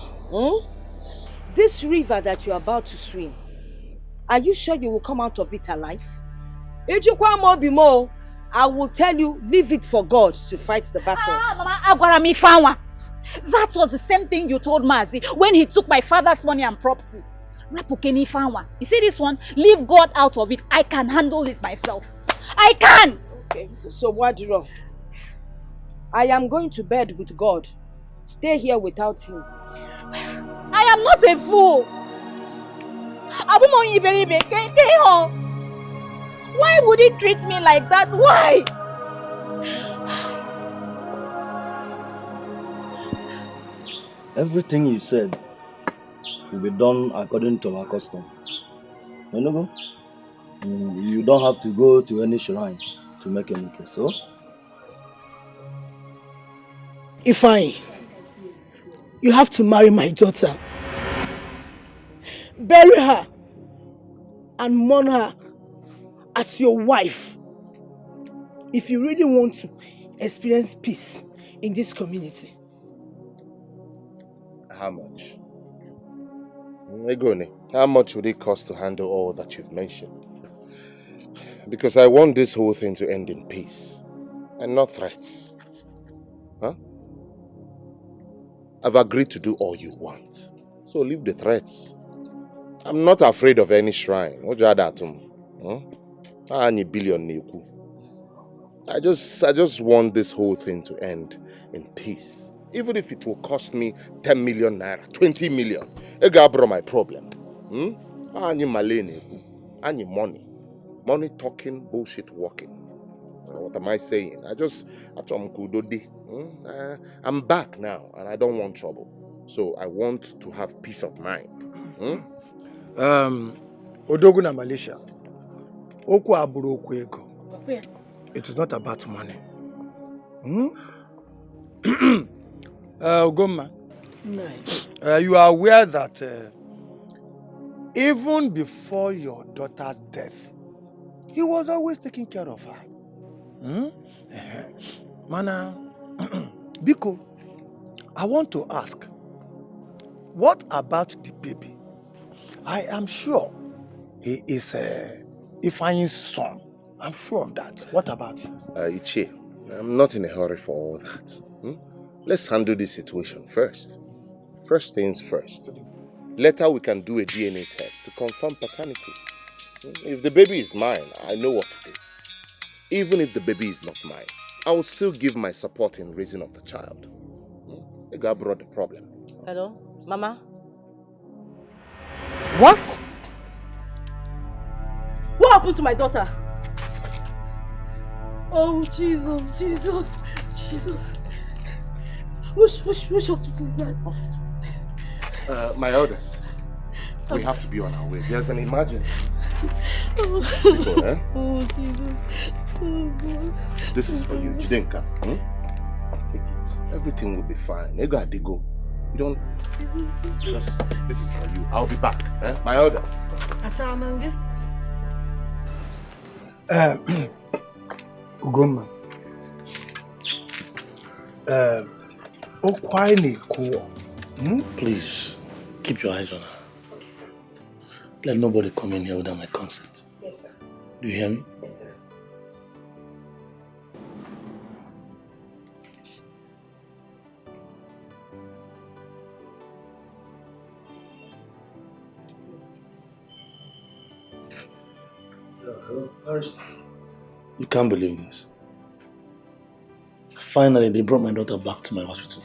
this river that you're about to swim, are you sure you will come out of it alive? I will tell you, leave it for God to fight the battle. Mama, that was the same thing you told Mazi when he took my father's money and property. You see this one? Leave God out of it. I can handle it myself. I can! Okay, so what wrong? I am going to bed with God. Stay here without him. I am not a fool. Why would he treat me like that? Why? Everything you said will be done according to our custom. You don't have to go to any shrine to make any case, oh? Ifeanyi, you have to marry my daughter. Bury her and mourn her as your wife. If you really want to experience peace in this community. How much? Egoni, how much would it cost to handle all that you've mentioned? Because I want this whole thing to end in peace and not threats. Huh? I've agreed to do all you want. So leave the threats. I'm not afraid of any shrine. I just want this whole thing to end in peace. Even if it will cost me 10 million naira, 20 million. Egabro my problem. Any malene, any money. Money talking, bullshit walking. What am I saying? I'm back now and I don't want trouble. So I want to have peace of mind. Odoguna Malaysia. Oku aburu oku ego. It is not about money. Ogoma, you are aware that even before your daughter's death, he was always taking care of her. Mana, Biko, I want to ask, what about the baby? I am sure he is Ifeanyi's son. I'm sure of that. What about you? Uche, I'm not in a hurry for all that. Let's handle this situation first. First things first. Later we can do a DNA test to confirm paternity. If the baby is mine, I know what to do. Even if the baby is not mine, I will still give my support in raising of the child. The guy brought the problem. Hello, Mama? What? What happened to my daughter? Oh, Jesus, Jesus, Jesus. Which hospital is that? My elders, we have to be on our way. There's an emergency. Biko, eh? Oh, Jesus. Oh, God. This is for you, Jidenka. Take it. Everything will be fine. Ego Adigo. You don't... Just... This is for you. I'll be back. Eh? My orders. Ugoma. Please, keep your eyes on her. Okay, sir. Let nobody come in here without my consent. Yes, sir. Do you hear me? Yes, sir. Hello, Paris. You can't believe this. Finally, they brought my daughter back to my hospital.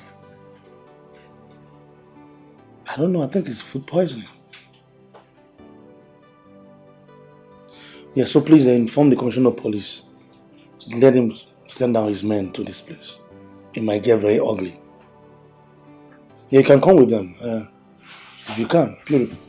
I don't know, I think it's food poisoning. Yeah, so please inform the commissioner of police. Let him send down his men to this place. It might get very ugly. Yeah, you can come with them. If you can, beautiful.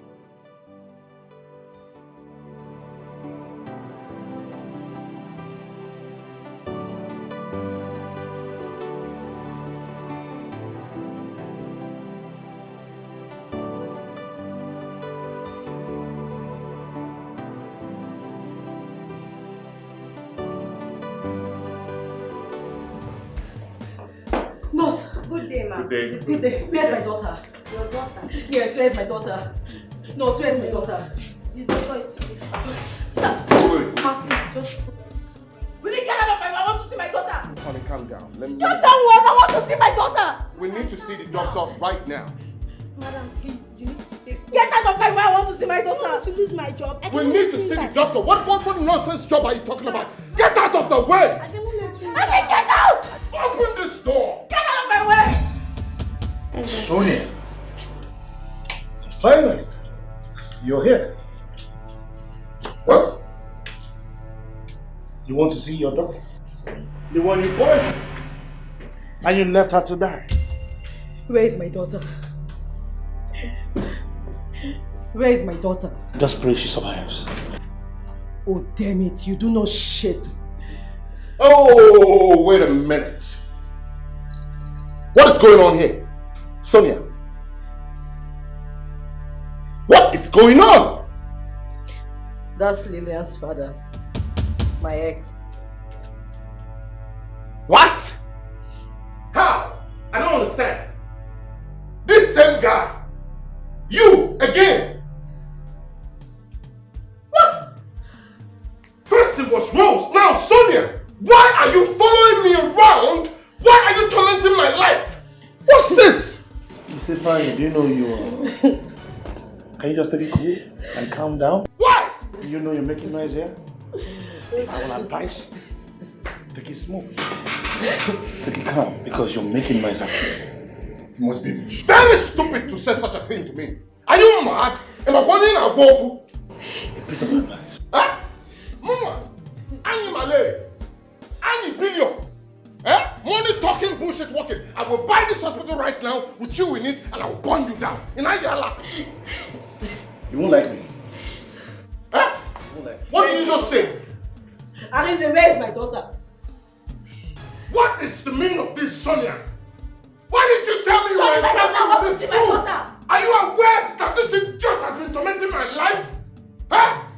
Good day, ma'am. Good day. Good day. Where's my daughter? Your daughter? Yes, where's my daughter? No, where's my daughter? The doctor is still with her. Stop! Ma, please, just... Will you get out of my... I want to see my daughter! Honey, calm down. Let me... You don't want... I want to see my daughter! We need to see the doctor right now. Madam, please, you need to take... Get out of my way! I want to see my daughter! I want to lose my job. We need to see the doctor. What nonsense job are you talking about? Get out of the way! I cannot let you... I said get out! Open this door! Get out of my way! Sonia, finally, you're here. What? You want to see your daughter? The one you poisoned. And you left her to die. Where is my daughter? Where is my daughter? Just pray she survives. Oh, damn it, you do no shit. Oh, wait a minute. What is going on here? Sonia. What is going on? That's Lillian's father. My ex. What? How? I don't understand. This same guy. You again. What? First it was Rose, now Sonia. Why are you following me around? Why are you tormenting my life? What's this? Ifeanyi, do you know you are... Can you just take it cool and calm down? Why? Do you know you're making noise here? If I will advise, take it smooth. Take it calm, because you're making noise actually. You must be very stupid to say such a thing to me. Are you mad? Am I running a go? A piece of advice. Huh? Mama, Annie Malay, Annie Billion. Eh? Money talking, bullshit walking. I will buy this hospital right now with you in it and I will burn you down. In Ayala. You won't like me. Eh? What did you just say? Arinze, where is my daughter? What is the meaning of this, Sonia? Why did you tell me you were my daughter, I want with to see this my fool? daughter. Are you aware that this idiot has been tormenting my life? Huh?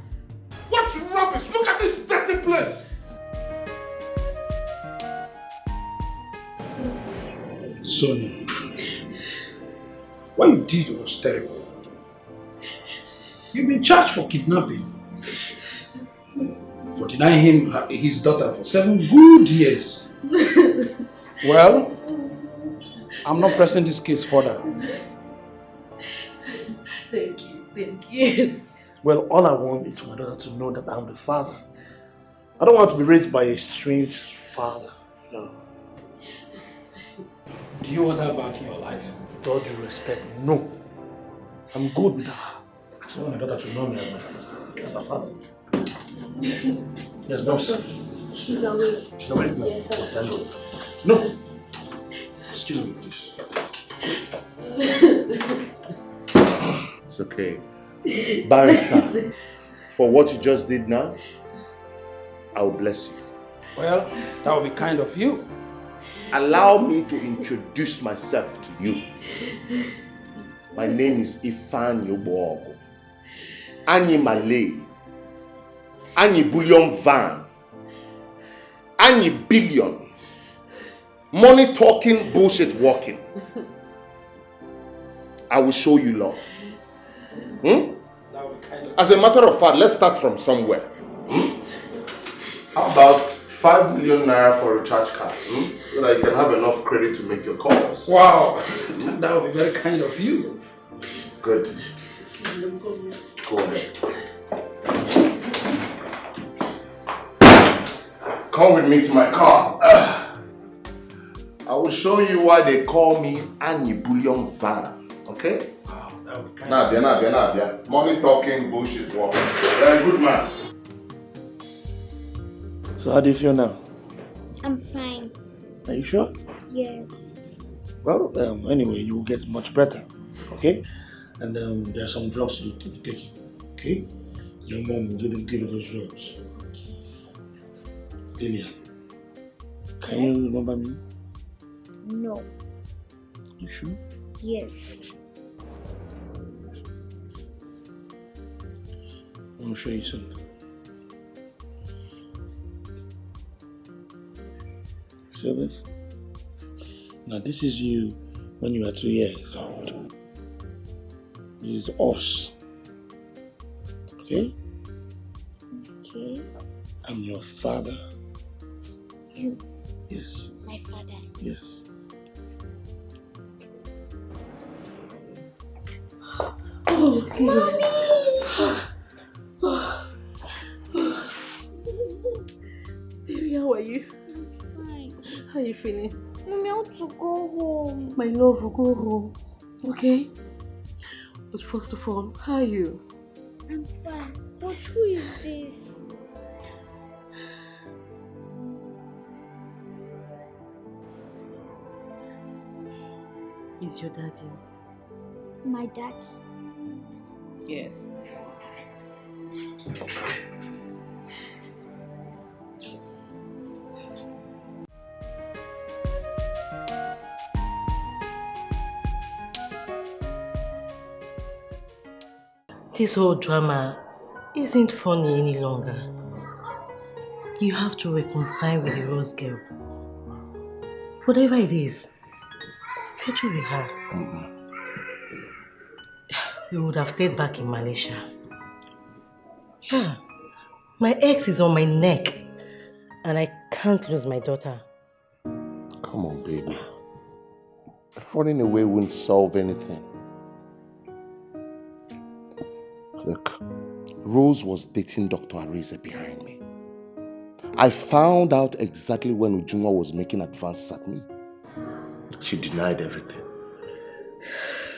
What rubbish? Look at this dirty place. Sonia, what you did was terrible. You've been charged for kidnapping, for denying him his daughter for 7 good years. Well, I'm not pressing this case further. Thank you. Well, all I want is for my daughter to know that I'm the father. I don't want to be raised by a strange father. No. Do you want her back in your life? With all due respect, no. I'm good with her. I just want my daughter to know me as a father. Yes, no, sir. She's awake. She's awake now? Yes, sir. Thank you. No. Excuse me, please. It's okay. Barrister, for what you just did now, I will bless you. Well, that would be kind of you. Allow me to introduce myself to you. My name is Ifeanyi. Anyi Malay. Anyi Bullion Van. Anyi Billion. Money talking, bullshit walking. I will show you love. As a matter of fact, let's start from somewhere. How about 5 million naira for a recharge card? So that you can have enough credit to make your calls. Wow, that would be very kind of you. Good. Go ahead. Come with me to my car. I will show you why they call me Anyi Bullion Van. Okay? Wow, that would be kind of you. Nabia. Money talking, bullshit walking. Very good man. So how do you feel now? I'm fine. Are you sure? Yes. Well, anyway, you will get much better. Okay? And there are some drugs you need to be taking. Okay? Your mom will give you those drugs. Delia, can you remember me? No. You sure? Yes. I want to show you something. See this? Now this is you when you were 2 years old. This is us. Okay? Okay. I'm your father. You? Yes. My father? Yes. Oh, Mommy! Baby, how are you? I'm fine. How are you feeling? Mommy, I want to go home. My love, will go home. Okay? But first of all, how are you? I'm fine. But who is this? Is your daddy? My daddy? Yes. This whole drama isn't funny any longer. You have to reconcile with the Rose girl. Whatever it is, settle with her. We would have stayed back in Malaysia. Yeah, my ex is on my neck and I can't lose my daughter. Come on, baby. Running away won't solve anything. Look, Rose was dating Dr. Arize behind me. I found out exactly when Ujunwa was making advances at me. She denied everything.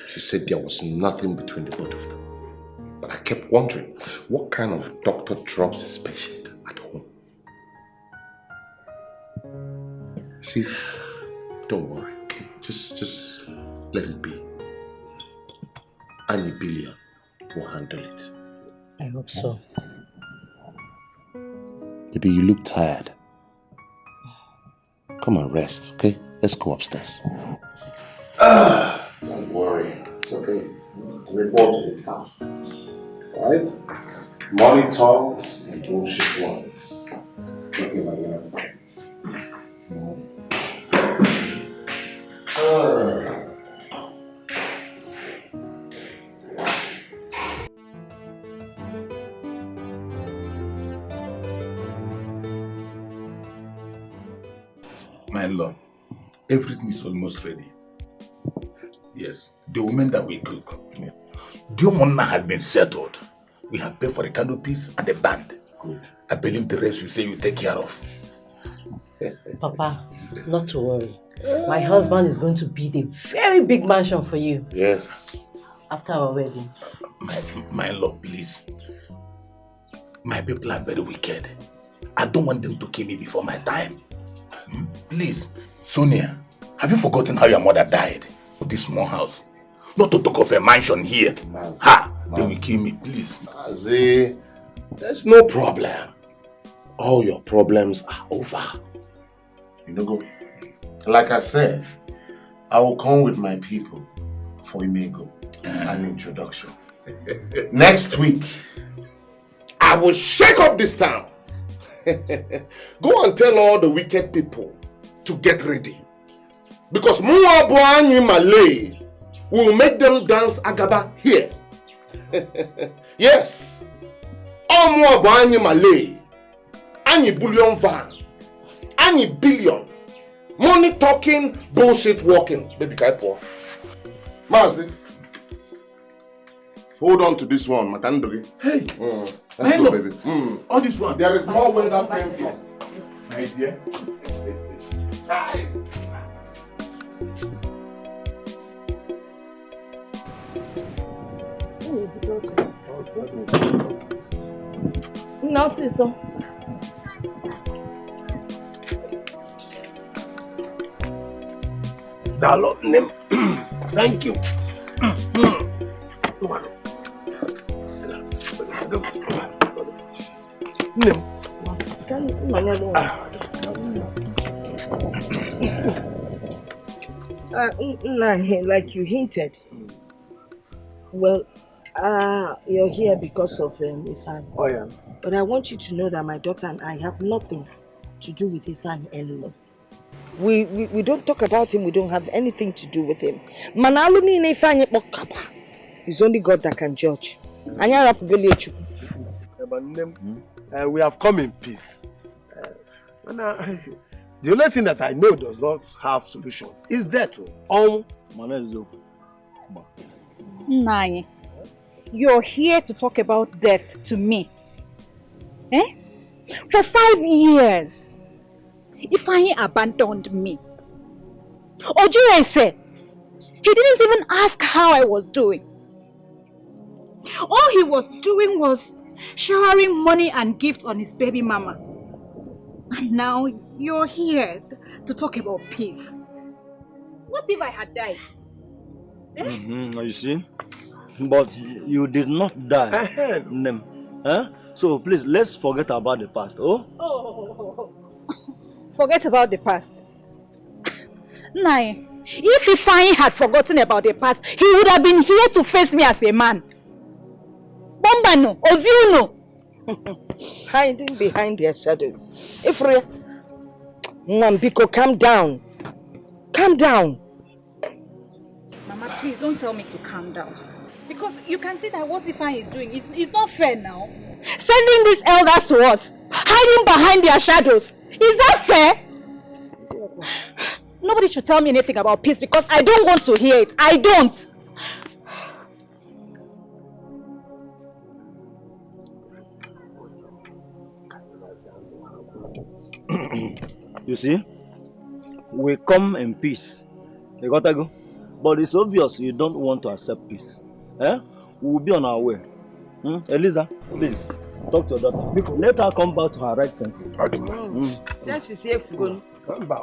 She said there was nothing between the both of them. But I kept wondering, what kind of doctor drops his patient at home? See, don't worry, okay? Just let it be. Anyi Billion will handle it. I hope so. Maybe you look tired. Come and rest, okay? Let's go upstairs. Don't worry. It's okay. Report to the house. Alright? Money talks and bullshit ones. It's okay, my love. My lord, everything is almost ready. Yes, the women that we cook. The money has been settled. We have paid for the canopies and the band. Good. I believe the rest you say you take care of. Papa, not to worry. My husband is going to build a very big mansion for you. Yes. After our wedding. My lord, please. My people are very wicked. I don't want them to kill me before my time. Please, Sonia, have you forgotten how your mother died? With this small house. Not to talk of a mansion here. They will kill me, please. Mazi, There's no problem. All your problems are over. You know, go. Like I said, I will come with my people for Imego, an introduction. Next week, I will shake up this town. Go and tell all the wicked people to get ready. Because Muabuani Malay will make them dance Agaba here. Yes. All Muabuani Malay. Any bullion van. Any billion. Money talking, bullshit walking. Baby Kaipo. Mazi. Hold on to this one, Makandogi. Hey. Let's go, baby. All this one. There is more where that came from. My dear. No, sister. Dalo, name. Thank you. Like you hinted. Well, you're here because of Ifeanyi. Oh yeah. But I want you to know that my daughter and I have nothing to do with Ifeanyi anymore. We don't talk about him, we don't have anything to do with him. Manaluni in Ifeanyi Mokapa. It's only God that can judge. We have come in peace. The only thing that I know does not have solution is death. Nai, you're here to talk about death to me. Eh? For 5 years, Ifeanyi abandoned me. Ojuwe said, he didn't even ask how I was doing. All he was doing was showering money and gifts on his baby mama. And now you're here to talk about peace. What if I had died? Eh? You see? But you did not die. So please, let's forget about the past. Oh? Forget about the past. Nai, if Ifeanyi had forgotten about the past, he would have been here to face me as a man. Bombano, Oziuno. Hiding behind their shadows. Ifre, Mwambiko, calm down. Calm down. Mama, please don't tell me to calm down. Because you can see that what Ifeanyi is doing is not fair now. Sending these elders to us, hiding behind their shadows. Is that fair? Nobody should tell me anything about peace because I don't want to hear it. I don't. You see? We come in peace. You gotta go. But it's obvious you don't want to accept peace. Eh? We'll be on our way. Eliza, please, talk to your daughter. Let her come back to her right senses. Senses here, Fugon.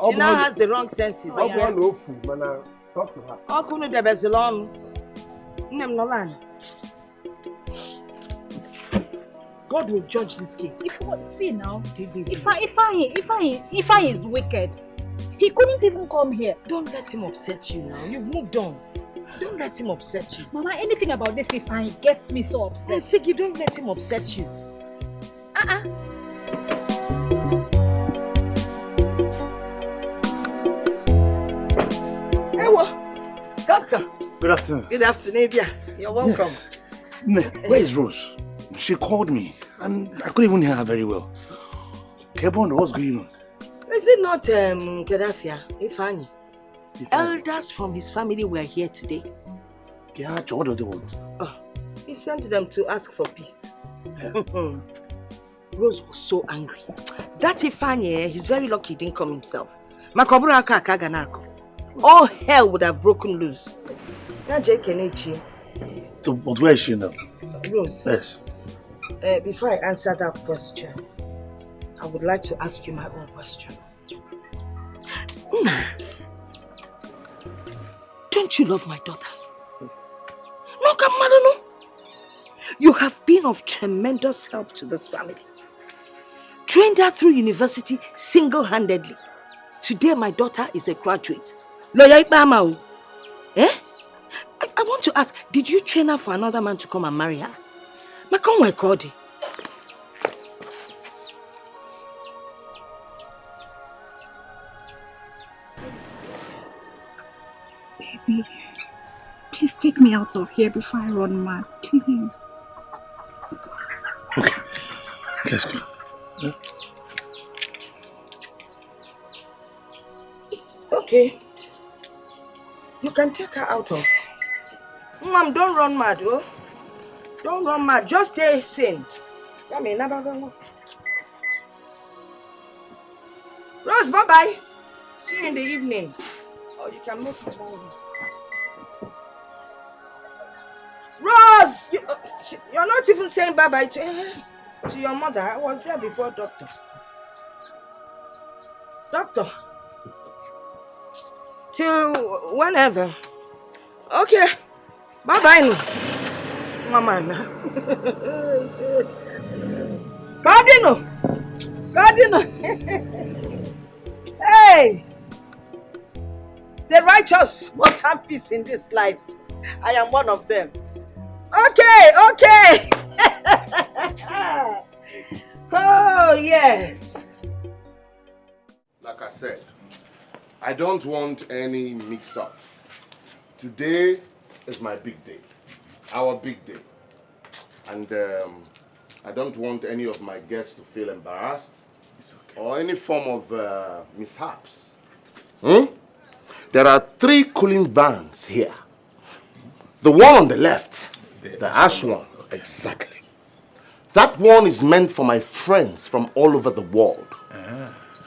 She now has the wrong senses. Talk to her. God will judge this case. See now, Ifeanyi is wicked. He couldn't even come here. Don't let him upset you now. You've moved on. Don't let him upset you. Mama, anything about this Ifeanyi gets me so upset. Siki, don't let him upset you. Doctor. Good afternoon. Good afternoon, dear. You're welcome. Yes. Where is Rose? She called me and I couldn't even hear her very well. Kebon, what's going on? Is it not Gadafia, Ifeanyi? Elders from his family were here today. Yeah, what do they want? He sent them to ask for peace. Rose was so angry. That Ifeanyi, he's very lucky he didn't come himself. All hell would have broken loose. So, but where is she now? Rose. Yes. Before I answer that question, I would like to ask you my own question. Don't you love my daughter? No, Kamalano. You have been of tremendous help to this family. Trained her through university single-handedly. Today, my daughter is a graduate. Lawyer Ibama. Eh? I want to ask, did you train her for another man to come and marry her? Makonwe Kodi. Baby, please take me out of here before I run mad, please. Okay, let's go. Okay. You can take her out of. Mom, don't run mad, oh. Don't run mad. Just stay sane. Rose, bye-bye. See you in the evening. Or you can make it morning. Rose! You're not even saying bye-bye to your mother. I was there before, Doctor. Doctor. Till whenever. Okay. Bye-bye. Mama. Cardinal. Hey. The righteous must have peace in this life. I am one of them. Okay. Oh, yes. Like I said, I don't want any mix-up. Today is my big day. Our big day. And I don't want any of my guests to feel embarrassed or any form of mishaps. There are 3 cooling vans here. The one on the left, the ash one, exactly. That one is meant for my friends from all over the world.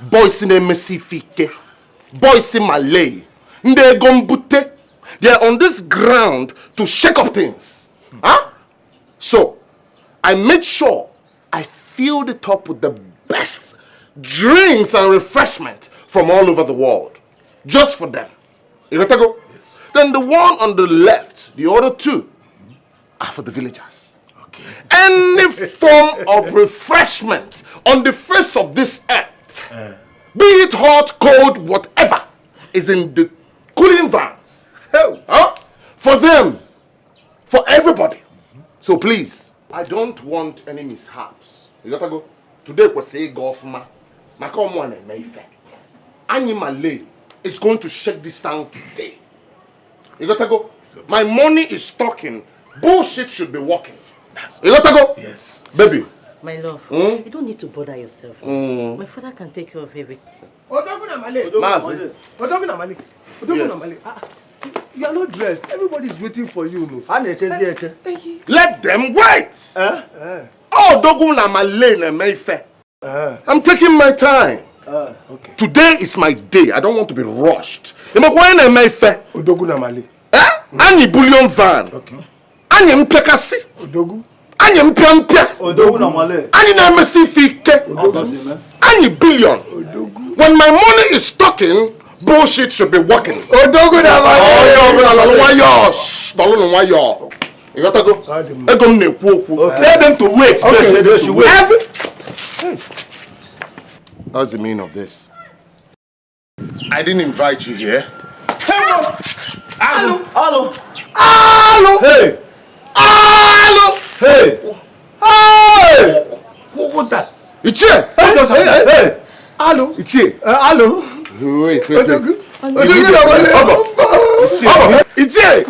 Boys in Mesifike, boys in Malay, Ndegombute. They are on this ground to shake up things. So, I made sure I filled it up with the best drinks and refreshment from all over the world. Just for them. You got to go? Yes. Then the one on the left, the other 2, are for the villagers. Okay. Any form of refreshment on the face of this earth, be it hot, cold, whatever, is in the cooling vans. For them. For everybody. So please, I don't want any mishaps. You got to go? Today was say golf ma. Come on and Mayfair. Anyi Malay is going to shake this town today. You got to go? My money is talking. Bullshit should be working. You got to go? Yes. Baby. My love, you don't need to bother yourself. My father can take care of everything. You are not dressed. Everybody is waiting for you. No? Let them wait. I'm taking my time. Okay. Today is my day. I don't want to be rushed. Ani bullion van. Okay. Ani mpekasi. Odogu. Ani mpiampia. Odogu na male. Ani na mesifike. Ani billion. Odogu. When my money is talking, bullshit should be working. Odogu na male. You gotta go. Tell them to wait. Okay, they should wait. What's the meaning of this? I didn't invite you here. Hello. Hey! Hello! Hey! Hey! What's that? Uche! Hey! Hello! Uche! Hello! Wait. Uche!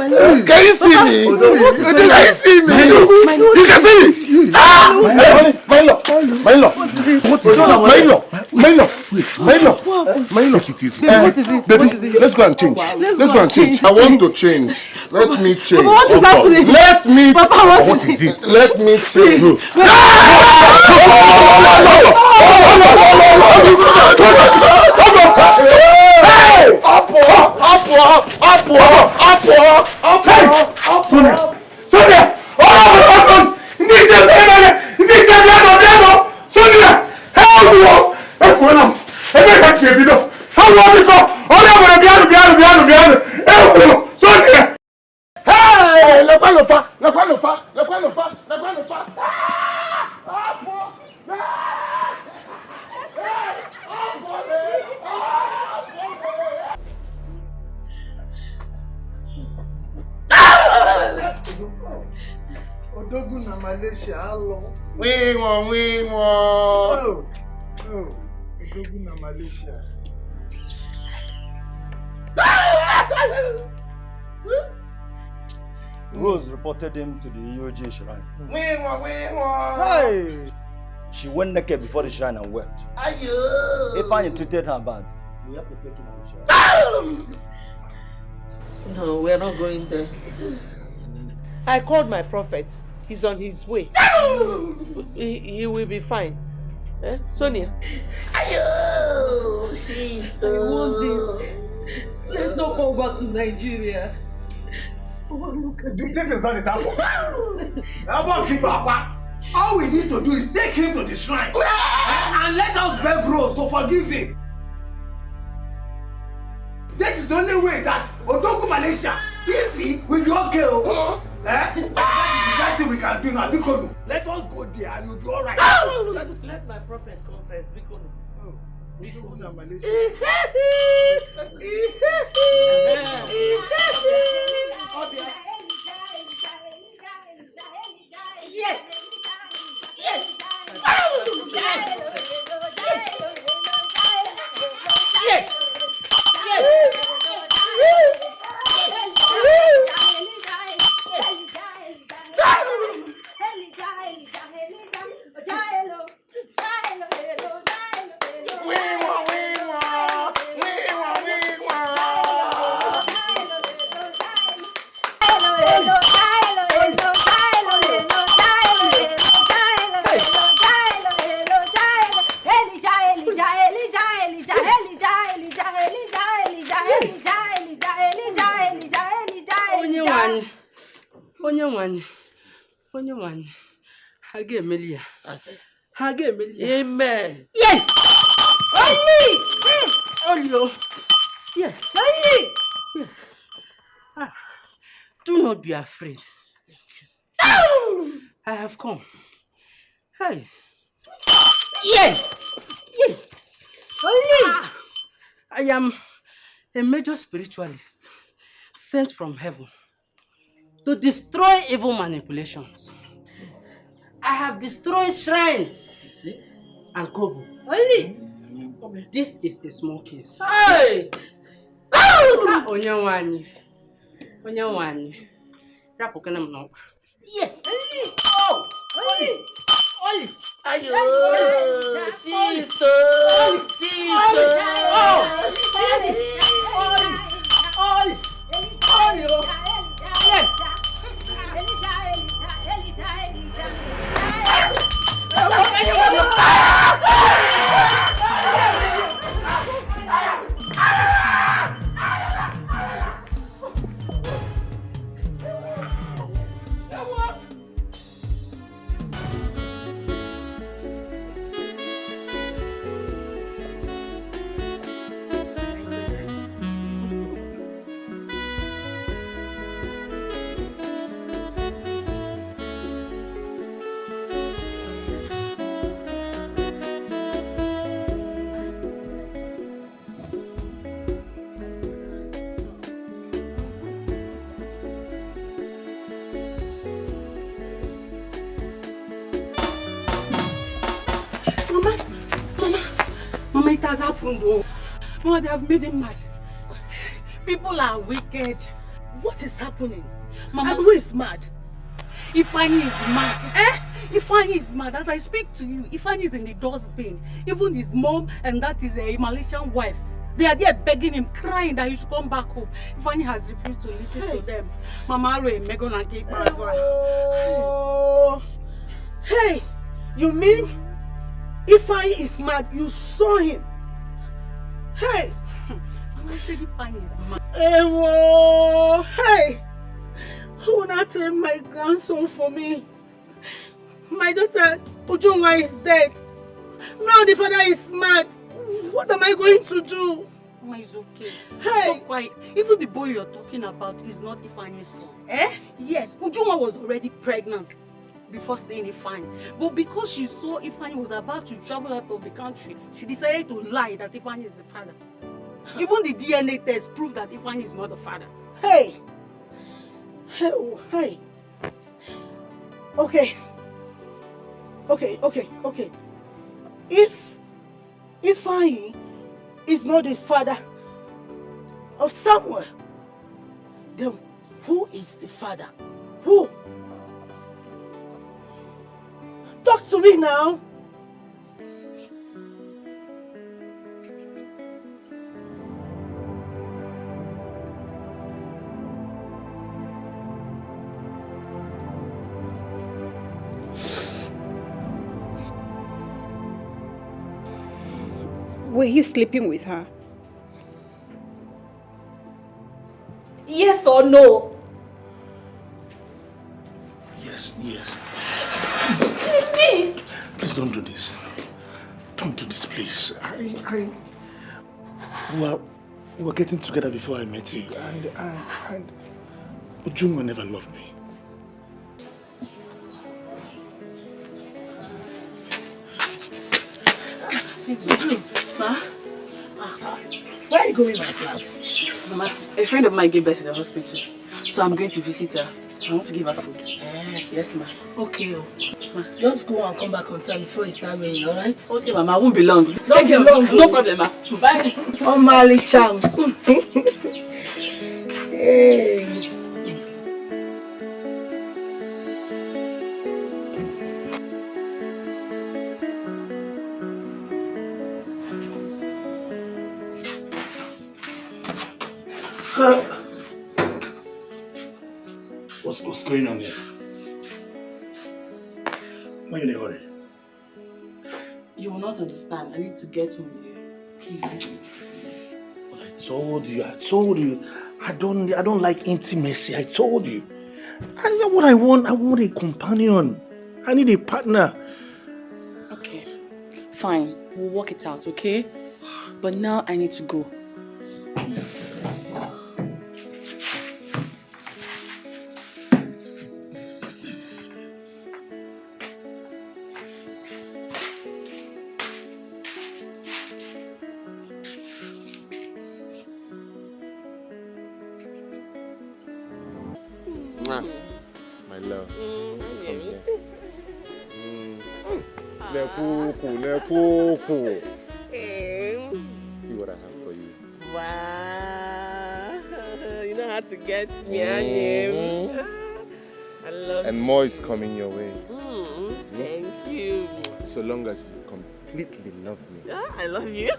Can you see me? Can you see me? You can see me! My love! What is it? Baby, let's go and change. I want to change. Let me change. Papa, what is happening? Let me. Papa, what is it? Let me change. Hey! Up! Sonia! Hey, Odogu na Malaysia, how long? We won. Oh, Odogu na Malaysia. Rose reported him to the EOJ shrine. We won. Hey! She went naked before the shrine and wept. Ifeanyi treated her bad. We have to take him to the shrine. No, we're not going there. I called my prophet. He's on his way. He will be fine. Eh? Sonia? Let's not go back to Nigeria. Oh, look at this. This is not the time for all we need to do is take him to the shrine and let us beg Rose to forgive him. That is the only way that Odogu Malaysia, if he will be okay. That is the best thing we can do now. Bikonu, let us go there and you'll be alright. Let my prophet confess. Bikonu. Odogu na Malaysia. Yes. Yes. Onye one. Hage Emilia. Amen. Yes. Only. Yeah. Yeah. Do not be afraid. I have come. Hey. Yes. Yes. I am a major spiritualist sent from heaven to destroy evil manipulations. I have destroyed shrines and coven. This is a small case. Hey! Onyewani. Rapokana mnok. Yeah. Oh! Oli! Ayo! Sister! Mama, it has happened. Oh. Mama, they have made him mad. People are wicked. What is happening? Mama, and who is mad? Ifeanyi is mad. Ifeanyi is mad. As I speak to you, Ifeanyi is in the dustbin. Even his mom and that is a Malaysian wife. They are there begging him, crying that he should come back home. Ifeanyi has refused to listen to them. Mama, Megan and Kate as well. Hey, you mean Ifeanyi is mad? You saw him? Hey! Mama said Ifeanyi is mad. Hey! Who will not take my grandson for me? My daughter, Ujunwa, is dead. Now the father is mad. What am I going to do? Mama, it's okay. Hey! Stop quiet. Even the boy you're talking about is not Ifeanyi's son. Eh? Yes, Ujuma was already pregnant before seeing Ifeanyi. But because she saw Ifeanyi was about to travel out of the country, she decided to lie that Ifeanyi is the father. Even the DNA test proved that Ifeanyi is not the father. Hey! Hey! Okay. If Ifeanyi is not the father of Samuel, then who is the father? Who? Talk to me now. Were you sleeping with her? Yes or no? Yes. Please. Please don't do this. Don't do this, please. We were getting together before I met you, and Ujunwa never loved me. Ma? Where are you going, my friends? Mama, a friend of mine gave birth in the hospital. So I'm going to visit her. I want to give her food. Yes, ma. Okay. Ma. Just go and come back on time before it starts raining, alright? Okay, Mama, I won't be long. Don't be long. No problem, ma. Bye. Oh, Mali Cham. Hey. What's going on here? Why are you in a hurry? You will not understand. I need to get home there. Please. I told you. I don't like intimacy. I told you. And you know what I want a companion. I need a partner. Okay. Fine. We'll work it out, okay? But now I need to go. My love. Come here. See what I have for you. Wow. You know how to get me and him. I love And more is coming your way. Thank you. So long as you completely love me. I love you.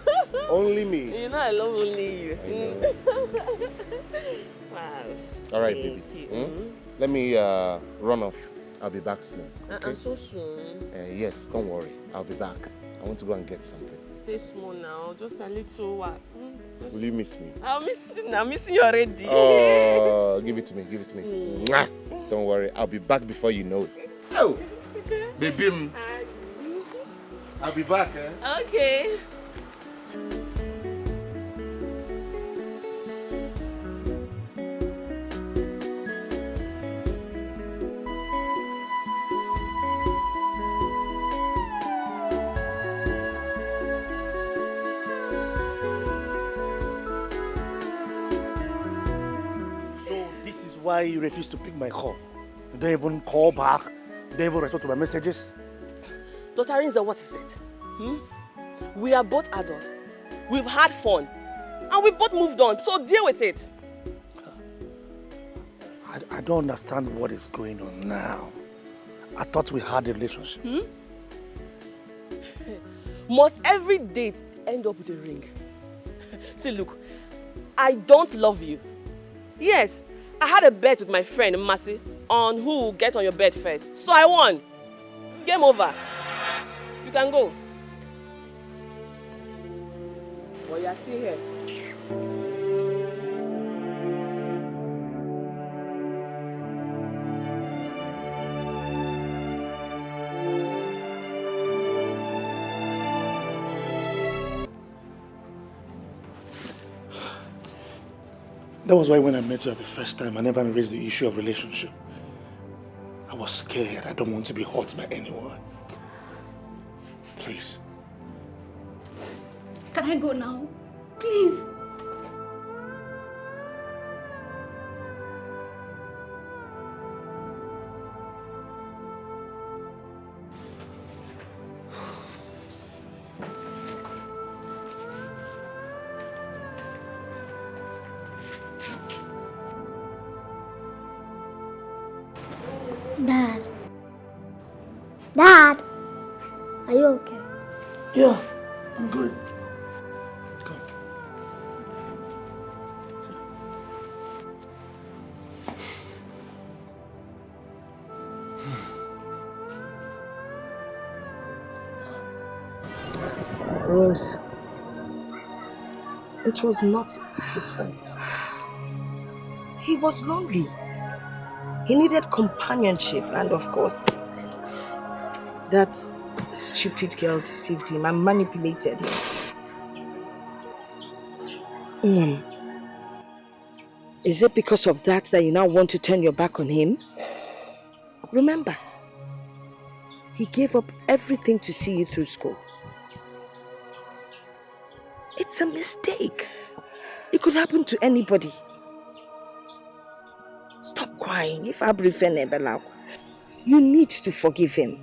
Only me. You know I love only you. I know. Wow. All right, Thank baby. you. Let me run off. I'll be back soon. Okay? So soon. Yes, don't worry. I'll be back. I want to go and get something. Stay small now, just a little while. Will you miss me? I'm missing you already. Oh, give it to me. Mwah. Don't worry. I'll be back before you know it. Oh, baby. I'll be back, eh? Okay. Why you refuse to pick my call? You don't even call back. You don't even respond to my messages. Dr. Rinza, what is it? We are both adults. We've had fun. And we both moved on. So deal with it. I don't understand what is going on now. I thought we had a relationship. Must every date end up with a ring? See, look, I don't love you. Yes, I had a bet with my friend Masi on who will get on your bed first. So I won. Game over. You can go. But you are still here. That was why when I met you the first time, I never raised the issue of relationship. I was scared. I don't want to be hurt by anyone. Please. Can I go now? Please. Dad. Dad. Are you okay? Yeah, I'm good. Come. Rose, it was not his fault. He was lonely. He needed companionship, and of course, that stupid girl deceived him and manipulated him. Is it because of that you now want to turn your back on him? Remember, he gave up everything to see you through school. It's a mistake. It could happen to anybody. Stop crying. If you need to forgive him.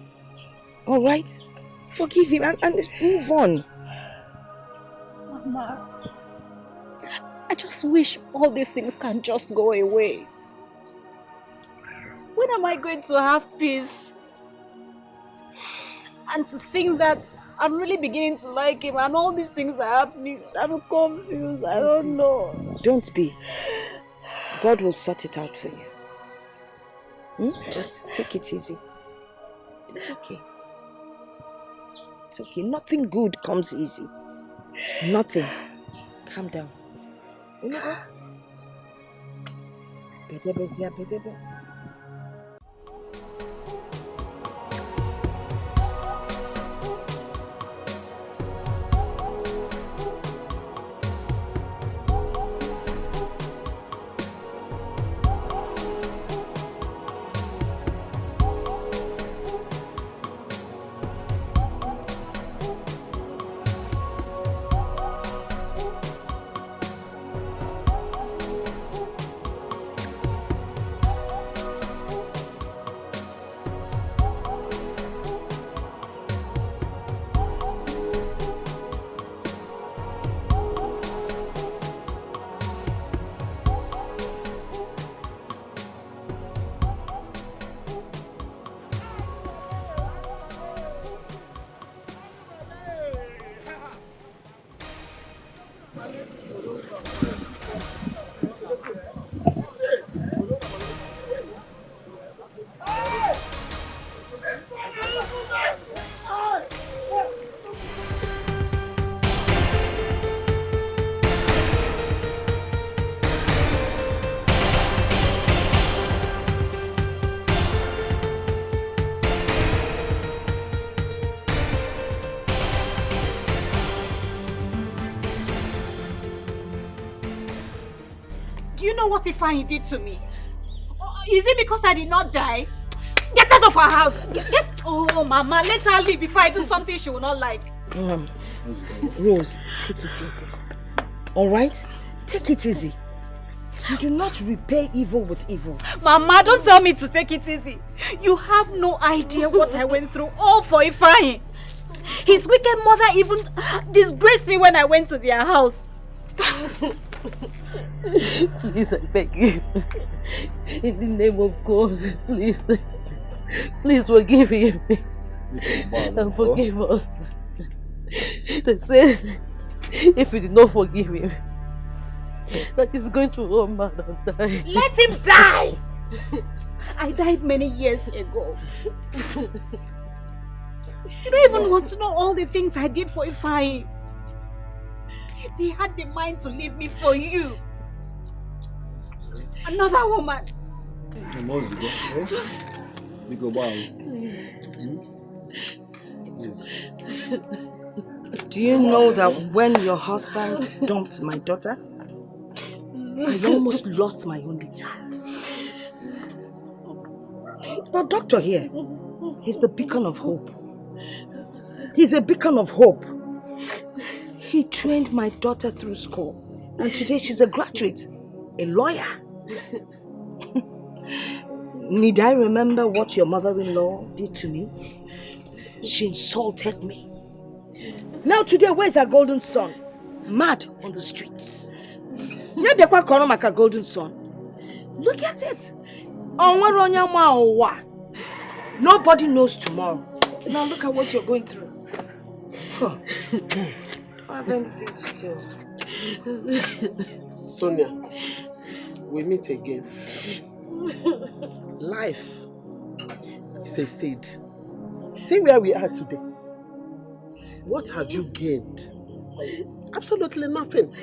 Alright? Forgive him and move on. Mama, I just wish all these things can just go away. When am I going to have peace? And to think that I'm really beginning to like him and all these things are happening. I'm confused. I don't know. Don't be. God will sort it out for you. Just take it easy. It's okay. It's okay. Nothing good comes easy. Nothing. Calm down. Do you know what Ifeanyi did to me? Is it because I did not die? Get out of our house! Oh, Mama, let her leave before I do something she will not like. Rose, take it easy. Alright? Take it easy. You do not repay evil with evil. Mama, don't tell me to take it easy. You have no idea what I went through, all for Ifeanyi. His wicked mother even disgraced me when I went to their house. Please, I beg you. In the name of God, please. Please forgive him. And forgive us. They said, if you did not forgive him, that he's going to run mad and die. Let him die! I died many years ago. You don't even want to know all the things I did for Ifeanyi. Yet he had the mind to leave me for you. Another woman. Just... Do you know that when your husband dumped my daughter, I almost lost my only child. But doctor here, he's the beacon of hope. He's a beacon of hope. He trained my daughter through school, and today she's a graduate, a lawyer. Need I remember what your mother-in-law did to me? She insulted me. Now today, where's our golden son? Mad on the streets. Maybe I call him like a golden son. Look at it. Nobody knows tomorrow. Now look at what you're going through. Huh. I have anything to say. Sonia, we meet again. Life is a seed. See where we are today. What have you gained? Absolutely nothing.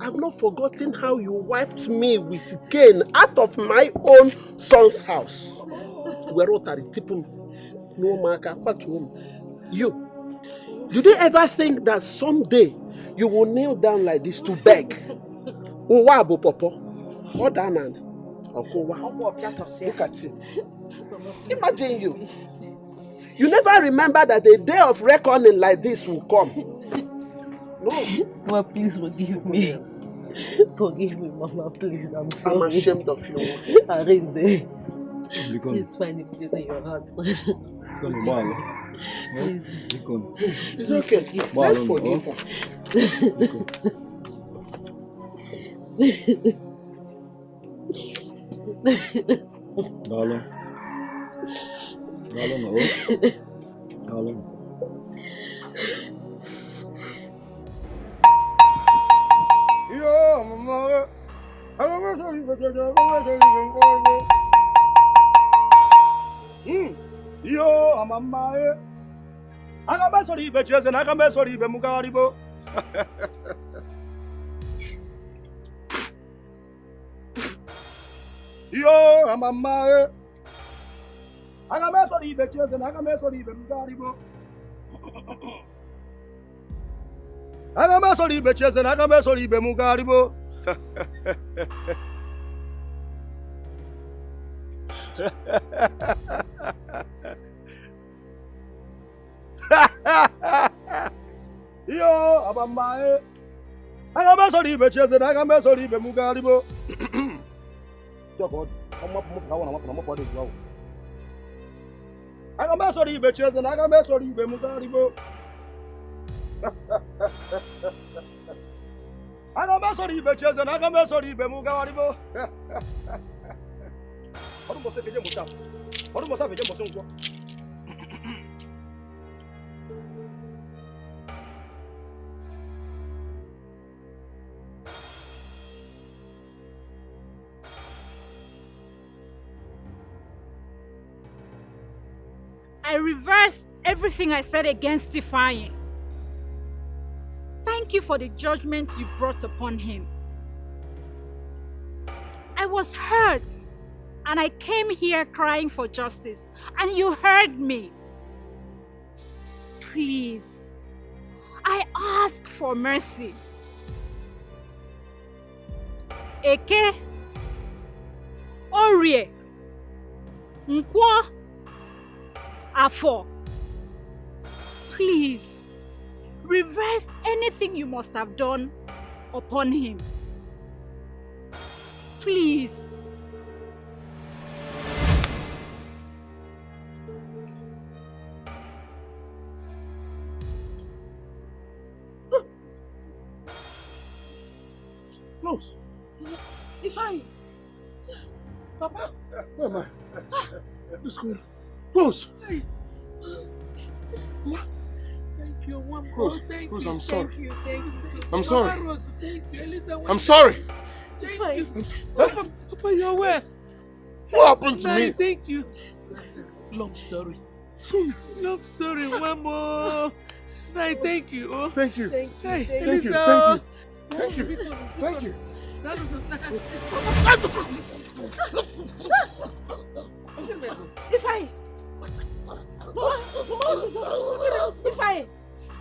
I've not forgotten how you wiped me with gain out of my own son's house. You, did you ever think that someday you will kneel down like this to beg? Look at you. Imagine you. You never remember that a day of reckoning like this will come. No. Mama, please forgive me. Forgive me, Mama, please. I'm sorry. I'm ashamed of you. Arinze. Please find a place in your heart. Please. It's okay. Let's forgive her. Darling. Darling, oh. Darling. Yo, mama. Yo, mama. Agamesori becheze na agamesori be mugaribo. Yo, mama. Agamesori becheze na agamesori be mugaribo. Agamesori becheze na agamesori be mugaribo. Yo, abamae. Agamesori becheze na agamesori be mugaribo. Agamesori becheze na agamesori be mugaribo. Agamesori becheze na agamesori be mugaribo. I reverse everything I said against Ifeanyi. Thank you for the judgment you brought upon him. I was hurt, and I came here crying for justice, and you heard me. Please, I ask for mercy. Eke, Orie, Nkwo, Afo. Please, reverse anything you must have done upon him. Please. Close. Ifeanyi. Papa. Where am I? Let's go. Close. Thank you, one more. Rose, Thank Rose, you. I'm sorry. Thank you. Thank you. I'm sorry. Mama Rose, thank you. Elisa, I'm sorry. Thank you. Papa, you're where? What happened to me? Thank you. Long story. Long story, one more. Nai, thank you. Oh. Thank you. Hey, Thank you. Elisa. Thank you. Thank you. Ifeanyi. Ifeanyi.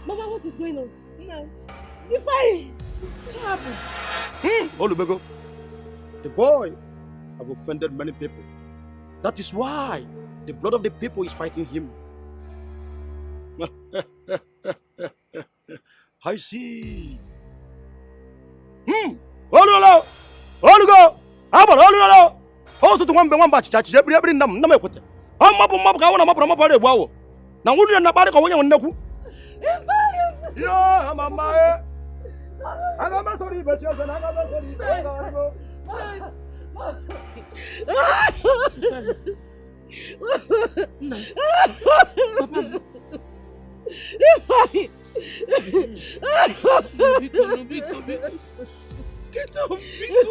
Mama, what is going on? No. Ifeanyi. What happened? Olubego, the boy have offended many people. That is why the blood of the people is fighting him. I see. Olugo! Olugo! Oh, to one batch, every number. I'm up on my wow. Now, would you not buy a no? Yeah, I'm a man. I got my sorry, but you're Get up, please,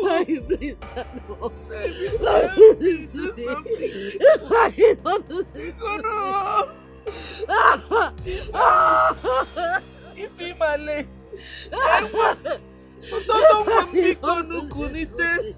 Ifeanyi, don't want me to kunite.